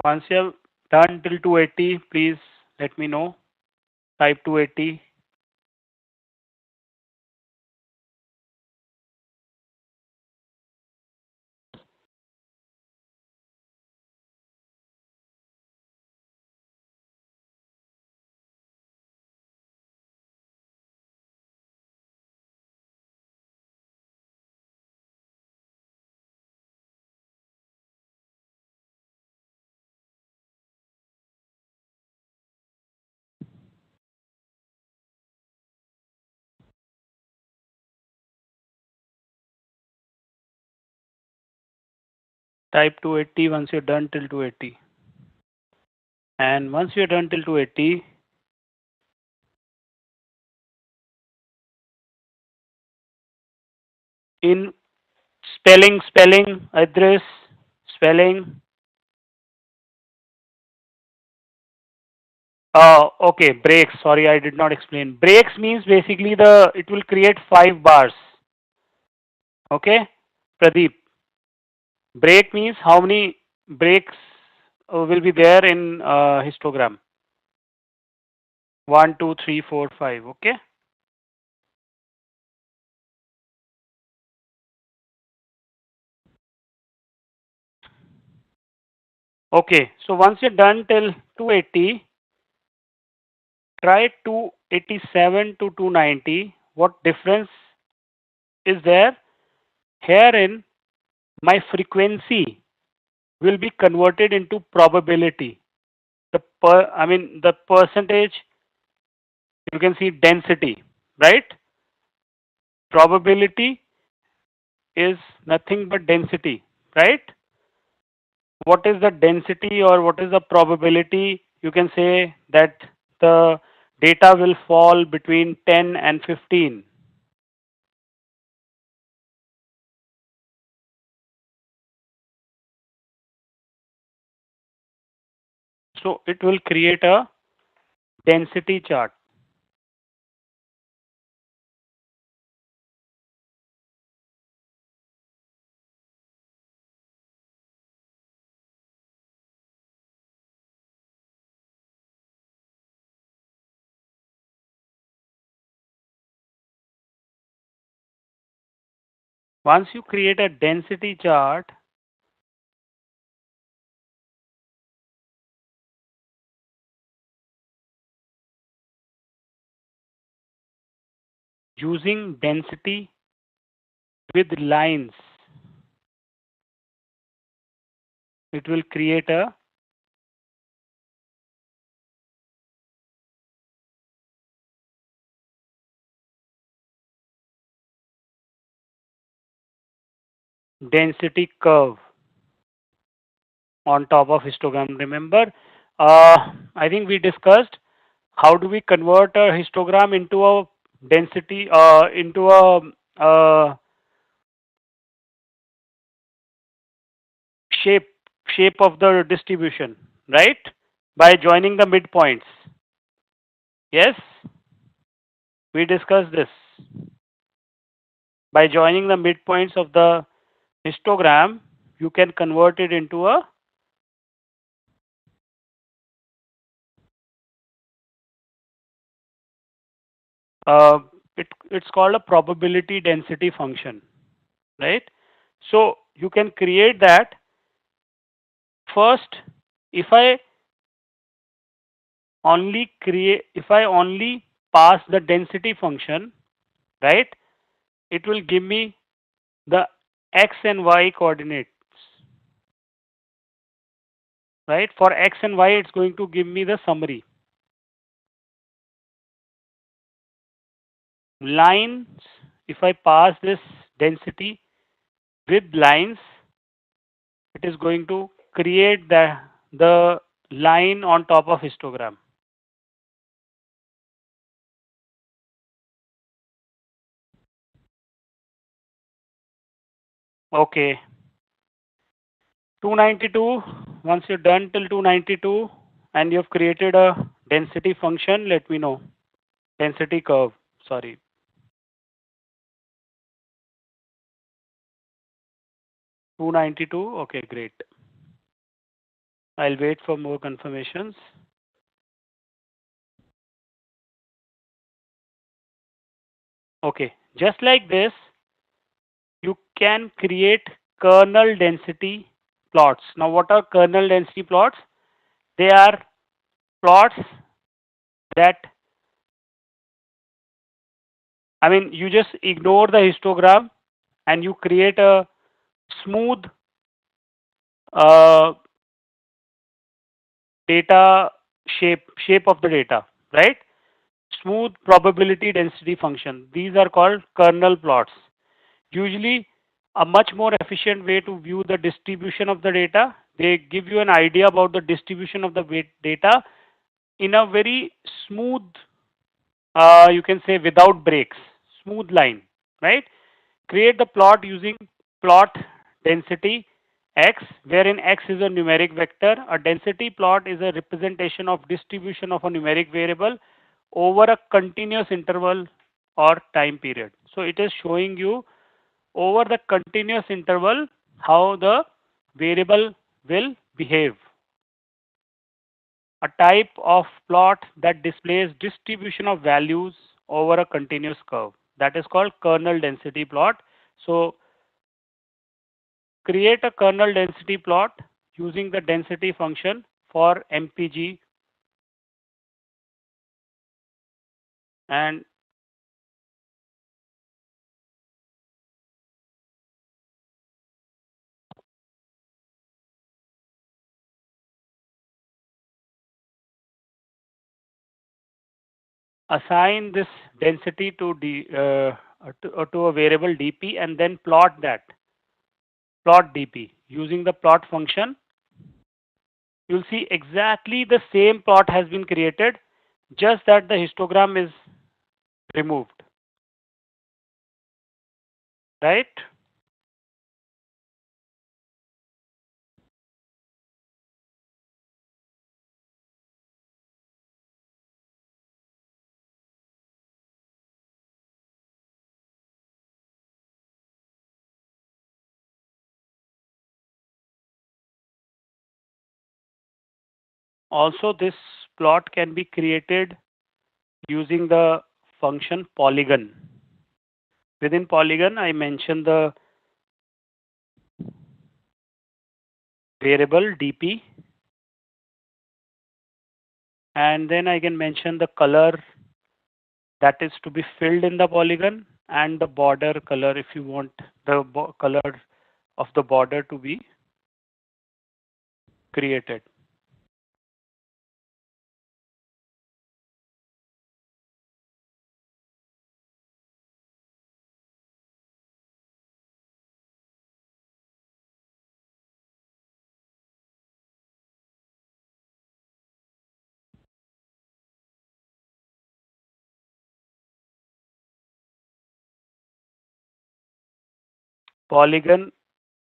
Once you have done till 280, please let me know. Type 280. Type 280 once you're done till 280. And once you're done till 280, in spelling, address, spelling. Okay, breaks. Sorry, I did not explain. Breaks means basically it will create 5 bars. Okay, Pradeep. Break means how many breaks will be there in histogram? 1, 2, 3, 4, 5. Okay. Okay. So once you're done till 280, try 287 to 290. What difference is there? Herein, my frequency will be converted into probability. The percentage, you can see density, right? Probability is nothing but density, right? What is the density or what is the probability? You can say that the data will fall between 10 and 15. So it will create a density chart. Once you create a density chart, using density with lines, it will create a density curve on top of histogram. Remember, I think we discussed how do we convert a histogram into a density, into a shape shape of the distribution, right? By joining the midpoints. Yes, we discussed this. By joining the midpoints of the histogram, you can convert it into a uh, it's called a probability density function, right? So you can create that first. If I only pass the density function, right, it will give me the x and y coordinates, right? For x and y, it's going to give me the summary. Lines, if I pass this density with lines, it is going to create the line on top of histogram. Okay. 292, once you're done till 292 and you've created a density function, let me know. Density curve, sorry. 292, okay, great. I'll wait for more confirmations. Okay, just like this, you can create kernel density plots. Now, what are kernel density plots? They are plots that, I mean, you just ignore the histogram and you create a smooth uh, data shape of the data, right? Smooth probability density function. These are called kernel plots. Usually, a much more efficient way to view the distribution of the data. They give you an idea about the distribution of the data in a very smooth, you can say without breaks, smooth line, right? Create the plot using plot density x, wherein x is a numeric vector. A density plot is a representation of distribution of a numeric variable over a continuous interval or time period. So it is showing you over the continuous interval how the variable will behave. A type of plot that displays distribution of values over a continuous curve. That is called kernel density plot. So create a kernel density plot using the density function for MPG and assign this density to a variable dp and then plot dp using the plot function. You'll see exactly the same plot has been created, just that the histogram is removed, right? Also, this plot can be created using the function polygon. Within polygon, I mentioned the variable dp, and then I can mention the color that is to be filled in the polygon and the border color if you want the color of the border to be created. Polygon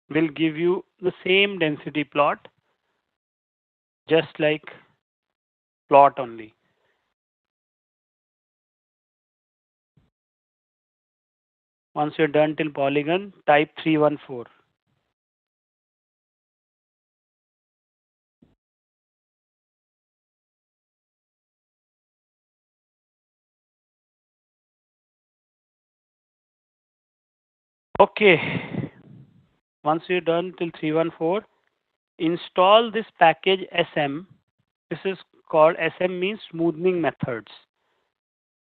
will give you the same density plot just like plot only. Once you're done till polygon, type 314. Okay. Once you're done till 314, install this package SM. This is called SM means smoothing methods.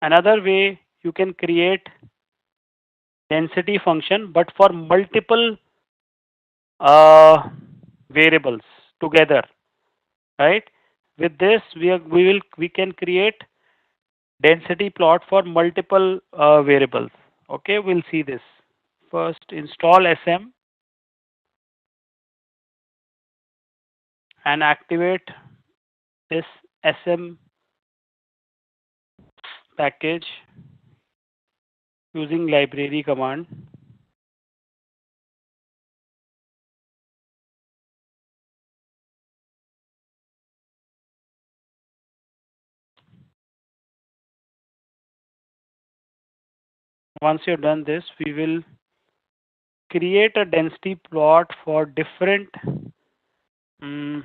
Another way you can create density function, but for multiple uh, variables together, right? With this, we can create density plot for multiple variables. Okay, we'll see this. First, install SM and activate this SM package using library command. Once you've done this, we will create a density plot for different mm,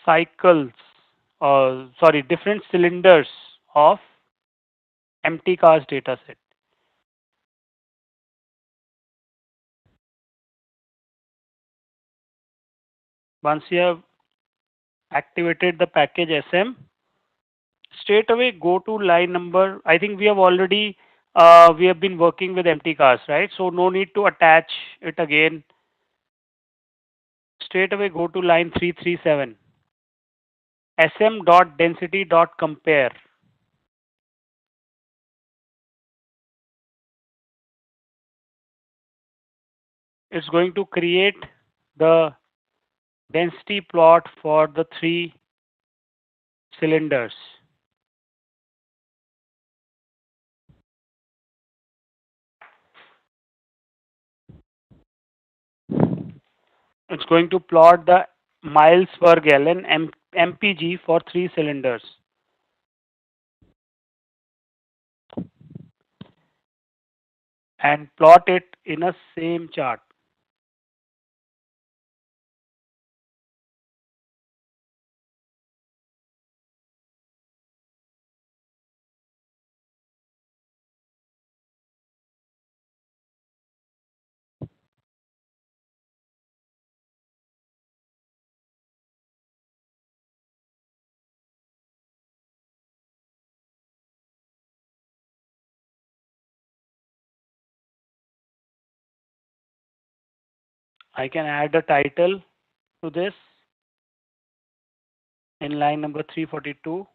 cycles, sorry, different cylinders of empty cast dataset. Once you have activated the package SM, straight away go to line number. I think we have been working with empty cast, right? So no need to attach it again. Straight away go to line 337. sm.density.compare. It's going to create the density plot for the three cylinders. It's going to plot the miles per gallon MPG for three cylinders. And plot it in a same chart. I can add a title to this in line number 342.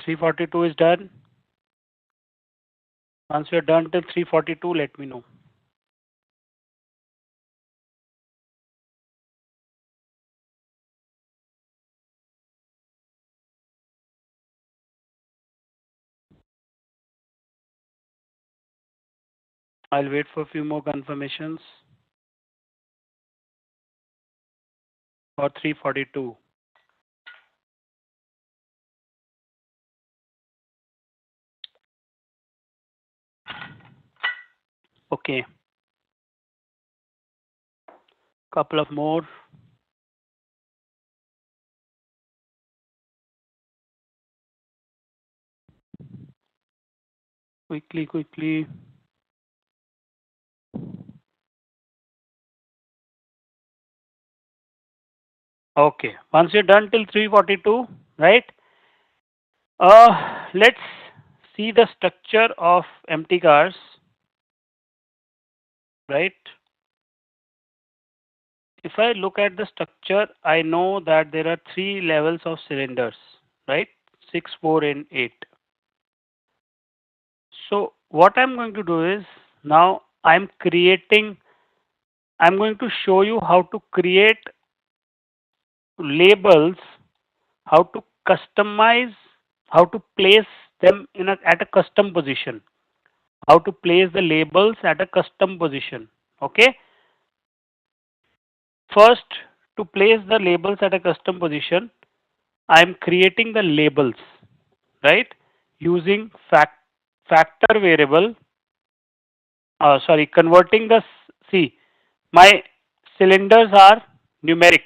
Three 42 is done. Once you're done till 342, let me know. I'll wait for a few more confirmations for 342. Okay. Couple of more. Quickly. Okay. Once you're done till 342, right? Let's see the structure of empty cars, right? If I look at the structure, I know that there are three levels of cylinders, right? 6, 4, and 8. So what I'm going to do is now I'm going to show you how to create labels, how to customize, how to place them at a custom position, how to place the labels at a custom position. Okay. First, to place the labels at a custom position, I'm creating the labels, right? Using factor variable, sorry, converting see, my cylinders are numeric.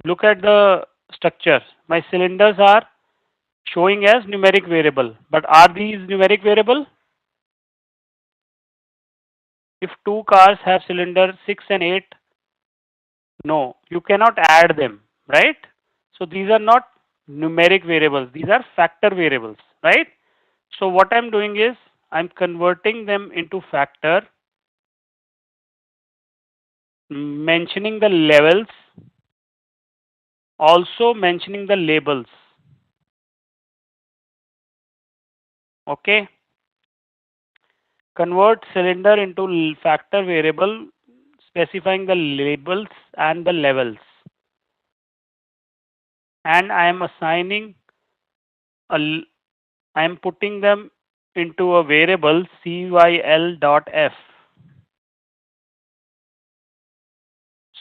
Look at the structure. My cylinders are showing as numeric variable. But are these numeric variable? If two cars have cylinder 6 and 8, no, you cannot add them, right? So these are not numeric variables. These are factor variables, right? So what I'm doing is I'm converting them into factor, mentioning the levels, also mentioning the labels. Okay. Convert cylinder into factor variable, specifying the labels and the levels. And I am assigning I am putting them into a variable cyl.f,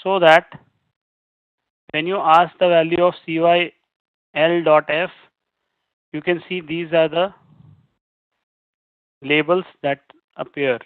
so that when you ask the value of cyl.f, you can see these are the labels that appear.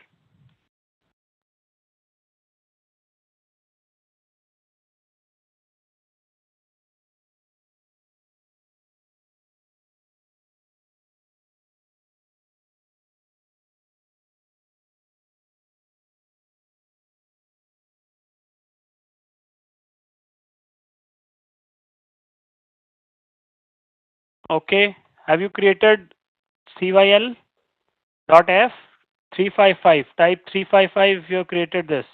Okay, have you created cyl.f? 355, type 355 if you have created this.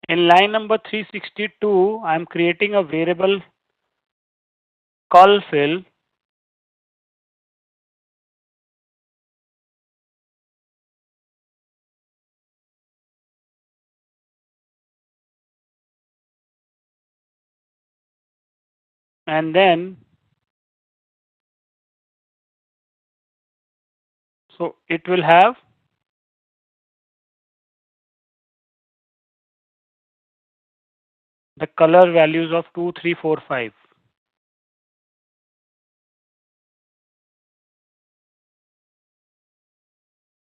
In line number 362, I am creating a variable call fill, and then so it will have the color values of 2, 3, 4, 5.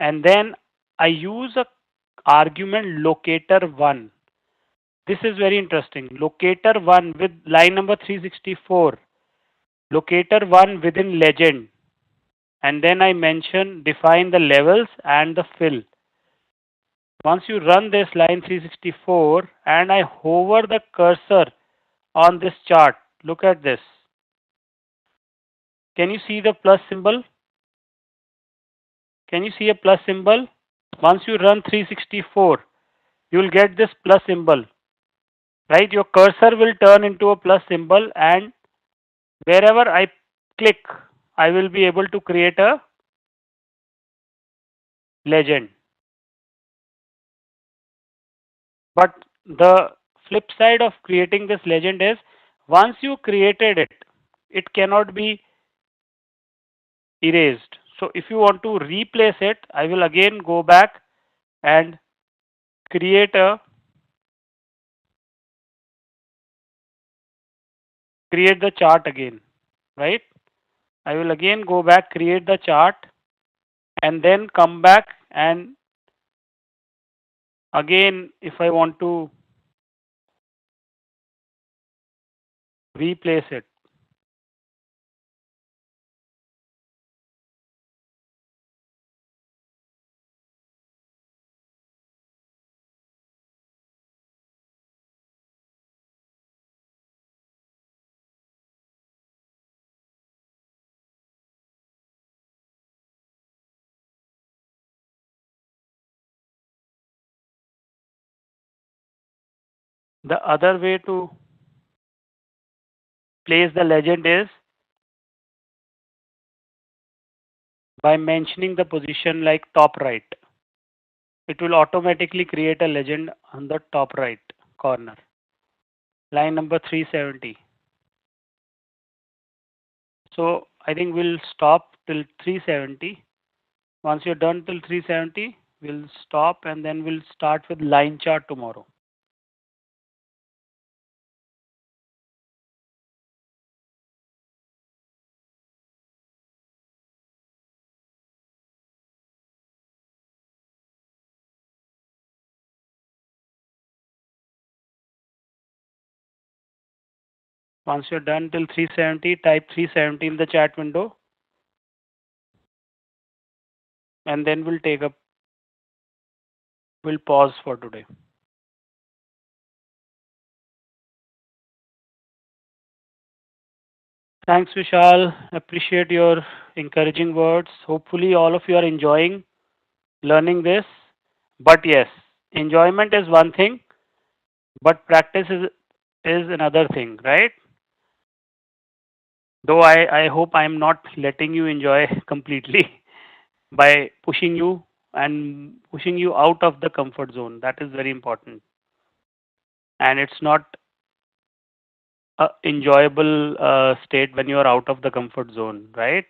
And then I use a argument locator 1. This is very interesting. Locator 1 with line number 364. Locator 1 within legend. And then I define the levels and the fill. Once you run this line 364 and I hover the cursor on this chart, look at this. Can you see the plus symbol? Can you see a plus symbol? Once you run 364, you will get this plus symbol, right? Your cursor will turn into a plus symbol, and wherever I click, I will be able to create a legend. But the flip side of creating this legend is once you created it, it cannot be erased. So if you want to replace it, I will again go back and create the chart again, right? I will again go back, create the chart, and then come back, and again if I want to replace it. The other way to place the legend is by mentioning the position like top right. It will automatically create a legend on the top right corner. Line number 370. So I think we'll stop till 370. Once you're done till 370, we'll stop and then we'll start with line chart tomorrow. Once you're done till 370, type 370 in the chat window, and then we'll pause for today. Thanks, Vishal. Appreciate your encouraging words. Hopefully, all of you are enjoying learning this. But yes, enjoyment is one thing, but practice is another thing, right? Though I hope I'm not letting you enjoy completely by pushing you and pushing you out of the comfort zone. That is very important. And it's not a enjoyable state when you are out of the comfort zone, right?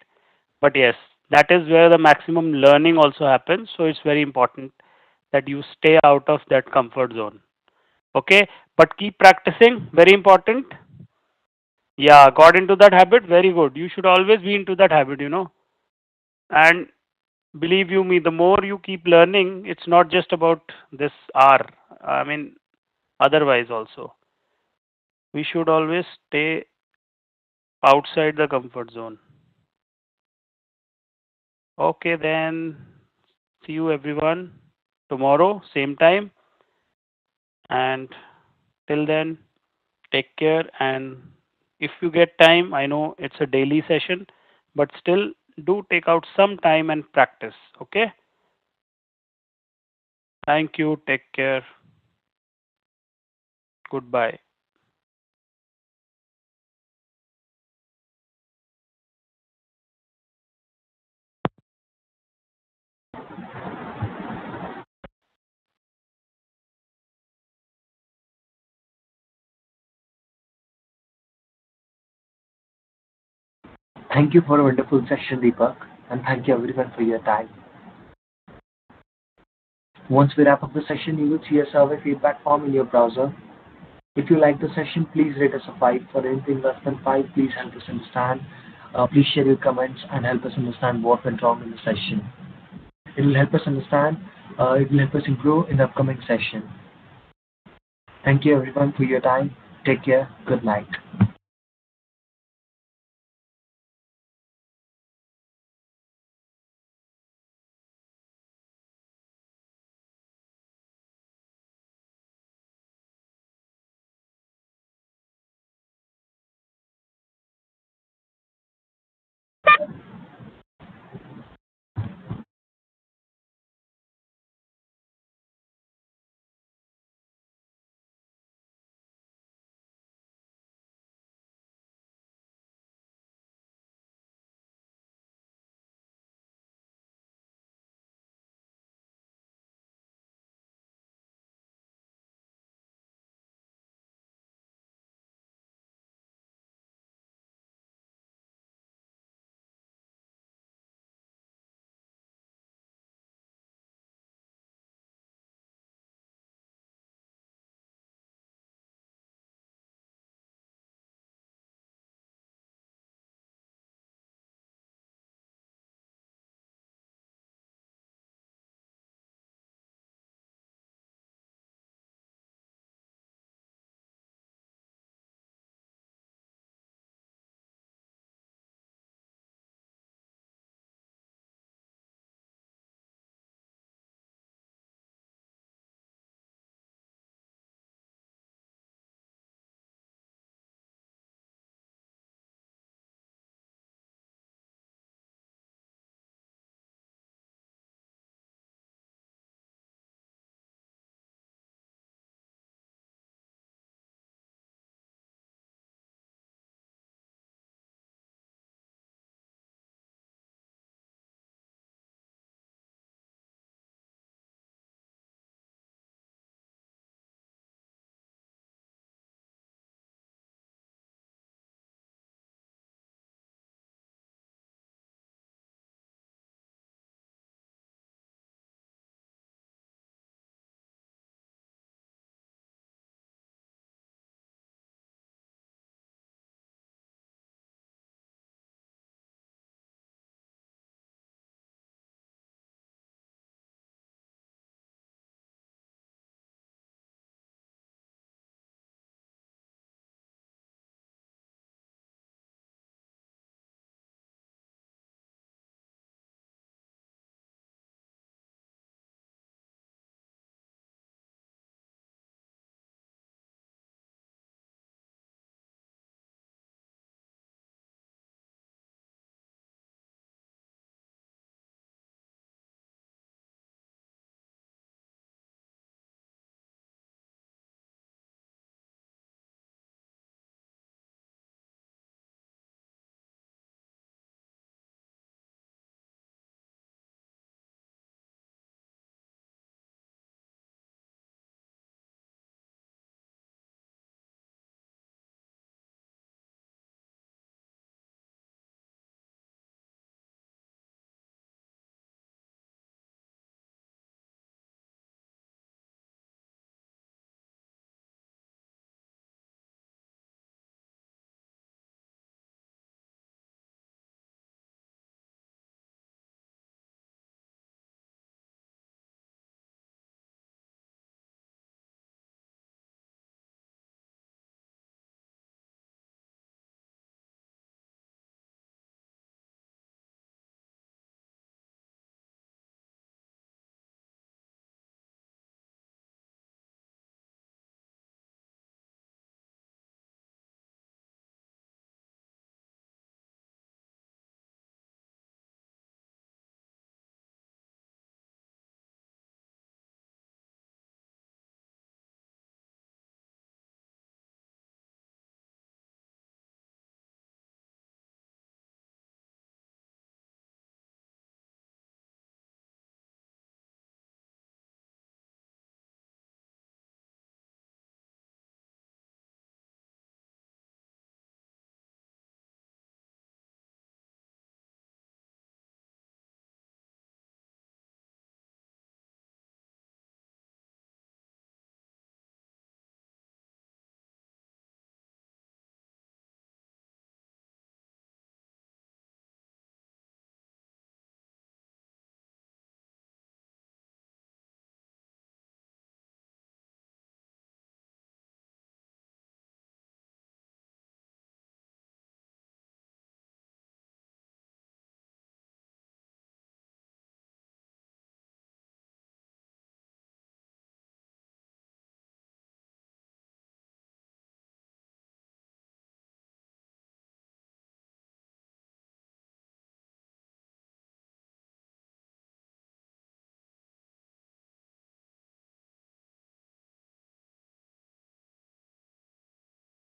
But yes, that is where the maximum learning also happens. So it's very important that you stay out of that comfort zone. Okay, but keep practicing. Very important. Yeah, got into that habit. Very good. You should always be into that habit. And believe you me, the more you keep learning, it's not just about this hour. I mean, otherwise also. We should always stay outside the comfort zone. Okay, then see you everyone tomorrow, same time. And till then, take care. And if you get time, I know it's a daily session, but still do take out some time and practice. Okay? Thank you. Take care. Goodbye. Thank you for a wonderful session, Deepak, and thank you everyone for your time. Once we wrap up the session, you will see a survey feedback form in your browser. If you like the session, please rate us a 5. For anything less than 5, please help us understand. Please share your comments and help us understand what went wrong in the session. It will help us understand, it will help us improve in the upcoming session. Thank you everyone for your time. Take care. Good night.